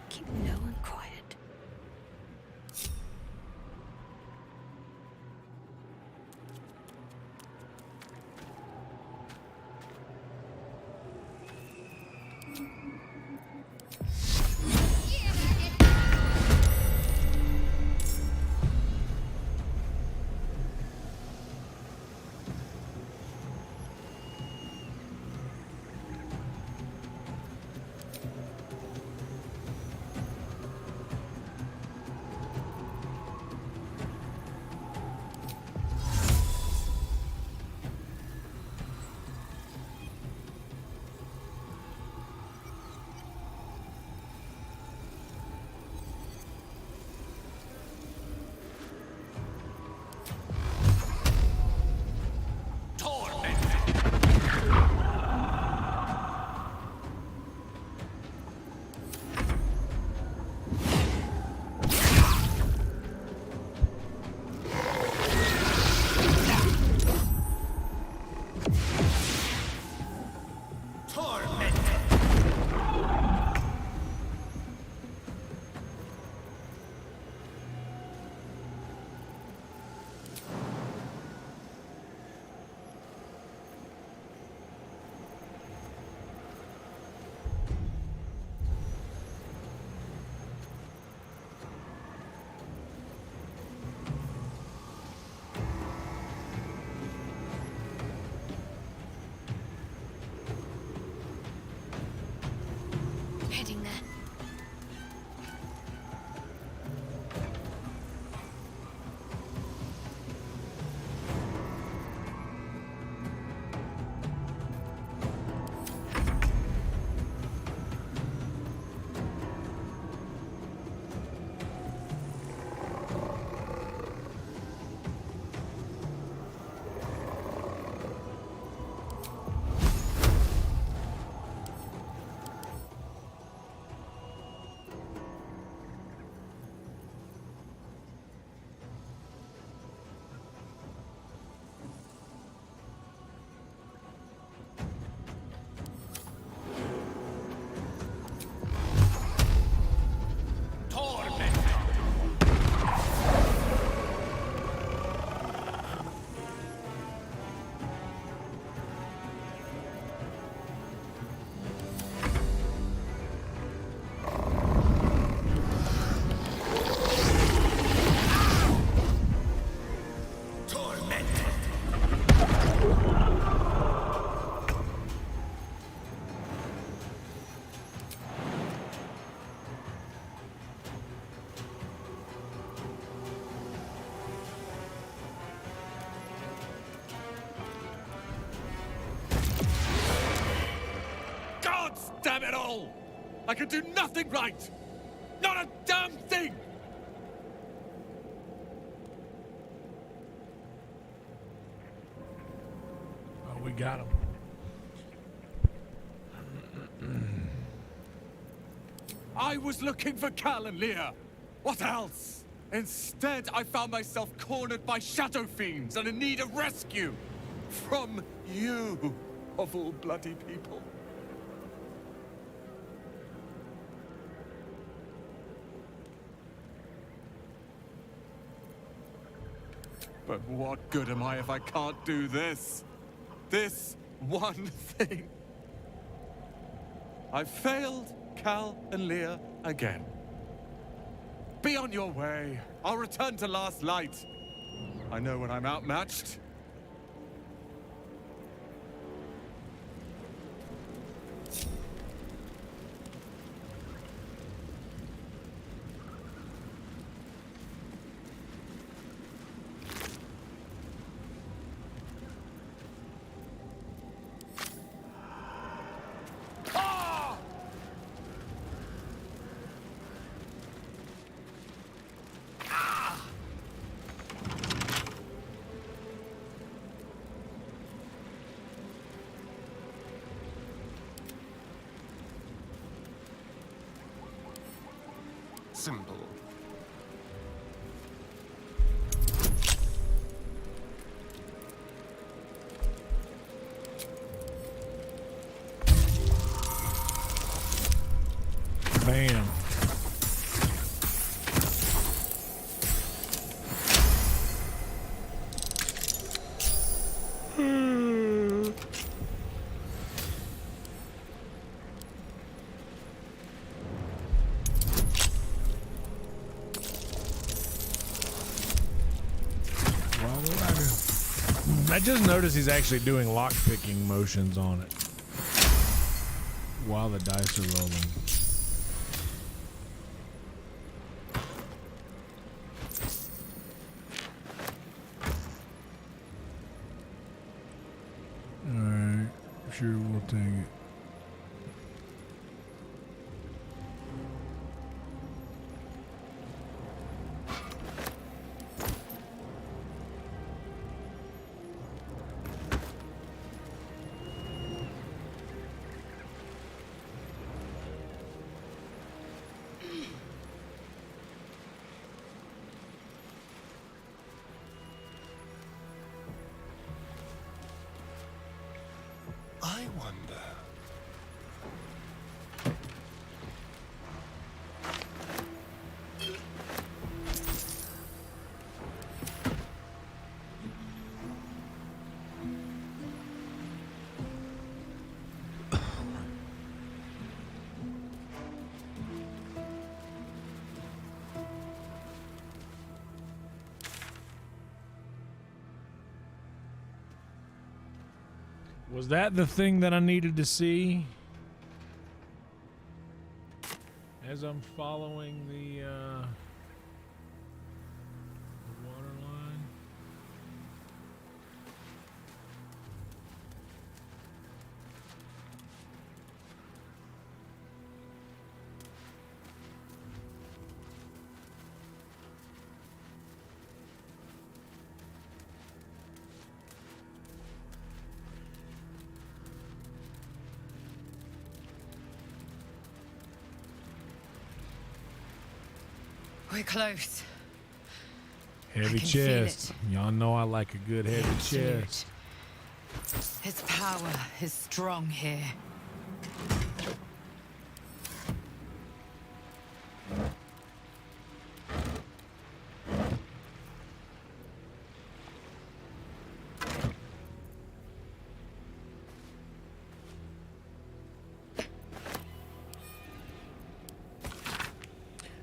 Keep low and quiet. Heading there. Damn it all! I can do nothing right! Not a damn thing! oh, we got him. I was looking for Cal and Leah. What else? Instead, I found myself cornered by shadow fiends and in need of rescue. From you, of all bloody people. But what good am I if I can't do this? This one thing. I've failed Cal and Leah again. Be on your way. I'll return to Last Light. I know when I'm outmatched. Simple. Bam. I just noticed he's actually doing lock-picking motions on it while the dice are rolling. Alright, sure, we'll take it. I wonder. Was that the thing that I needed to see? As I'm following the water line. We're close. Heavy chest. Y'all know I like a good heavy chest. His power is strong here.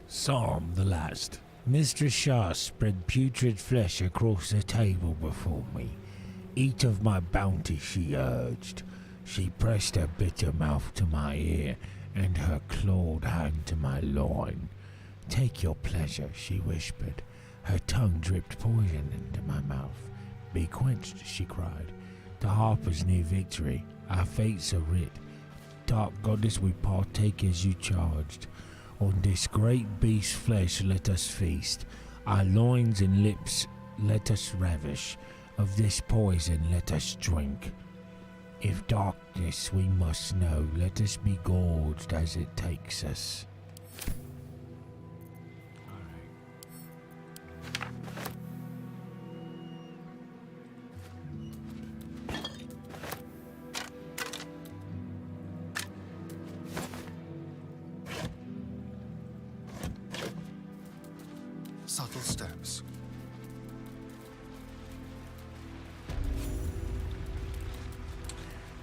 Psalm the last. Mistress Shah spread putrid flesh across the table before me. Eat of my bounty, she urged. She pressed her bitter mouth to my ear, and her clawed hand to my loin. Take your pleasure, she whispered. Her tongue dripped poison into my mouth. Be quenched, she cried. The harper's near victory. Our fates are writ. Dark goddess, we partake as you charged. On this great beast's flesh let us feast. Our loins and lips let us ravish. Of this poison let us drink. If darkness we must know, let us be gorged as it takes us. vital steps.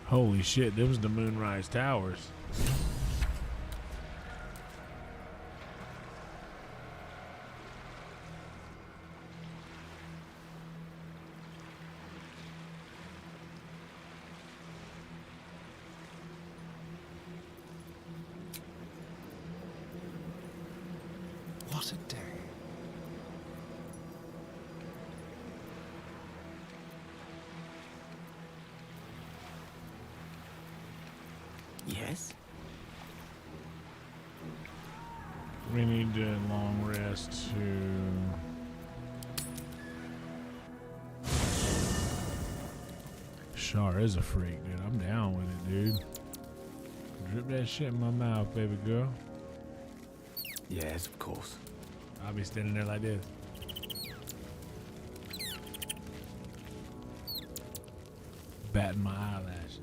Holy shit, them's the Moonrise Towers. What a day. Yes? We need a long rest to... Shar is a freak, dude. I'm down with it, dude. Drip that shit in my mouth, baby girl. Yes, of course. I'll be standing there like this. Batting my eyelashes.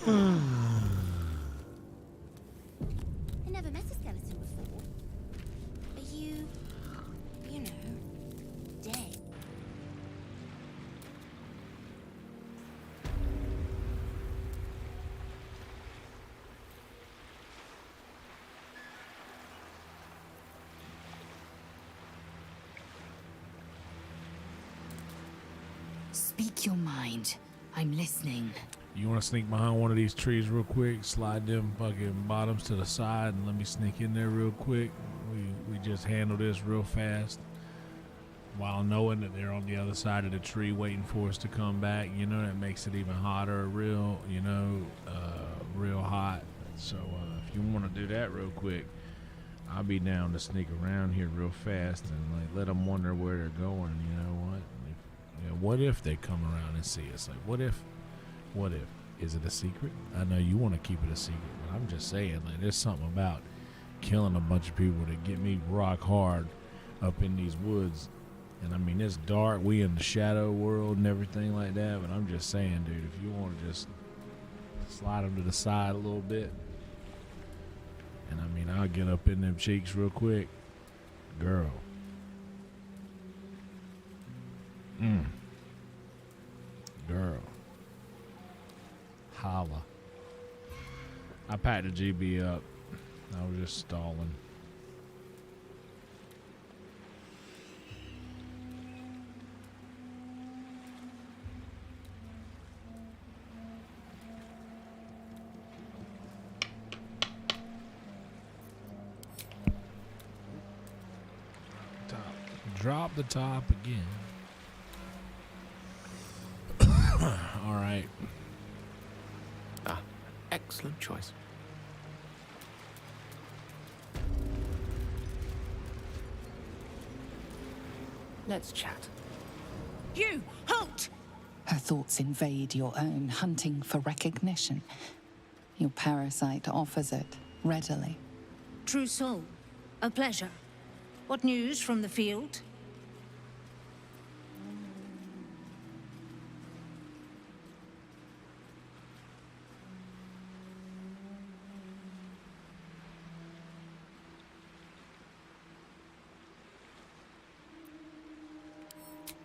I never met a skeleton before. Are you know, dead? Speak your mind. I'm listening. You want to sneak behind one of these trees real quick? Slide them fucking bottoms to the side and let me sneak in there real quick. We just handle this real fast while knowing that they're on the other side of the tree waiting for us to come back. You know, that makes it even hotter, real hot. So if you want to do that real quick, I'll be down to sneak around here real fast and like let them wonder where they're going. You know what? What if they come around and see us? Like, what if? Is it a secret? I know you want to keep it a secret, but I'm just saying, like, there's something about killing a bunch of people that get me rock hard up in these woods. And I mean, it's dark, we in the shadow world and everything like that, but I'm just saying, dude, if you want to just slide them to the side a little bit, and I mean, I'll get up in them cheeks real quick. Girl. Girl. Holla. I packed the GB up. I was just stalling. Drop the top again. All right. Excellent choice. Let's chat. You! Halt! Her thoughts invade your own, hunting for recognition. Your parasite offers it readily. True soul. A pleasure. What news from the field?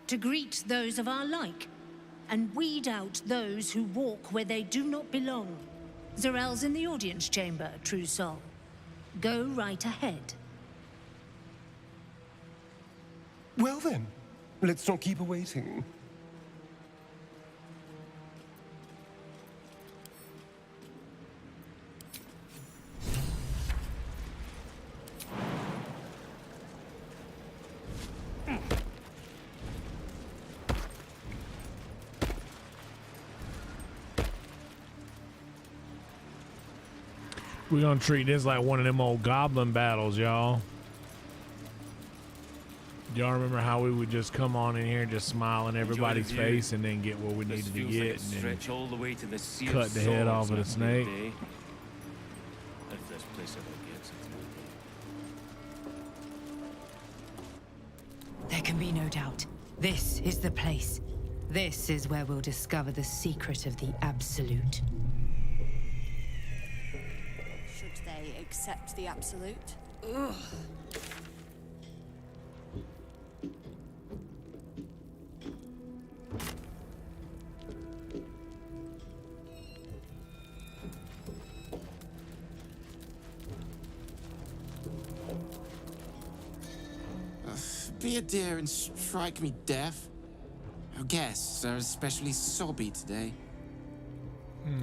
To greet those of our like, and weed out those who walk where they do not belong. Zarel's in the audience chamber, true soul. Go right ahead. Well then, let's not keep her waiting. We're gonna treat this like one of them old goblin battles, y'all. Y'all remember how we would just come on in here and just smile in everybody's face and then get what we needed to get and then all the way to the sea cut the head off of the snake? If this place ever gets it. There can be no doubt. This is the place. This is where we'll discover the secret of the Absolute. Should they accept the Absolute? Ugh. Be a dear and strike me deaf. Our guests are especially sobby today. You're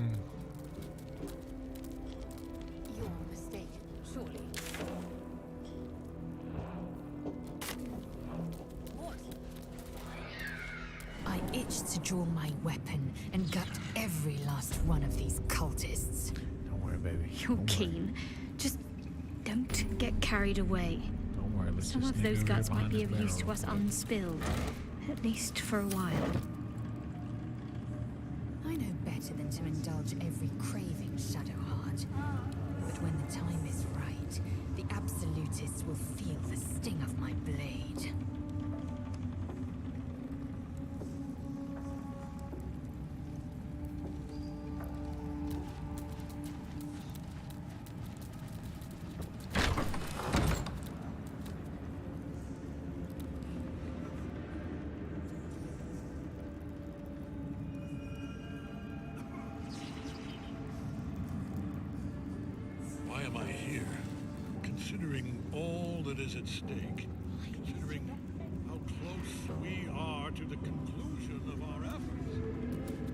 mistaken, surely. What? I itch to draw my weapon and gut every last one of these cultists. Don't worry, baby. You're keen. Just don't get carried away. Don't worry, let's Some just of those sneak over guts here might be behind of this use to barrel. us unspilled, at least for a while. I know better than to indulge every craving, Shadowheart. But when the time is right, the Absolutists will feel the sting of my blade. Why am I here? Considering all that is at stake, considering how close we are to the conclusion of our efforts,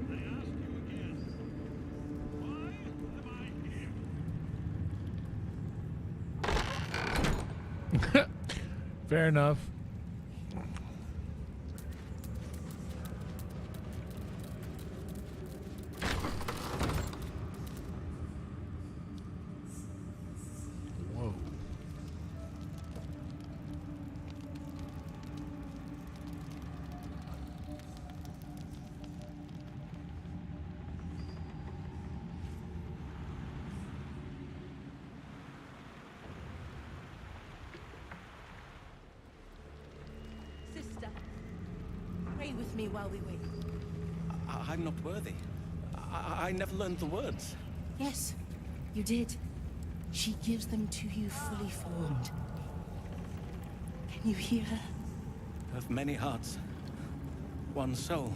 I ask you again, why am I here? Fair enough. Whoa. Sister, pray with me while we wait. I'm not worthy. I never learned the words. Yes, you did. She gives them to you fully formed. Can you hear her? Of many hearts, one soul.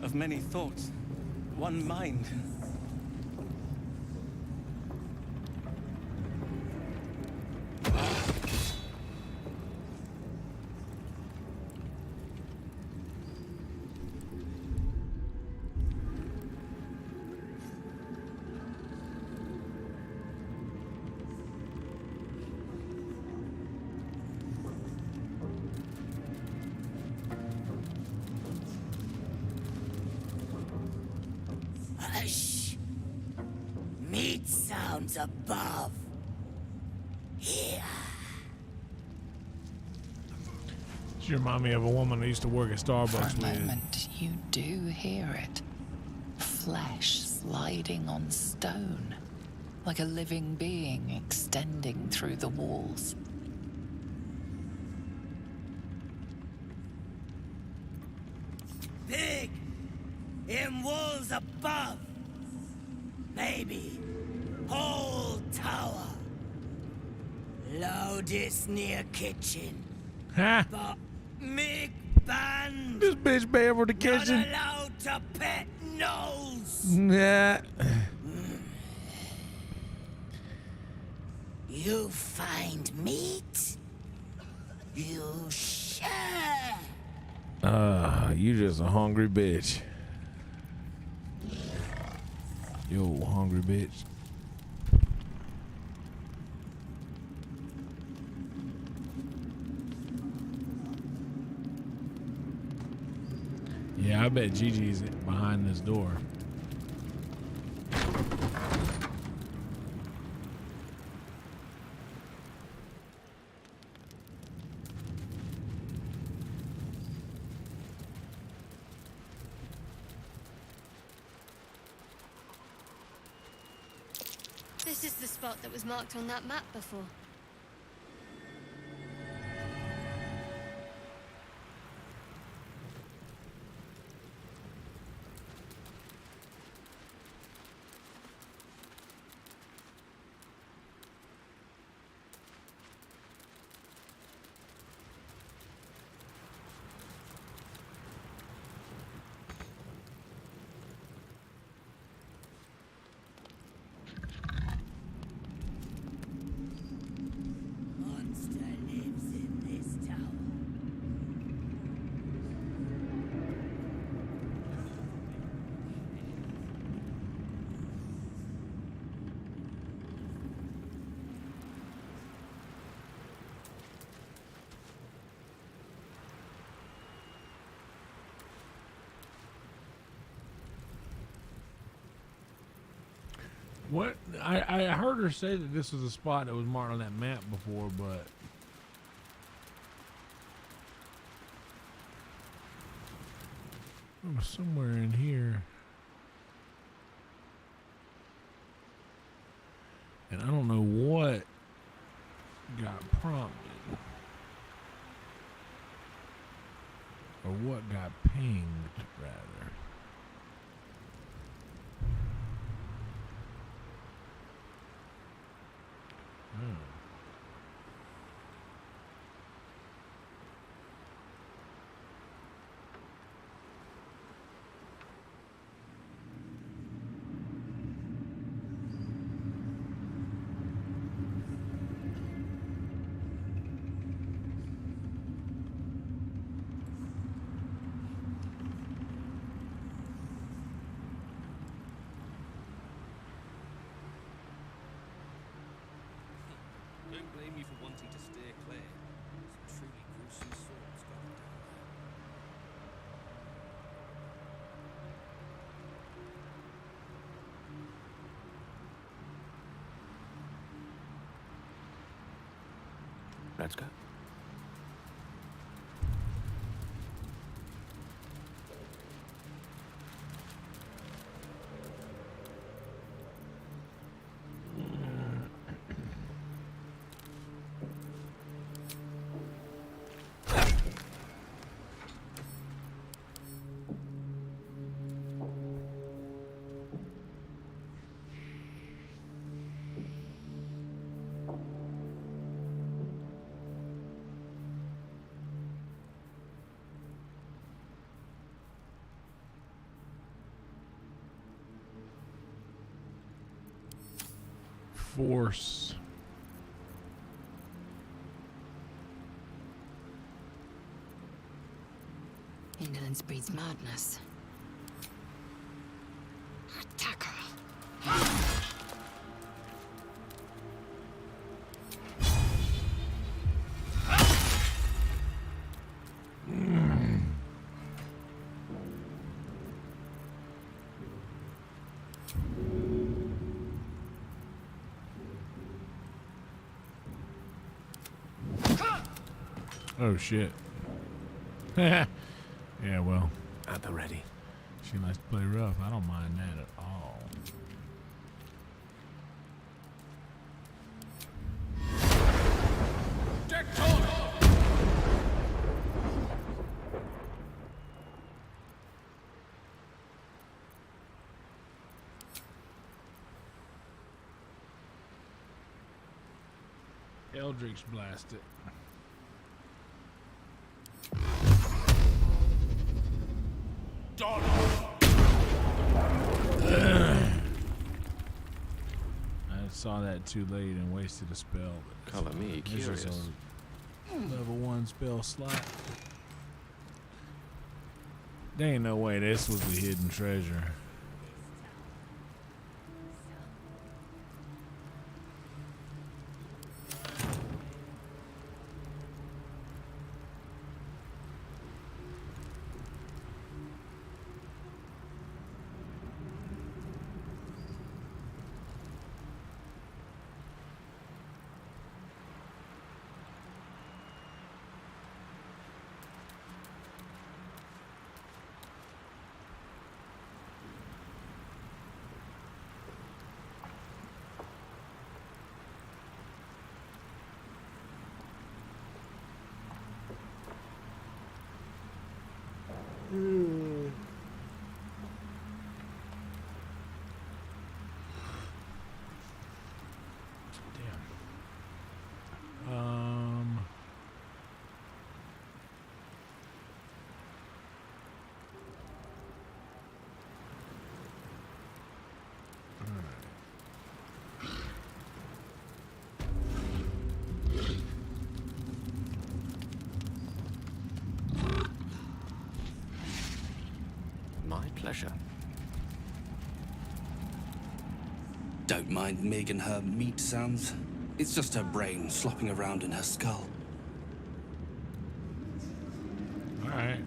Of many thoughts, one mind. Hush! Meat sounds above. Here. She remind me of a woman I used to work at Starbucks For a with. moment, you do hear it. Flesh sliding on stone, like a living being extending through the walls. Big! In walls above. Maybe. Whole tower. Loudest near kitchen. Ha! But Mick band. This bitch pay for the kitchen. Not allowed to pet nose. Nah. You find meat. You share. You just a hungry bitch. Yo, hungry bitch. Yeah, I bet Gigi's behind this door. This is the spot that was marked on that map before. What? I heard her say that this was a spot that was marked on that map before, but it was somewhere in here. And I don't know what got prompted. Or what got pinged, rather. Hmm. Don't blame you for wanting to steer clear. Some truly gruesome sorts going down Let's go. Force. Indolence breeds madness. Attack her. Oh shit. Yeah, well. At the ready. She likes to play rough. I don't mind that at all. Eldritch blast it. I saw that too late and wasted a spell. Color me This is curious. a level 1 spell slot. There ain't no way this was the hidden treasure. My pleasure. Don't mind Mig and her meat sounds. It's just her brain slopping around in her skull. All right.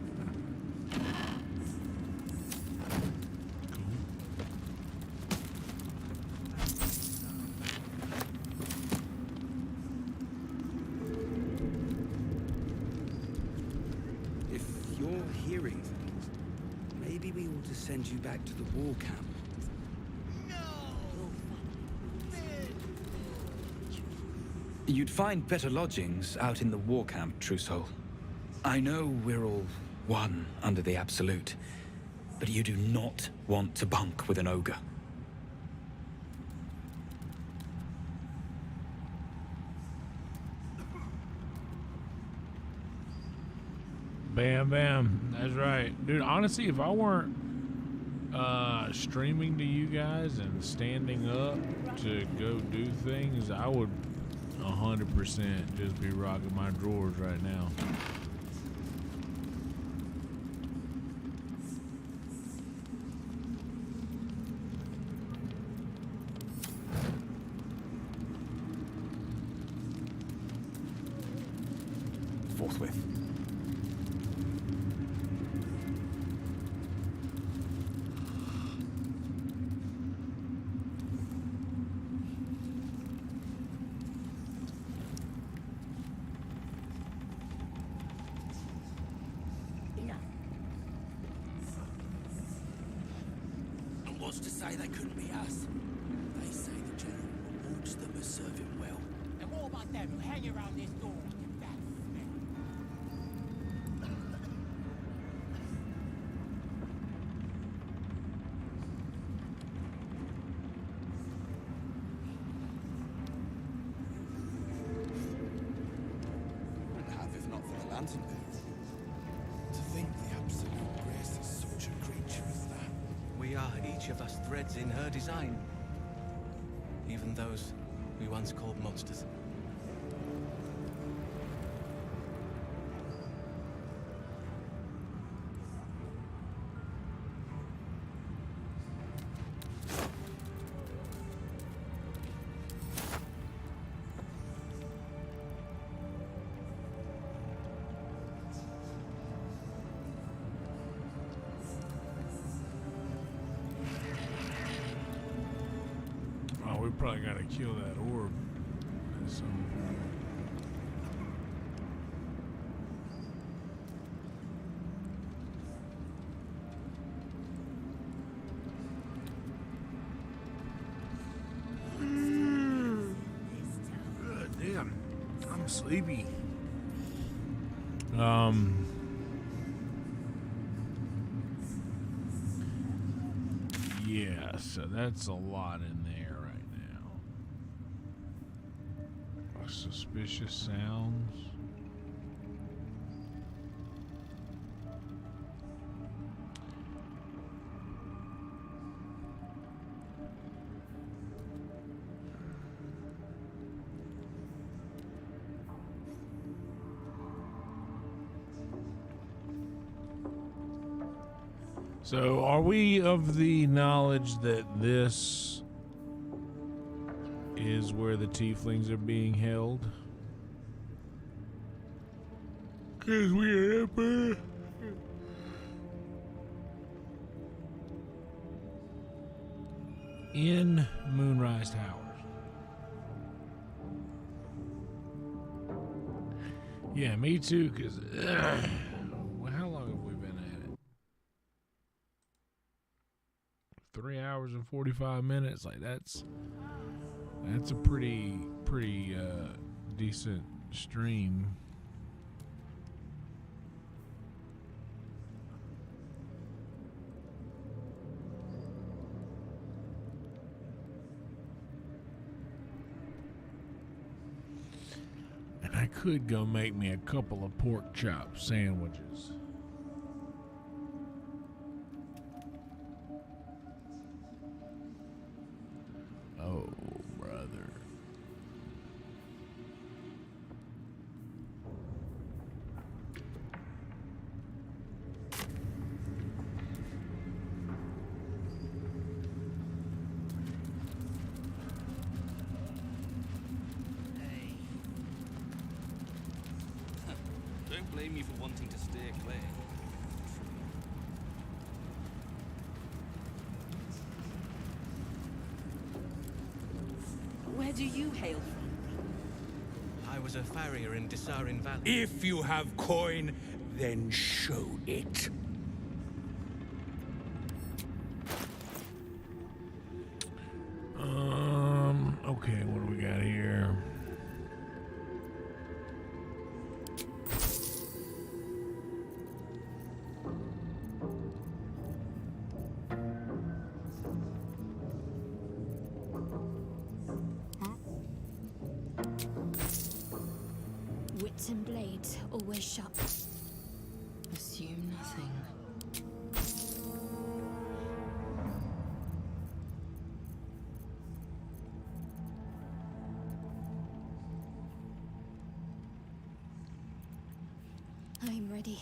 told to send you back to the war camp. You'd find better lodgings out in the war camp, True Soul. I know we're all one under the Absolute, but you do not want to bunk with an ogre. Bam, bam. That's right. Dude, honestly, if I weren't streaming to you guys and standing up to go do things, I would 100% just be rocking my drawers right now. Forthwith. And what's to say they couldn't be us? They say the general rewards them as serving well. And what about them who hang around this door? lantern pits. To think the Absolute graces such a creature as that. We are each of us threads in her design. Even those we once called monsters. Probably gotta kill that orb at some point. God damn, I'm sleepy. Yeah, so that's a lot in there right now. Suspicious sounds. So, are we of the knowledge that this is where the tieflings are being held? Because we are emperor. In Moonrise Towers. Yeah, me too, because well, how long have we been at it? 3 hours and 45 minutes. Like that's a pretty decent stream. And I could go make me a couple of pork chop sandwiches. Oh, brother. Don't blame me for wanting to steer clear. Where do you hail from? I was a farrier in Desarin Valley. If you have coin, then show it. blades always sharp. Assume nothing. I'm ready.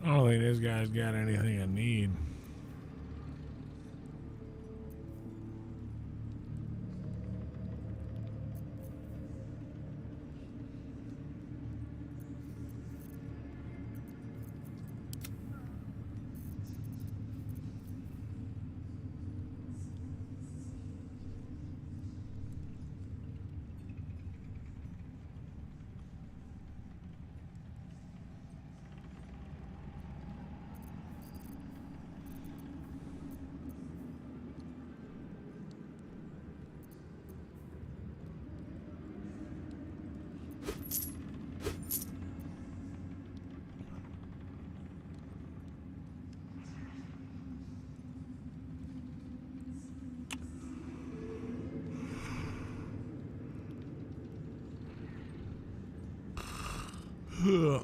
I don't think this guy's got anything I need. Yeah,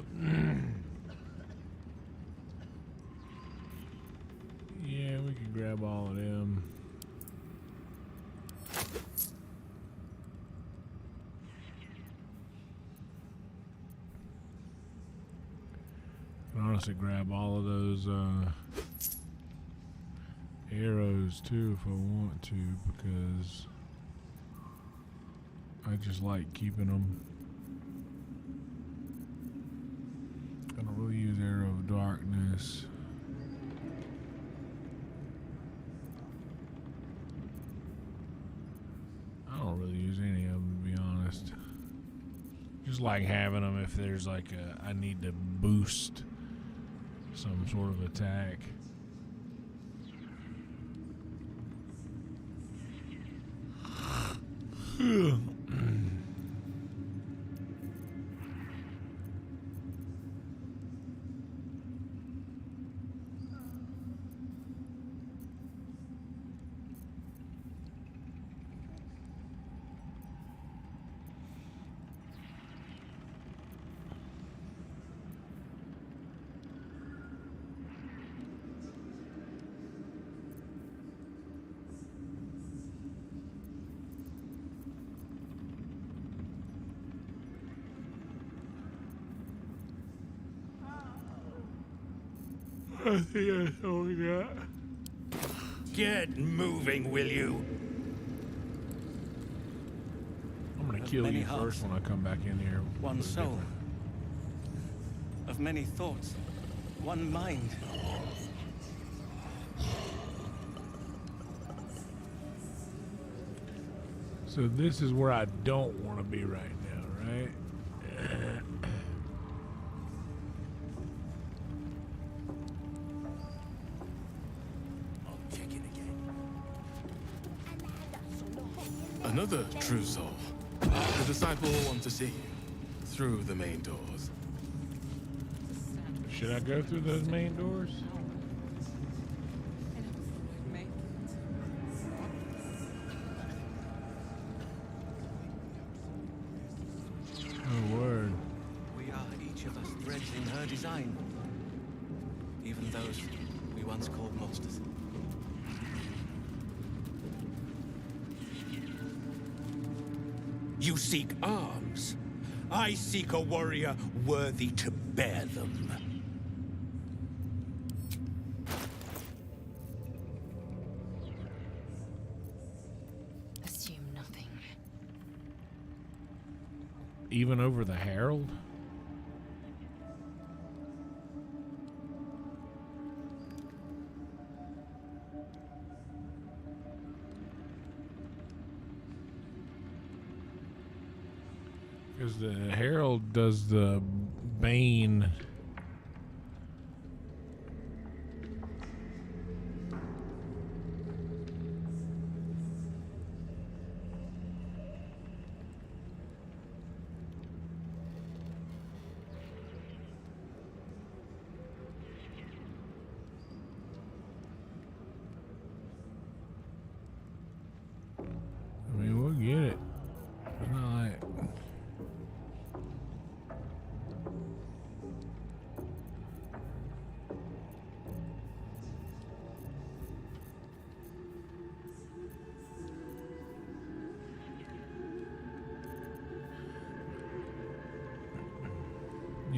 we can grab all of them. I can honestly grab all of those arrows too if I want to, because I just like keeping them. I don't really use Arrow of Darkness. I don't really use any of them, to be honest. Just like having them if there's like I need to boost some sort of attack. I think that's all we got. Get moving, will you? I'm gonna kill many you hearts, first when I come back in here. One soul. Of many thoughts, one mind. So this is where I don't want to be right now, right? Another true soul. The disciple will want to see you through the main doors. Should I go through those main doors? Oh, word. We are each of us threads in her design. Even those we once called monsters. You seek arms. I seek a warrior worthy to bear them. Assume nothing. Even over the Herald? Because the Herald does the Bane.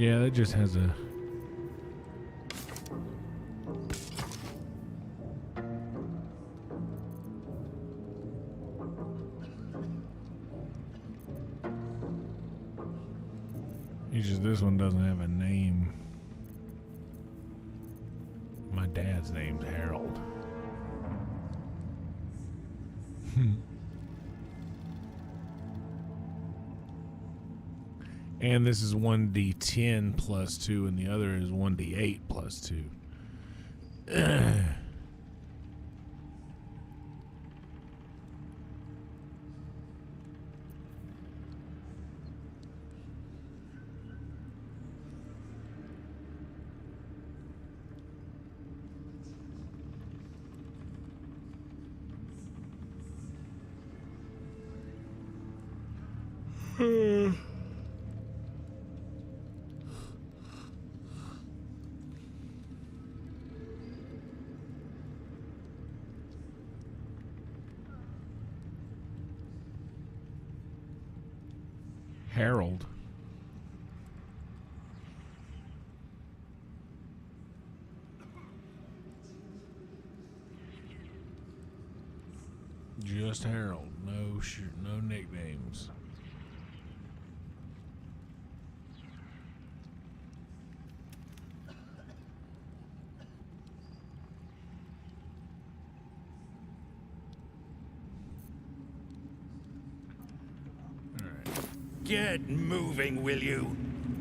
Yeah, that just has a... It's just this one doesn't have a name. My dad's name's Harold. And this is 1d10 plus 2, and the other is 1d8 plus 2. Harold. Just Harold. No nicknames. Get moving, will you?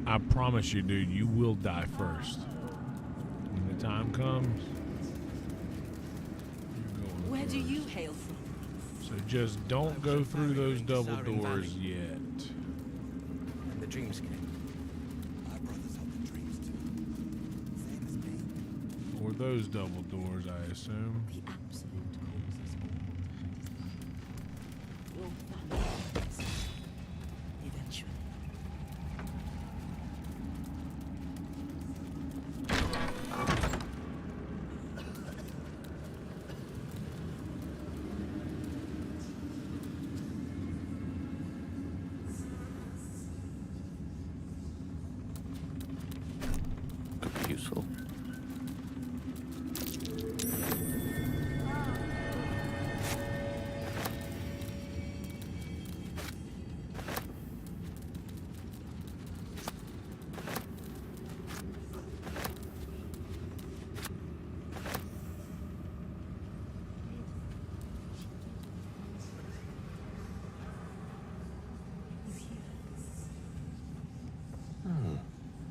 I promise you, dude, you will die first. When the time comes, you're going Where first. do you hail from? So just don't go through those double doors yet. And the dreams came. Our brothers have the dreams too. Same as me. Or those double doors, I assume. The absolute causes all. Will vanish eventually. Could be useful.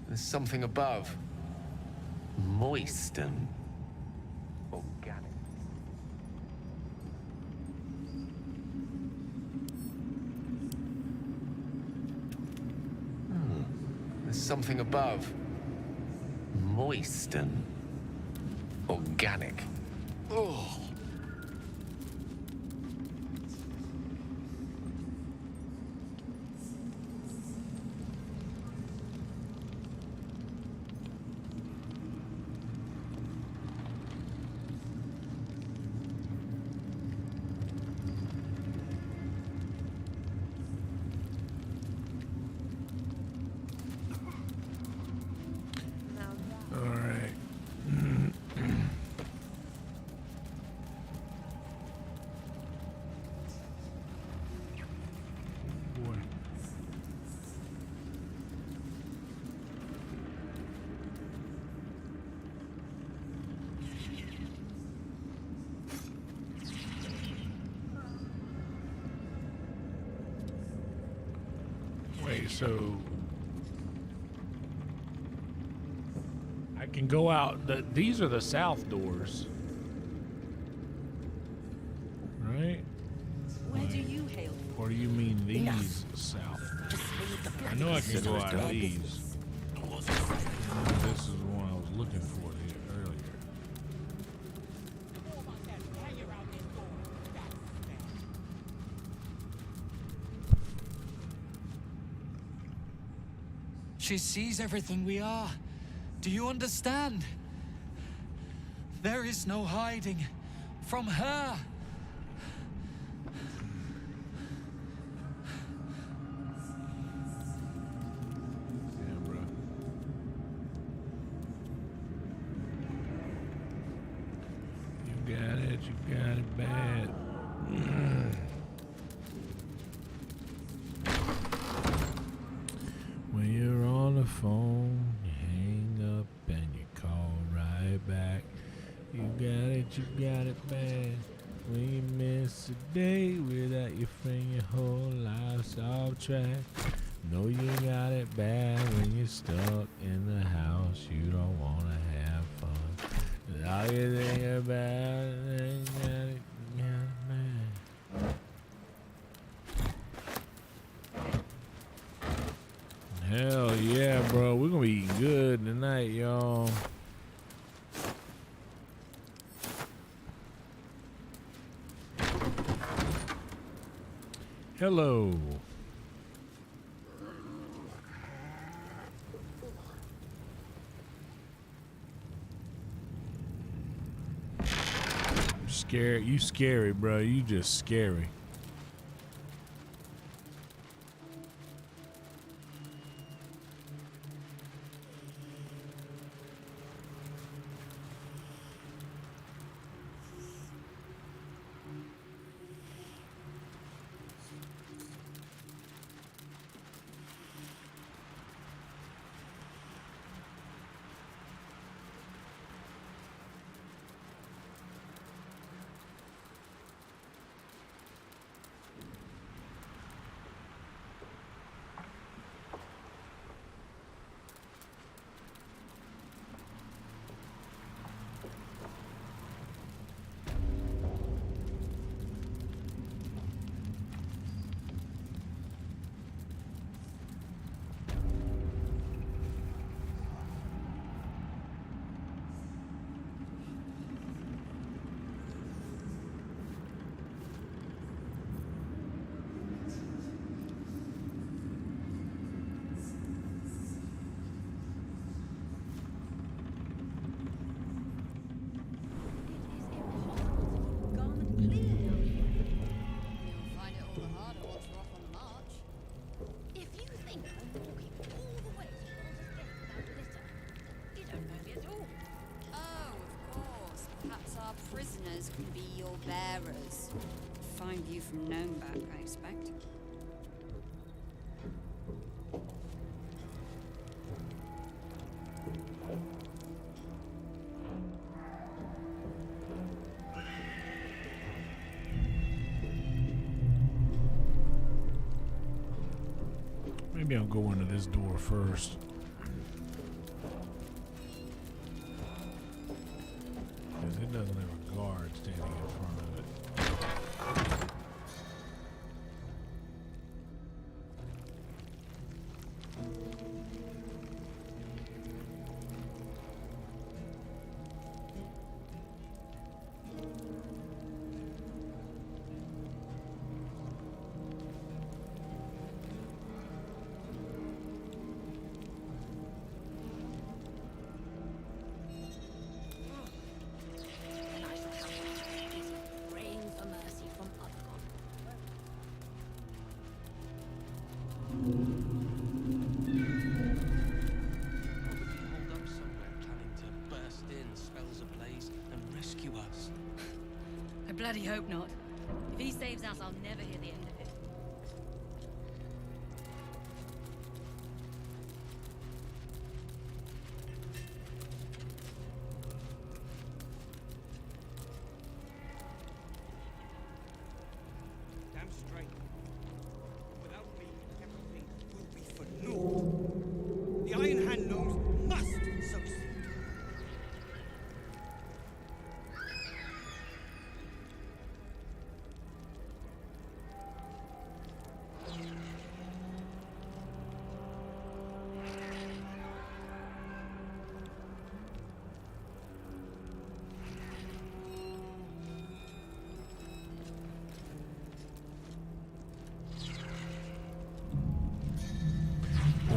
There's something above. Moist and organic. There's something above. Moist and organic. Oh. All right. Boy. Wait, so I can go out. These are the south doors, right? Where do you hail from? Or do you mean these south? I know I can go out of these. This is the one I was looking for earlier. She sees everything we are. Do you understand? There is no hiding from her. Yeah, bro. got it bad. When you're on the phone, you hang up and you call right back. You got it bad. When you miss a day without your friend, your whole life's off track. No, you got it bad when you're stuck in the house. You don't wanna have fun. All you think about is got it bad. Hell yeah, bro. We're gonna be eating good tonight, y'all. Hello. Scary. You scary, bro. You just scary. Prisoners can be your bearers. Find you from Gnomeback, I expect. Maybe I'll go into this door first. Because it doesn't have a guard standing in front of it. Bloody hope not. If he saves us, I'll never hear the end of it. Damn straight. Without me, everything will be for naught. The Iron Hand gnomes must succeed.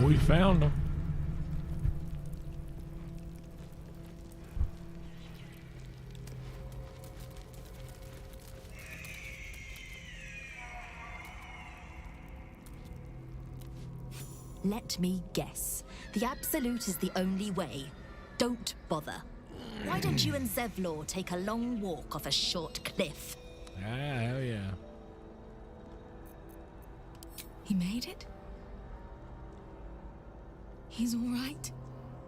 We found them. Let me guess. The Absolute is the only way. Don't bother. Why don't you and Zevlor take a long walk off a short cliff? Ah, hell yeah. He made it? He's all right?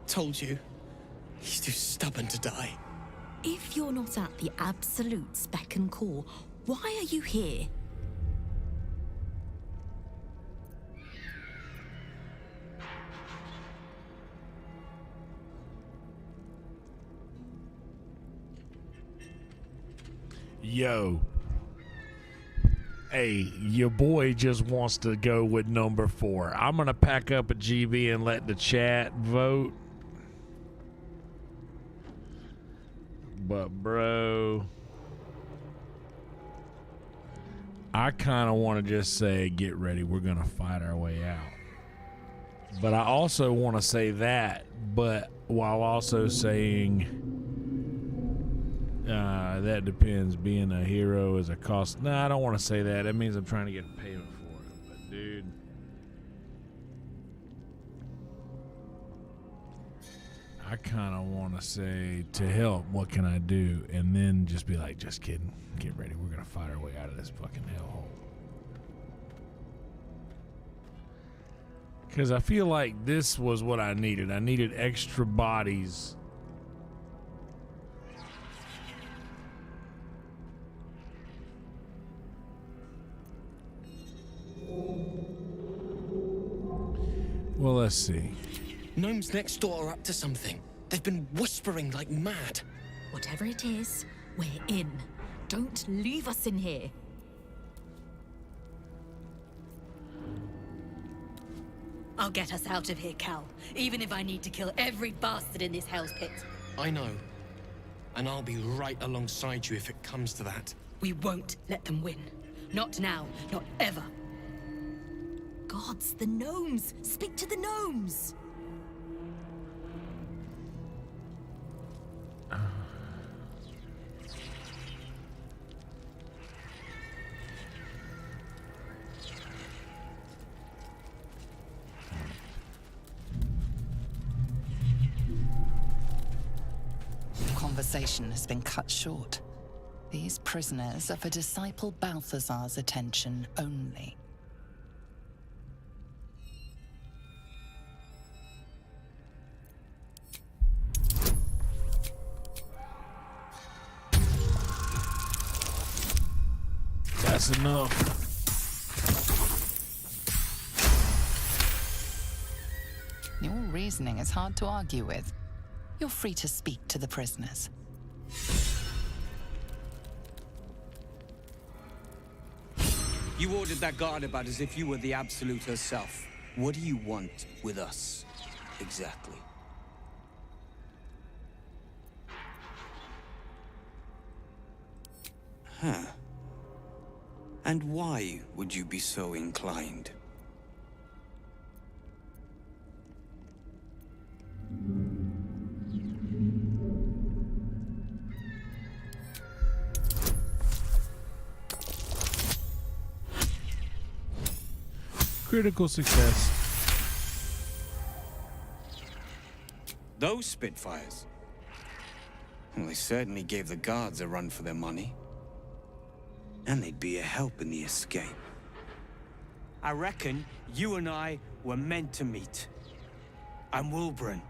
Told you. He's too stubborn to die. If you're not at the absolute speck and core, why are you here? Yo. Hey, your boy just wants to go with number 4. I'm going to pack up a GB and let the chat vote. But, bro, I kind of want to just say, get ready. We're going to fight our way out. But I also want to say that, but while also saying... that depends. Being a hero is a cost. No, I don't want to say that. That means I'm trying to get a payment for it. But dude, I kind of want to say, to help, what can I do? And then just be like, just kidding. Get ready. We're going to fight our way out of this fucking hellhole. Because I feel like this was what I needed. I needed extra bodies. Well, let's see. Gnomes next door are up to something. They've been whispering like mad. Whatever it is, we're in. Don't leave us in here. I'll get us out of here, Cal. Even if I need to kill every bastard in this hell's pit. I know. And I'll be right alongside you if it comes to that. We won't let them win. Not now, not ever. Gods, the gnomes! Speak to the gnomes! Conversation has been cut short. These prisoners are for Disciple Balthazar's attention only. That's enough. Your reasoning is hard to argue with. You're free to speak to the prisoners. You ordered that guard about as if you were the Absolute herself. What do you want with us, exactly? Huh. And why would you be so inclined? Critical success. Those Spitfires? Well, they certainly gave the guards a run for their money. And they'd be a help in the escape. I reckon you and I were meant to meet. I'm Wilburn.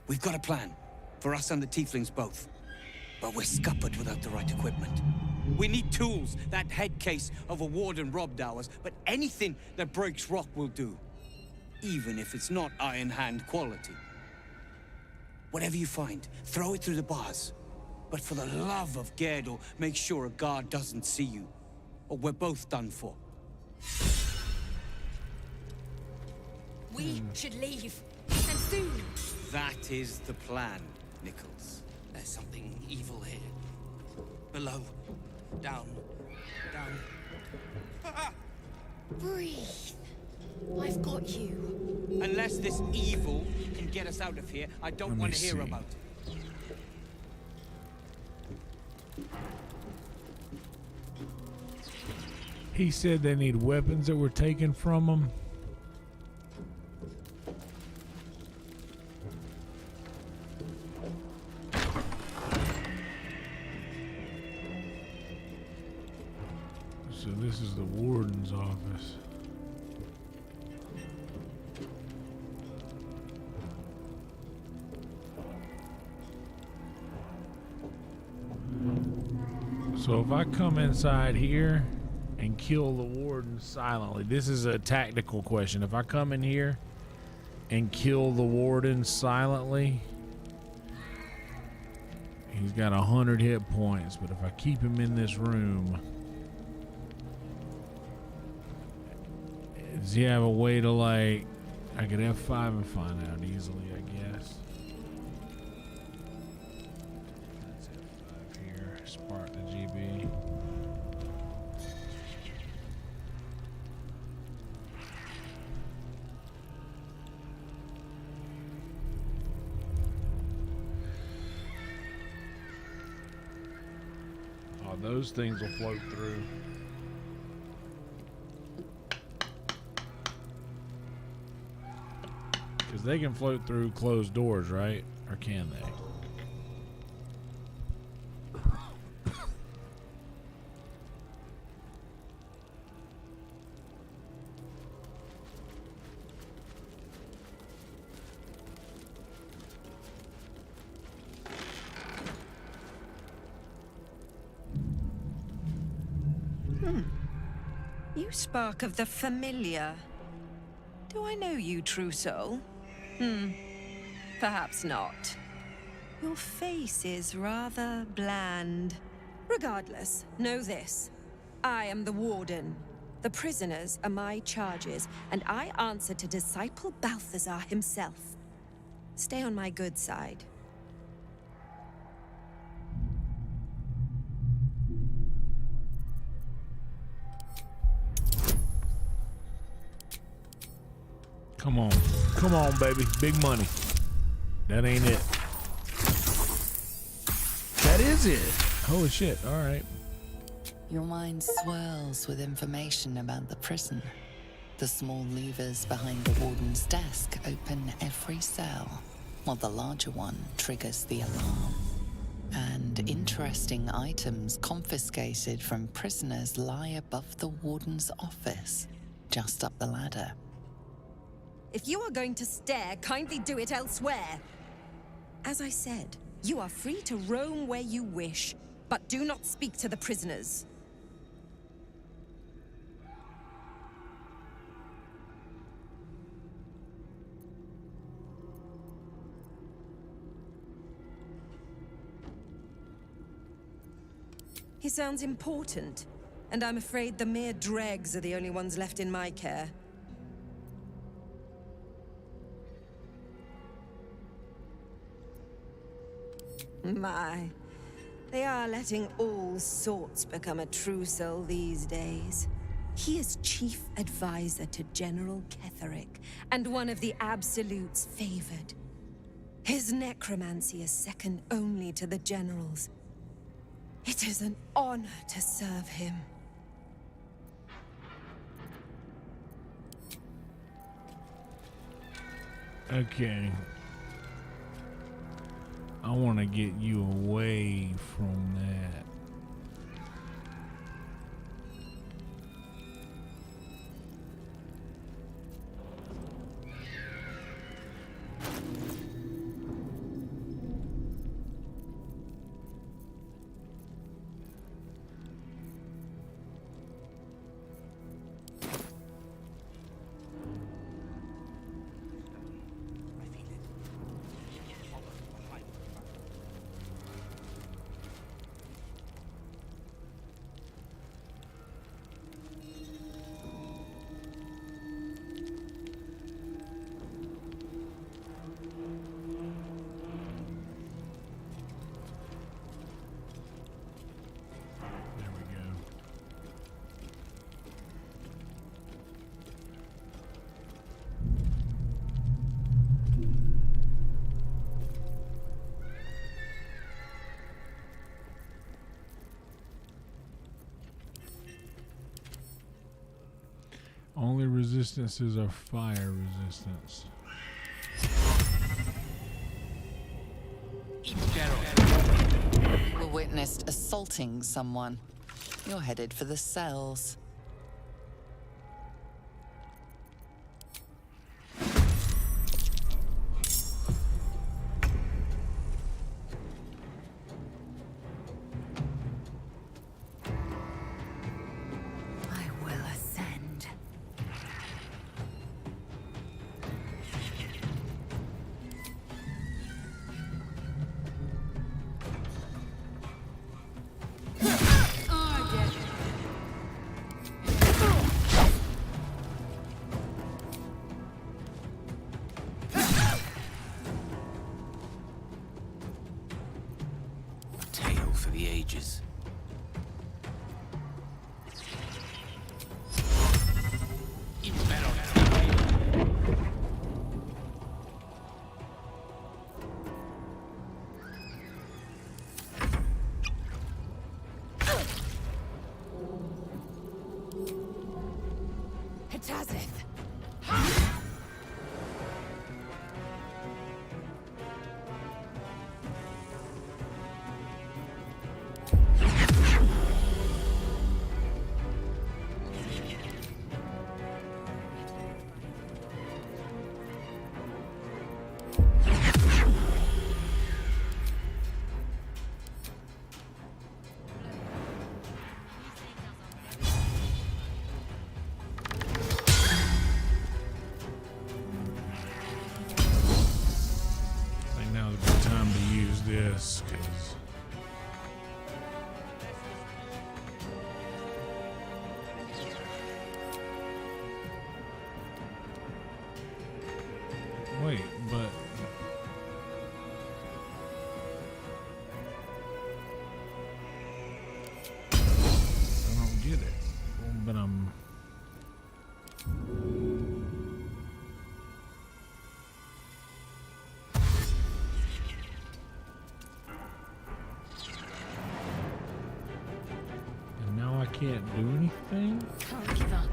We've got a plan, for us and the Tieflings both. But we're scuppered without the right equipment. We need tools, that head case of a warden robbed ours, but anything that breaks rock will do. Even if it's not Iron Hand quality. Whatever you find, throw it through the bars. But for the love of Gerdor, make sure a guard doesn't see you, or we're both done for. We should leave, and soon. That is the plan, Nichols. There's something evil here. Below. Down. Breathe. I've got you. Unless this evil can get us out of here, I don't want to hear about it. He said they need weapons that were taken from them. So this is the warden's office. So if I come inside here and kill the warden silently, this is a tactical question. If I come in here and kill the warden silently, he's got 100 hit points, but if I keep him in this room, does he have a way to, like, I could F5 and find out easily, I guess. Let's F5 here, spark the GB. Oh, those things will float through. Because they can float through closed doors, right? Or can they? You spark of the familiar. Do I know you, true soul? Perhaps not. Your face is rather bland. Regardless, know this. I am the warden. The prisoners are my charges, and I answer to Disciple Balthazar himself. Stay on my good side. Come on. Come on, baby. Big money. That ain't it. That is it. Holy shit. All right. Your mind swirls with information about the prison. The small levers behind the warden's desk open every cell, while the larger one triggers the alarm. And interesting items confiscated from prisoners lie above the warden's office, just up the ladder. If you are going to stare, kindly do it elsewhere. As I said, you are free to roam where you wish, but do not speak to the prisoners. He sounds important, and I'm afraid the mere dregs are the only ones left in my care. My, they are letting all sorts become a true soul these days. He is chief advisor to General Ketherick, and one of the Absolute's favored. His necromancy is second only to the General's. It is an honor to serve him. Okay. I want to get you away from that. Only resistances are fire resistance. You were witnessed assaulting someone. You're headed for the cells. I will ascend. A tale for the ages. Hitazith! I think now's a good time to use this, because wait, but I don't get it. But and now I can't do anything? Can't give up.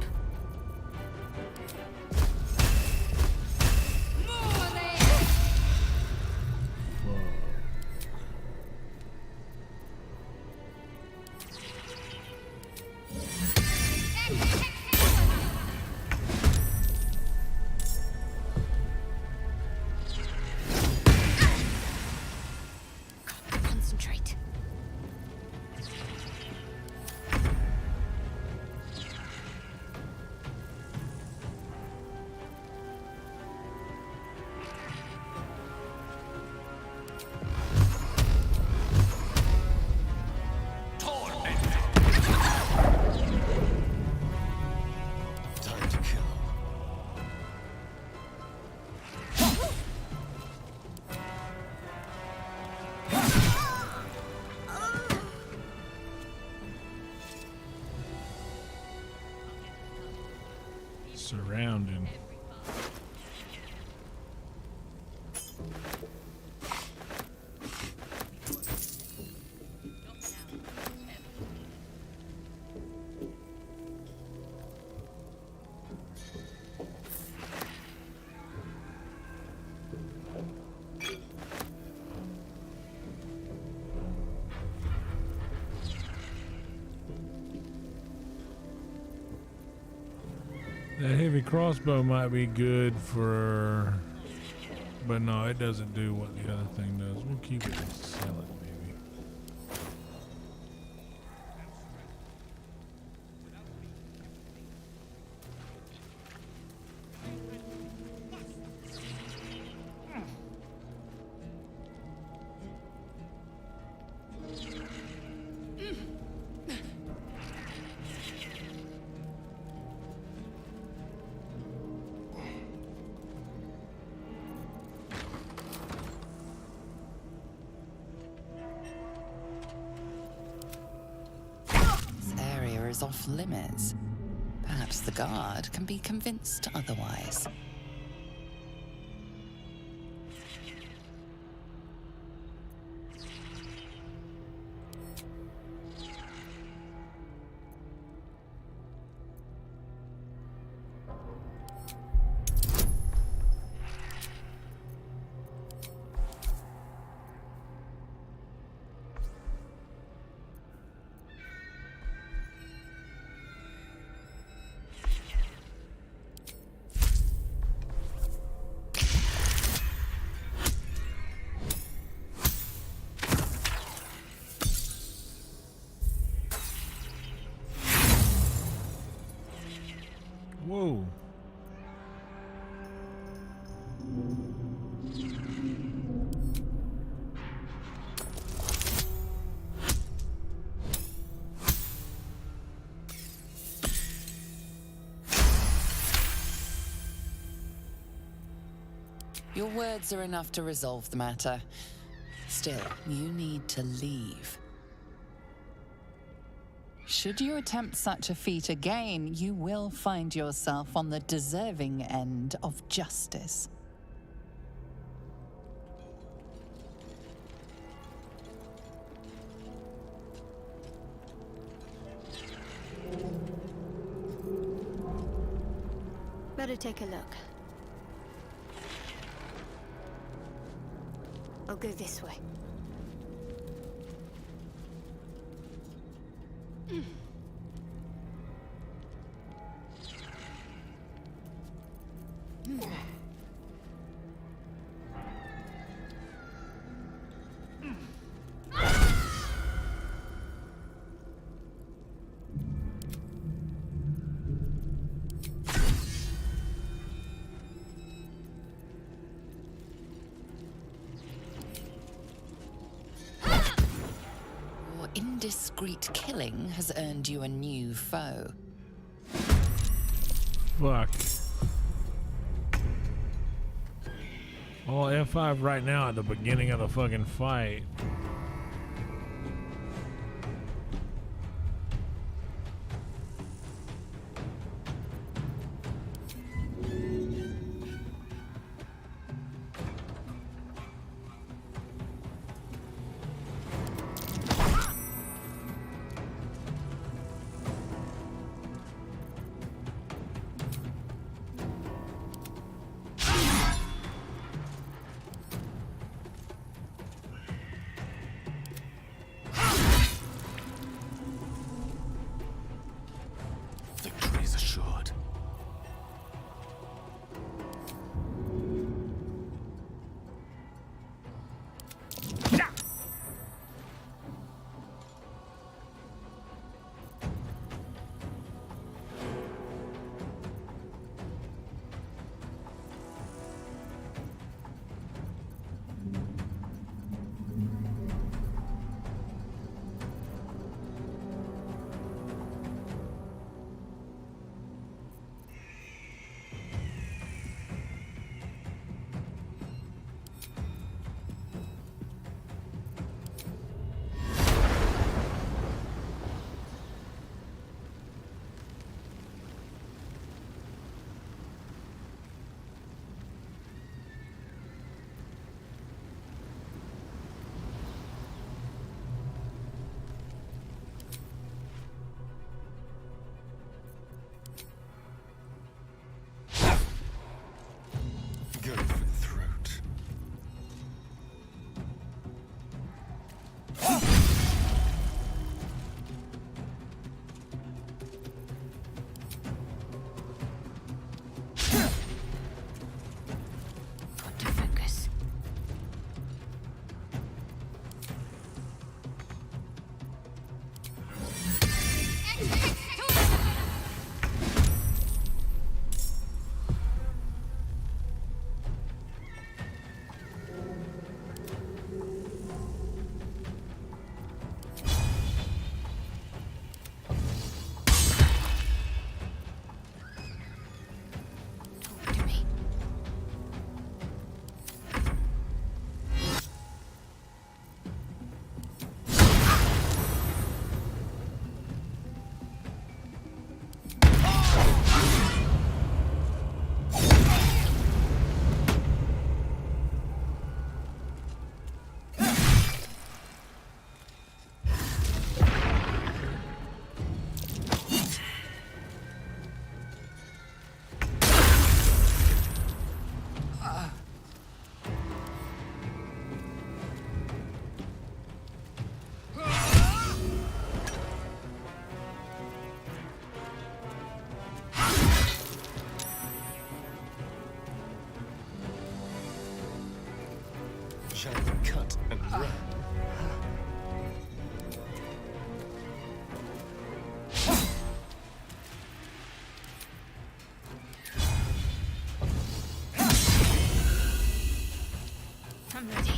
Concentrate. Time to kill. Surrounding. That heavy crossbow might be good for, but no, it doesn't do what the other thing does. We'll keep it and sell it, maybe. Is off limits. Perhaps the guard can be convinced otherwise. Your words are enough to resolve the matter. Still, you need to leave. Should you attempt such a feat again, you will find yourself on the deserving end of justice. Better take a look. I'll go this way. Your indiscreet killing has earned you a new foe. Fuck. Well, F5 right now at the beginning of the fucking fight. Victory is assured. Go for the throat. Got to focus. Shall we cut and run? I'm ready.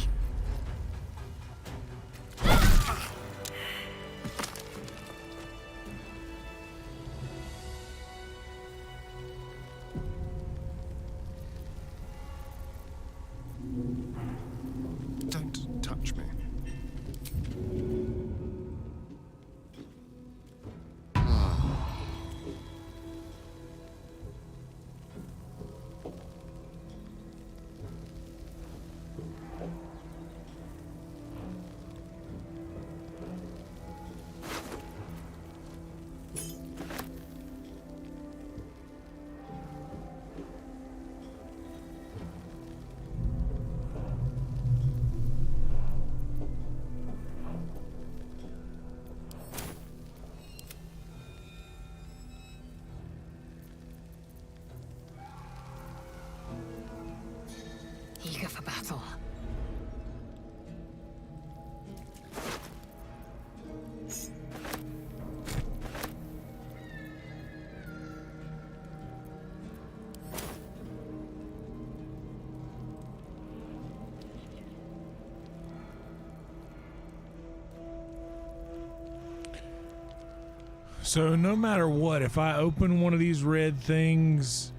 So no matter what, if I open one of these red things,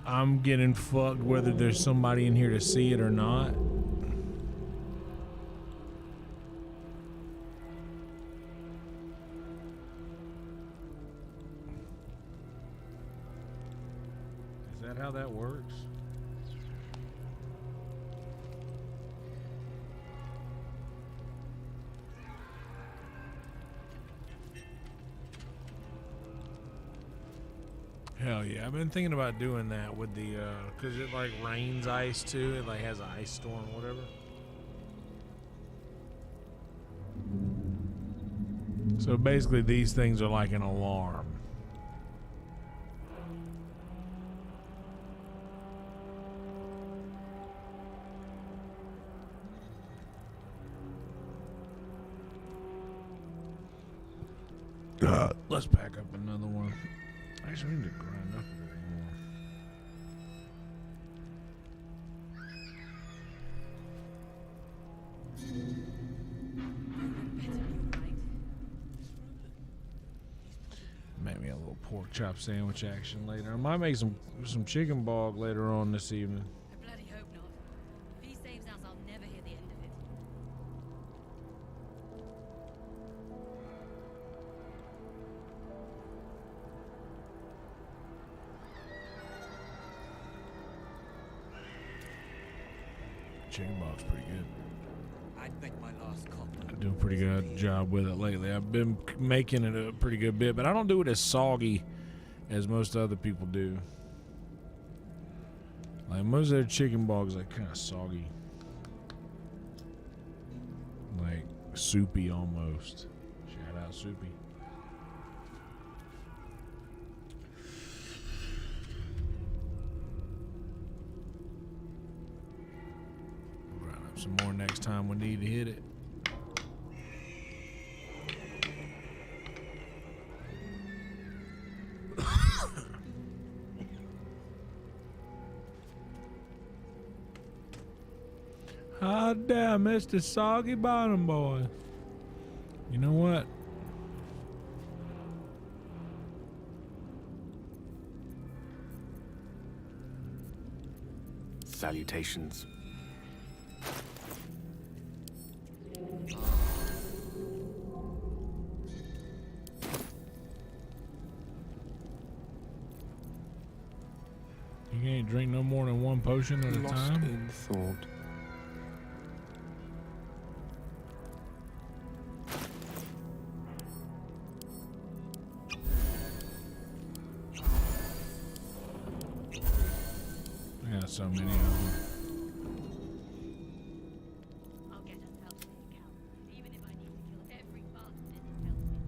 I'm getting fucked whether there's somebody in here to see it or not. Is that how that works? Hell yeah, I've been thinking about doing that with the, cause it like rains ice too, it like has an ice storm or whatever. So basically these things are like an alarm. Let's pack up another one. Actually, we need to grind up a little more. Maybe a little pork chop sandwich action later. I might make some chicken bog later on this evening. I bloody hope not. If he saves us, I'll never hear the end of it. Chicken bog's pretty good. I'd bet my last copper. I do a pretty good job with it lately. I've been making it a pretty good bit, but I don't do it as soggy as most other people do. Like most of their chicken bogs, like kind of soggy, like soupy almost. Shout out soupy. We'll grind up some more next time we need to hit it. Ah, damn, Mr. Soggy Bottom Boy. You know what? Salutations. You can't drink no more than one potion at a Lost time? in thought. I got so many of them. I'll get us out of here, Cal. Even if I need to kill every bastard in this hellscape.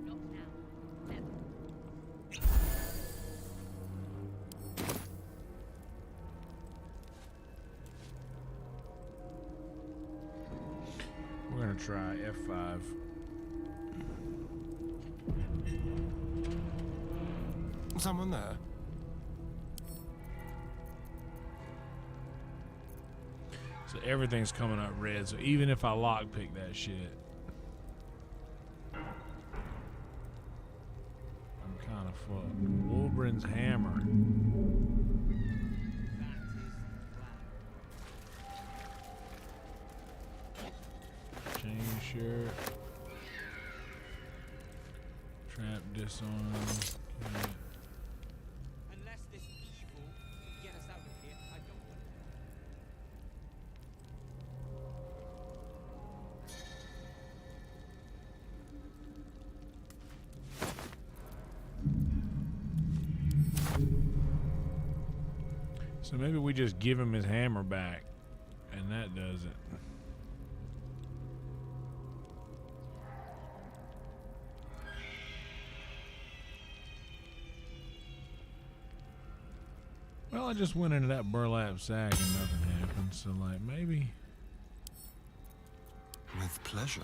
Not now. Never. We're gonna try F5. Someone there? So everything's coming up red. So even if I lockpick that shit, I'm kind of fucked. Wolbrin's hammer. Chain shirt. Trap disarm. Okay. Unless this evil can get us out of here, I don't want it. So maybe we just give him his hammer back, and that does it. Well, I just went into that burlap sack and nothing happened, so like maybe. With pleasure.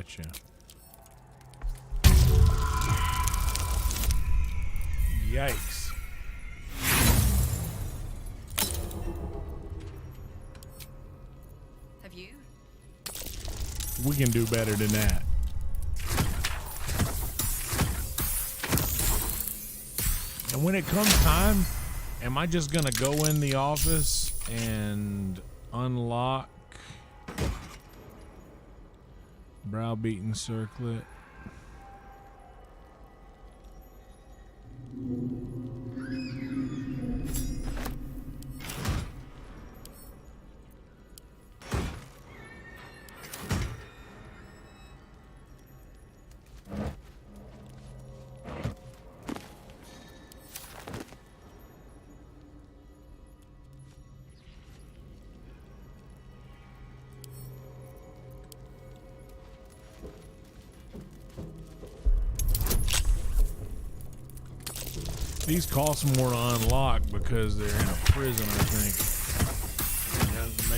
Gotcha. Yikes. Have you? We can do better than that. And when it comes time, am I just gonna go in the office and unlock browbeaten circlet? These cost more to unlock because they're in a prison, I think. And that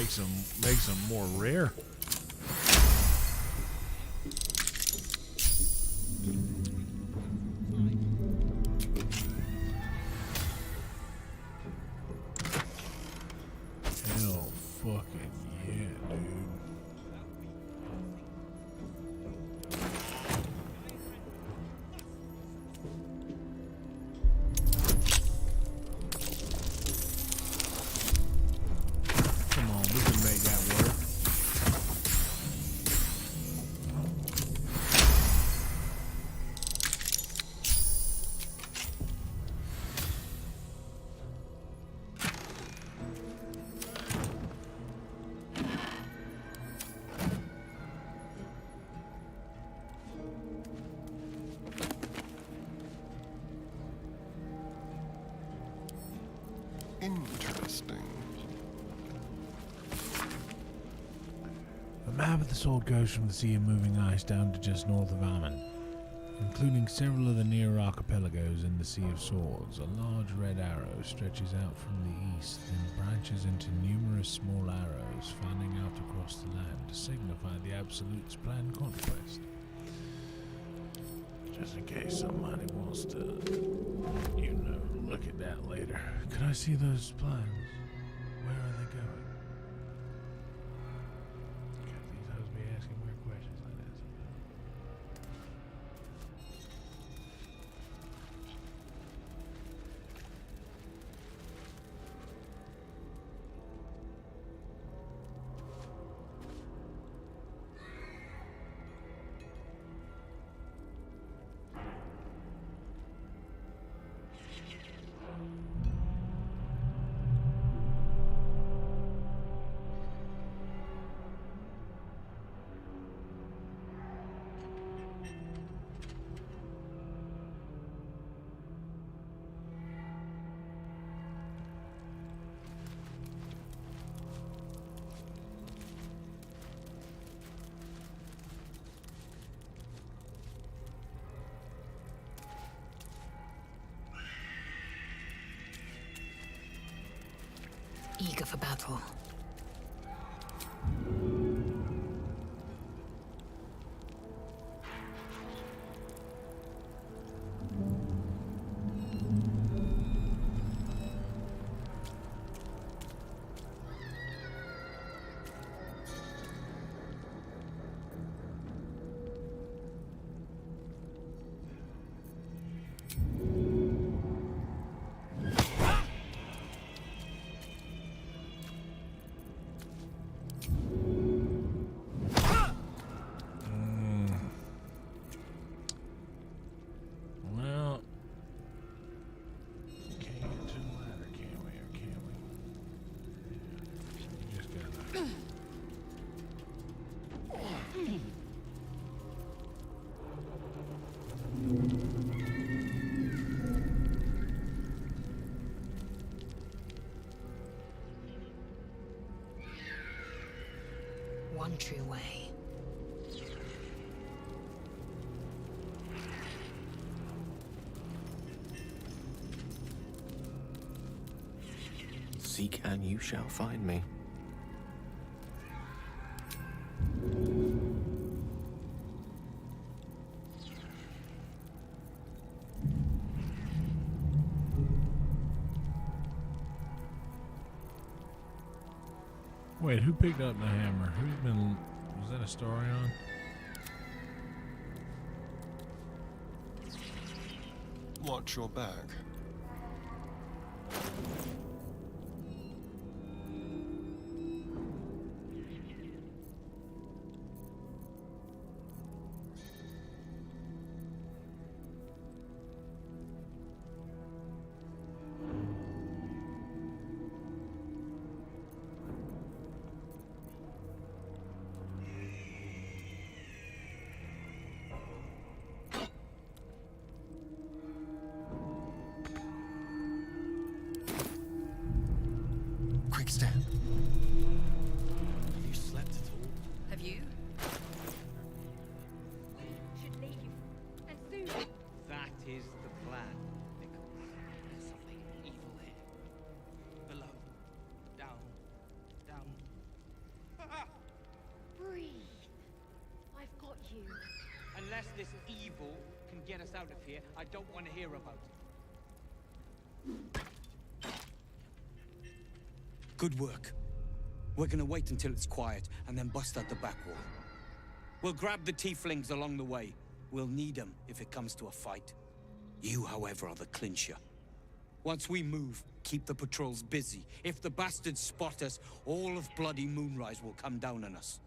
makes them more rare. Hell fucking yeah, dude. Interesting. The map of the sword goes from the Sea of Moving Ice down to just north of Ammon, including several of the near archipelagos in the Sea of Swords. A large red arrow stretches out from the east, then branches into numerous small arrows fanning out across the land to signify the Absolute's planned conquest. Just in case somebody wants to, look at that later. Could I see those plans? Where are they going? God, these hoes be asking weird questions like that. Eager for battle. Well, can't get to the ladder, can we? Or can we? Yeah, we just gotta. One true way. Seek and you shall find me. Wait, who picked up the hammer? Who's been... Was that Astarion? Watch your back. Quick step. Have you slept at all? Have you? Should leave. And soon. That is the plan, Nichols. There's something evil here. Below. Down. Down. Breathe. I've got you. Unless this evil can get us out of here, I don't want to hear about it. Good work. We're gonna wait until it's quiet and then bust out the back wall. We'll grab the tieflings along the way. We'll need them if it comes to a fight. You, however, are the clincher. Once we move, keep the patrols busy. If the bastards spot us, all of bloody Moonrise will come down on us.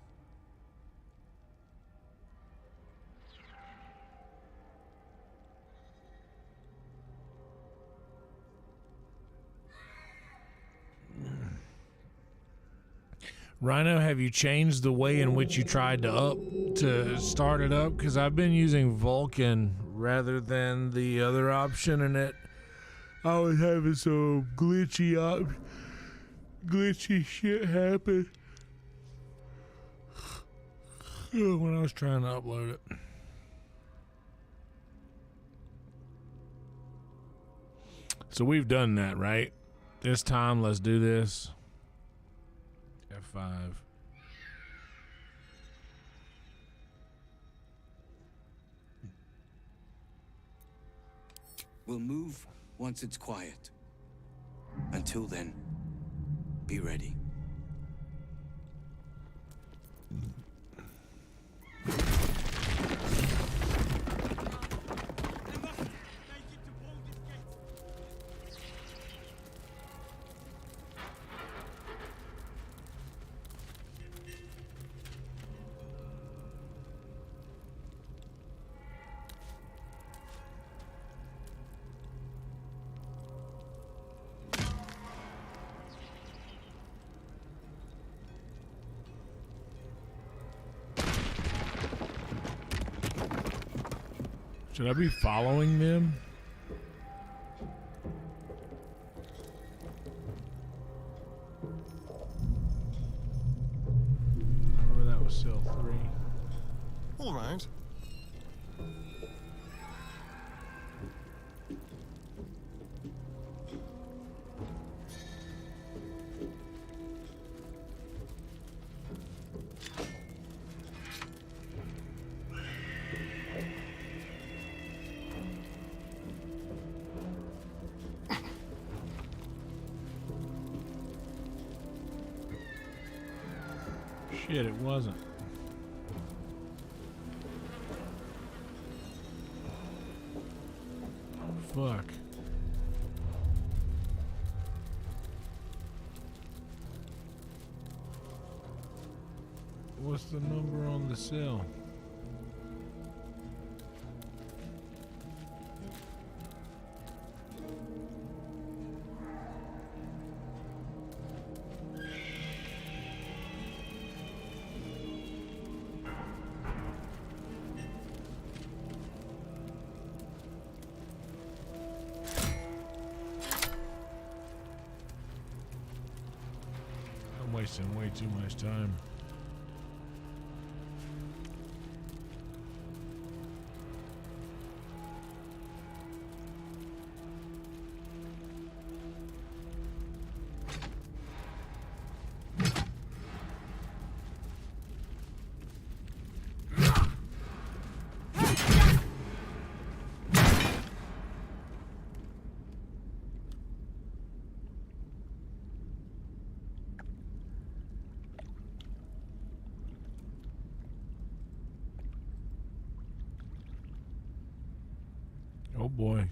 Rhino, have you changed the way in which you tried to start it up? Because I've been using Vulcan rather than the other option, and I was having some glitchy shit happen when I was trying to upload it. So we've done that, right? This time, let's do this. F5. We'll move once it's quiet. Until then, be ready. Should I be following them? I remember that was cell 3. All right. Shit, it wasn't. Fuck. What's the number on the cell? I'm wasting way too much time. boy.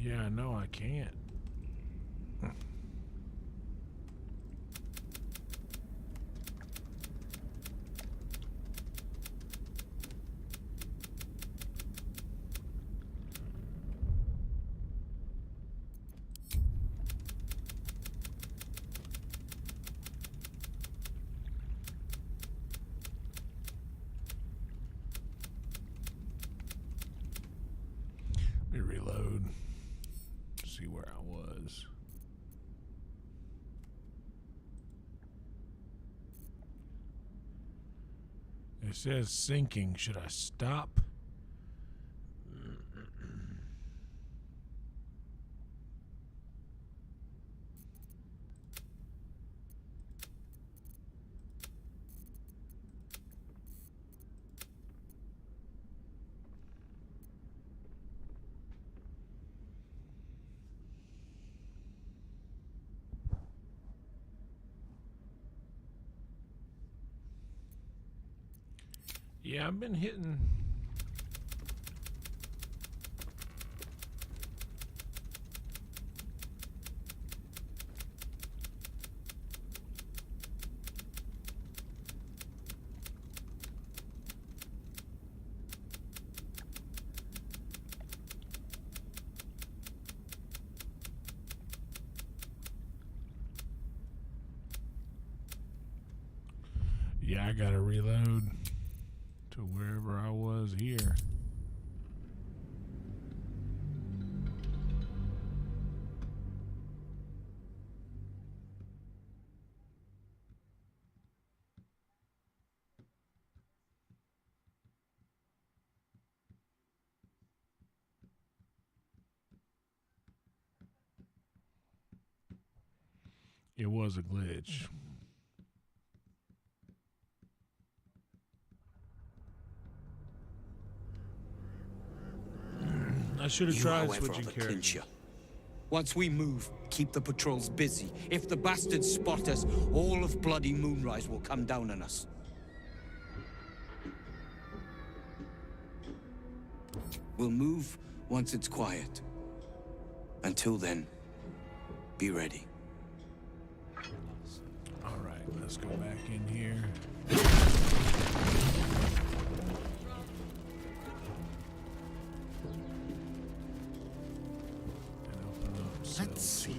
Yeah, no, I can't. Let me reload. See where I was. It says sinking. Should I stop? Yeah, I've been hitting. Yeah, I gotta reload to wherever I was here. It was a glitch. I should have tried switching characters. Once we move, keep the patrols busy. If the bastards spot us, all of bloody Moonrise will come down on us. We'll move once it's quiet. Until then, be ready. All right, let's go back in here. Let's see.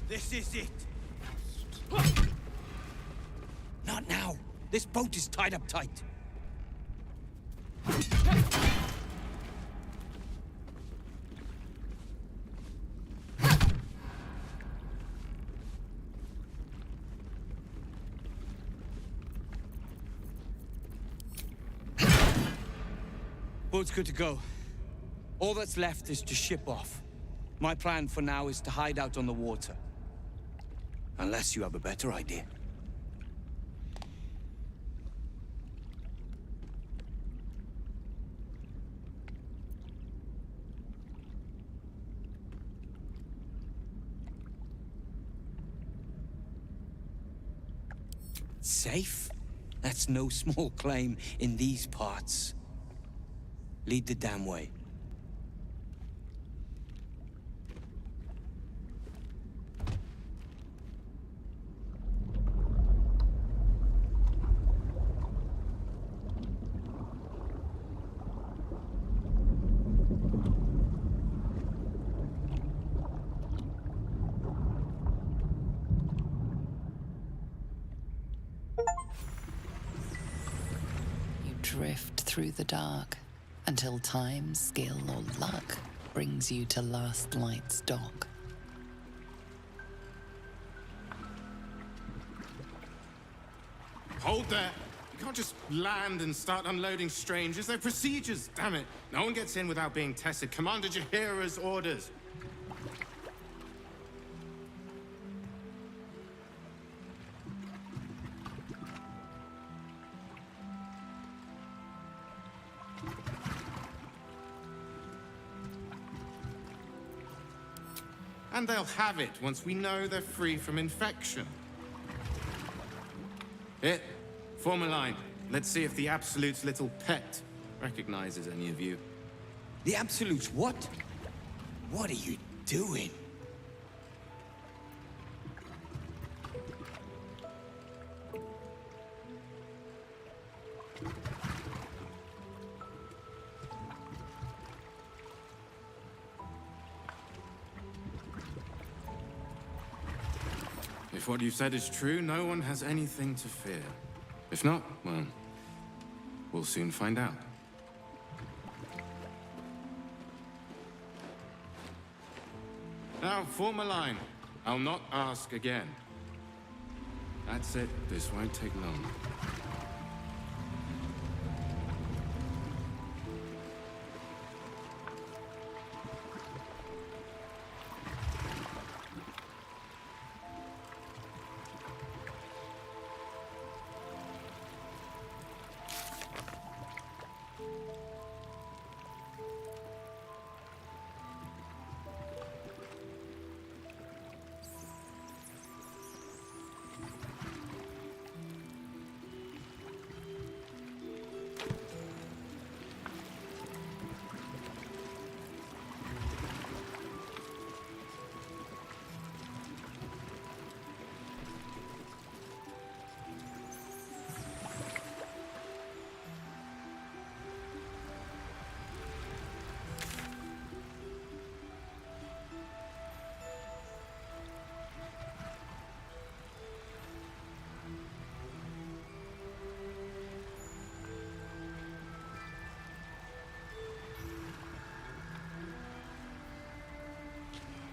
This is it. Not now. This boat is tied up tight. Boat's good to go. All that's left is to ship off. My plan for now is to hide out on the water. Unless you have a better idea. Safe? That's no small claim in these parts. Lead the damn way. Drift through the dark until time, skill, or luck brings you to Last Light's dock. Hold there! You can't just land and start unloading strangers. They're procedures, damn it! No one gets in without being tested. Commander Jaheira's orders. And they'll have it once we know they're free from infection. Here, form a line. Let's see if the Absolute's little pet recognizes any of you. The Absolute's what? What are you doing? If what you've said is true, no one has anything to fear. If not, well, we'll soon find out. Now, form a line. I'll not ask again. That's it. This won't take long.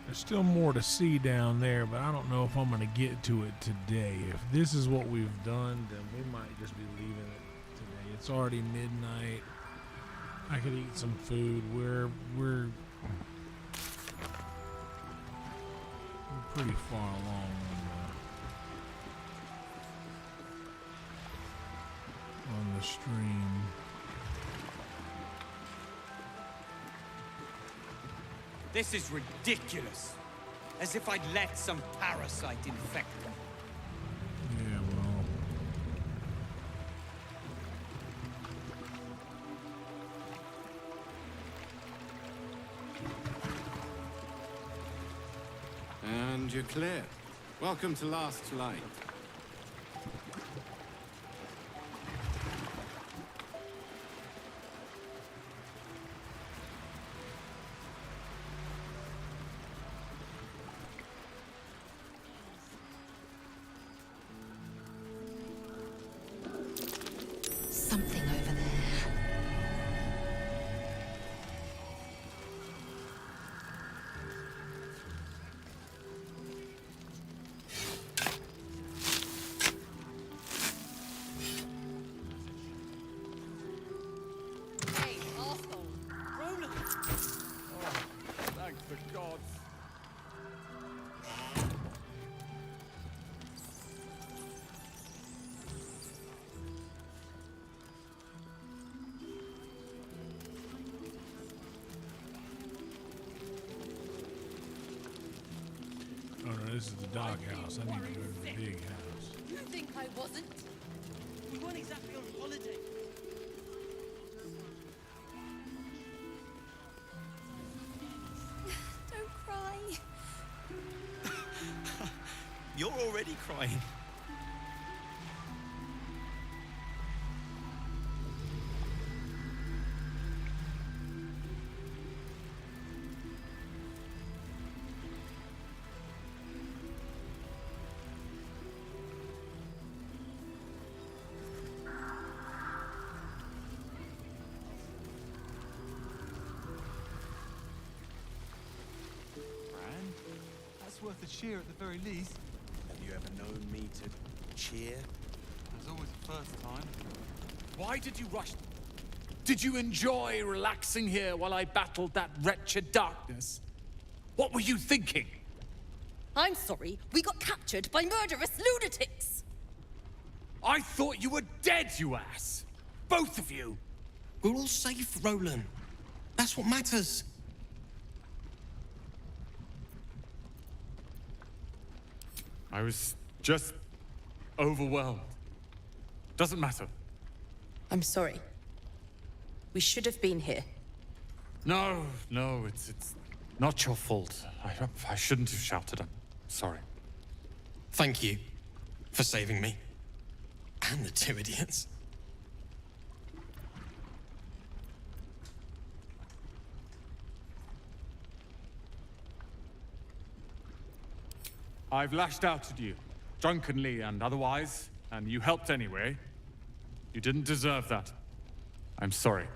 There's still more to see down there, but I don't know if I'm going to get to it today. If this is what we've done, then we might just be leaving it today. It's already midnight. I could eat some food. We're pretty far along on the stream. This is ridiculous. As if I'd let some parasite infect them. Yeah, well. And you're clear. Welcome to Last Light. Something over there. this is the doghouse. I need to go to the big house. You think I wasn't? We weren't exactly on holiday. Don't cry. You're already crying. Worth a cheer at the very least. Have you ever known me to cheer? There's always a first time. Why did you rush? Did you enjoy relaxing here while I battled that wretched darkness? What were you thinking? I'm sorry, we got captured by murderous lunatics! I thought you were dead, you ass! Both of you! We're all safe, Roland. That's what matters. I was just overwhelmed. Doesn't matter. I'm sorry. We should have been here. No, it's not your fault. I shouldn't have shouted. I'm sorry. Thank you for saving me. And the two idiots. I've lashed out at you, drunkenly and otherwise, and you helped anyway. You didn't deserve that. I'm sorry.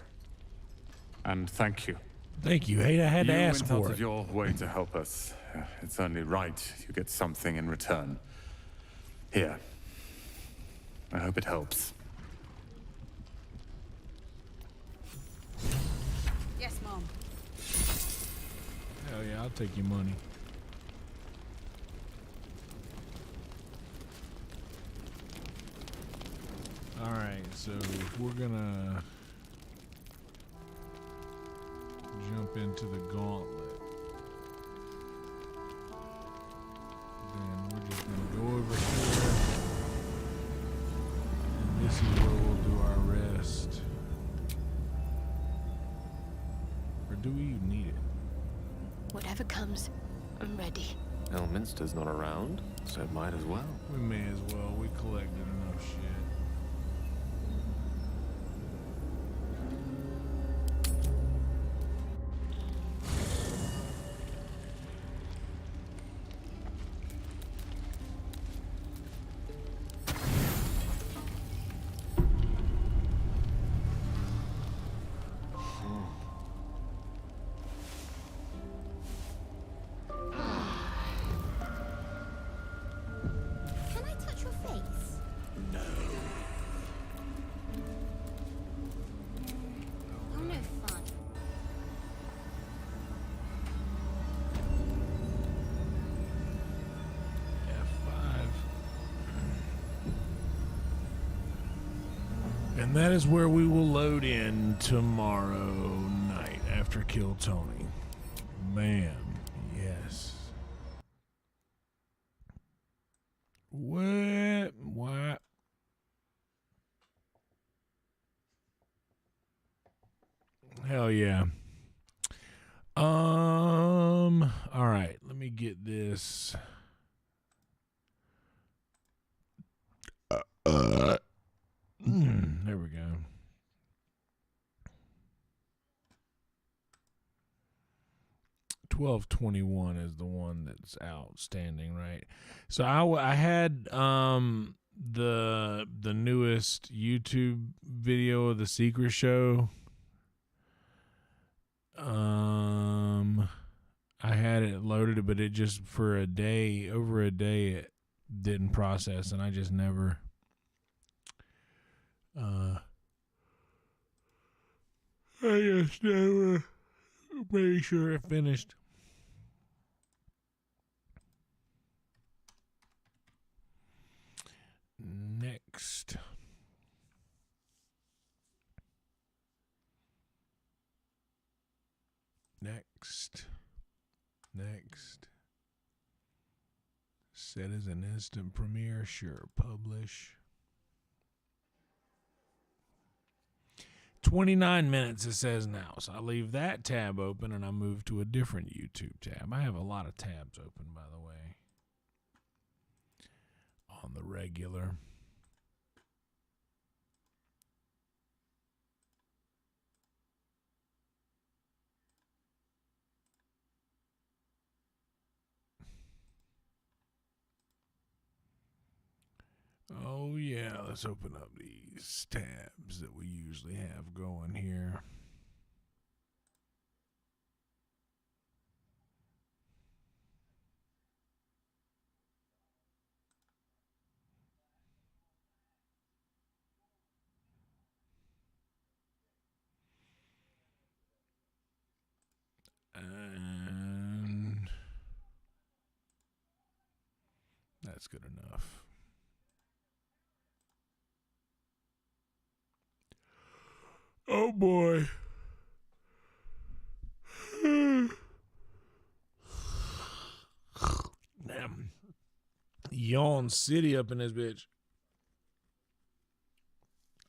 And thank you. Thank you. Hey, I had to ask You went for out it. of your way to help us. It's only right you get something in return. Here. I hope it helps. Yes, Mom. Hell yeah, I'll take your money. Alright, so we're gonna jump into the gauntlet. Then we're just gonna go over here. And this is where we'll do our rest. Or do we even need it? Whatever comes, I'm ready. Elminster's not around, so it might as well. We may as well. We collected enough shit. Can I touch your face? No. Oh, no fun. And that is where we will load in tomorrow night after Kill Tony. Man, yes. What? What? Hell yeah. All right, let me get this. There we go. $12.21 is the one that's outstanding, right? So I had the newest YouTube video of the Secret Show. I had it loaded, but it just for over a day, it didn't process, and I just never. I just never made sure it finished. Next. Next. That is an instant premiere. Sure, publish. 29 minutes it says now. So I leave that tab open and I move to a different YouTube tab. I have a lot of tabs open, by the way, on the regular. Oh, yeah, let's open up these tabs that we usually have going here. And that's good enough. Oh boy. Damn. Yawn City up in this bitch.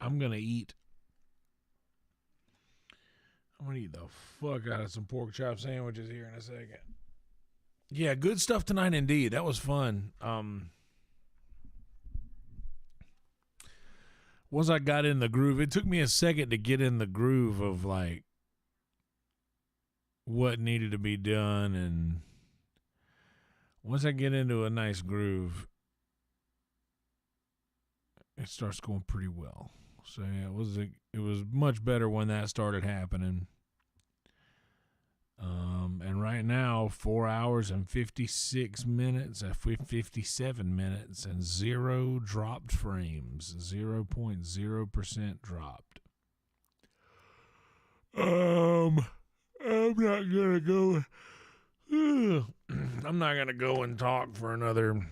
I'm gonna eat. I'm gonna eat the fuck out of some pork chop sandwiches here in a second. Yeah, good stuff tonight indeed. That was fun. Once I got in the groove, it took me a second to get in the groove of like what needed to be done, and once I get into a nice groove, it starts going pretty well. So yeah, it was much better when that started happening. And right now, 4 hours and 56 minutes, 57 minutes, and 0 dropped frames, 0.0% dropped. I'm not gonna go. I'm not gonna go and talk for another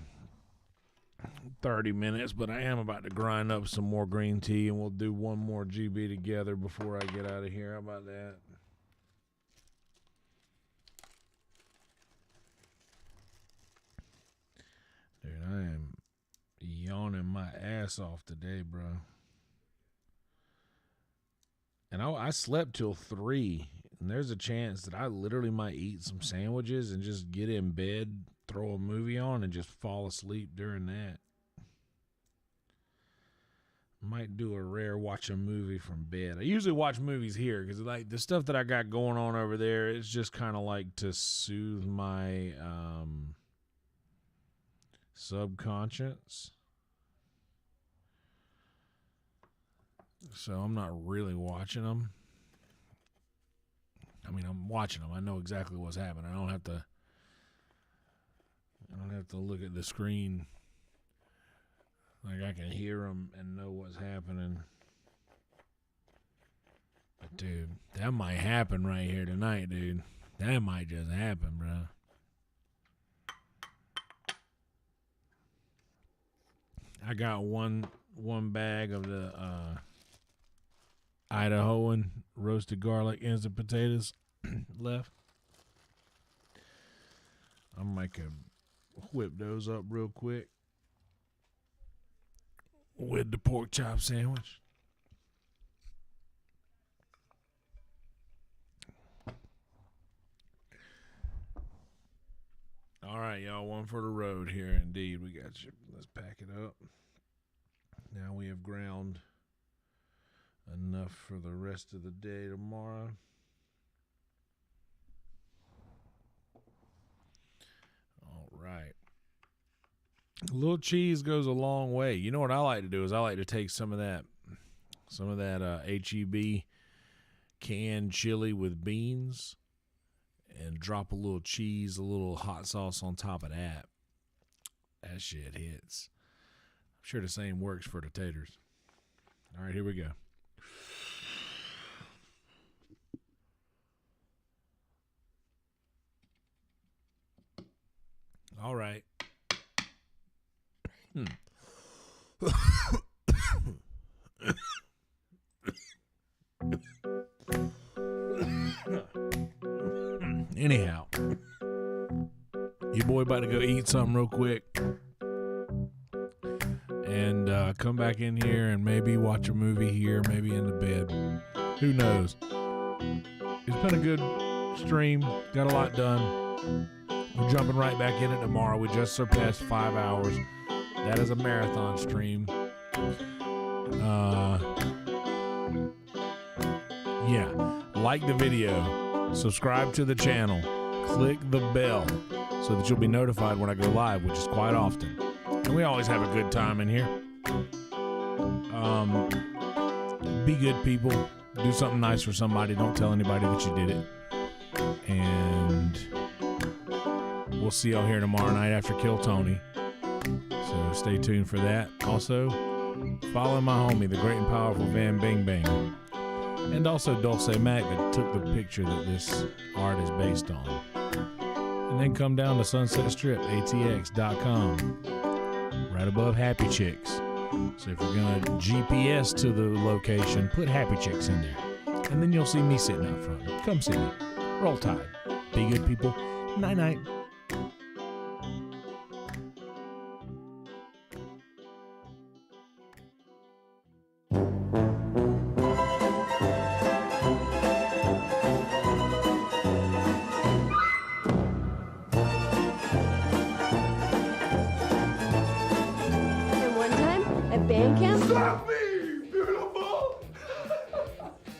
30 minutes, but I am about to grind up some more green tea, and we'll do one more GB together before I get out of here. How about that? Dude, I am yawning my ass off today, bro. And I slept till 3, and there's a chance that I literally might eat some sandwiches and just get in bed, throw a movie on, and just fall asleep during that. Might do a rare watch a movie from bed. I usually watch movies here because like the stuff that I got going on over there, it's just kind of like to soothe my subconscious. So I'm not really watching them. I mean, I'm watching them. I know exactly what's happening. I don't have to look at the screen. Like I can hear them and know what's happening. But dude, that might happen right here tonight, dude. That might just happen, bro. I got one bag of the Idahoan roasted garlic instant potatoes left. I might could whip those up real quick with the pork chop sandwich. All right, y'all, one for the road here. Indeed, we got you. Let's pack it up. Now we have ground enough for the rest of the day tomorrow. All right. A little cheese goes a long way. You know what I like to do is I like to take some of that HEB canned chili with beans and drop a little cheese, a little hot sauce on top of that. That shit hits. I'm sure the same works for the taters. All right, here we go. All right. Anyhow, your boy about to go eat something real quick. and come back in here and maybe watch a movie here, maybe in the bed. Who knows? It's been a good stream. Got a lot done. We're jumping right back in it tomorrow. We just surpassed 5 hours. That is a marathon stream. Yeah. Like the video. Subscribe to the channel. Click the bell so that you'll be notified when I go live, which is quite often. And we always have a good time in here. Be good people. Do something nice for somebody. Don't tell anybody that you did it. And we'll see y'all here tomorrow night after Kill Tony. So stay tuned for that. Also, follow my homie, the great and powerful Van Bing Bang. And also Dulce Mac that took the picture that this art is based on. And then come down to Sunset Strip, ATX.com. Right above Happy Chicks. So if you're going to GPS to the location, put Happy Chicks in there. And then you'll see me sitting out front. Come see me. Roll Tide. Be good people. Night-night. And one time at band camp,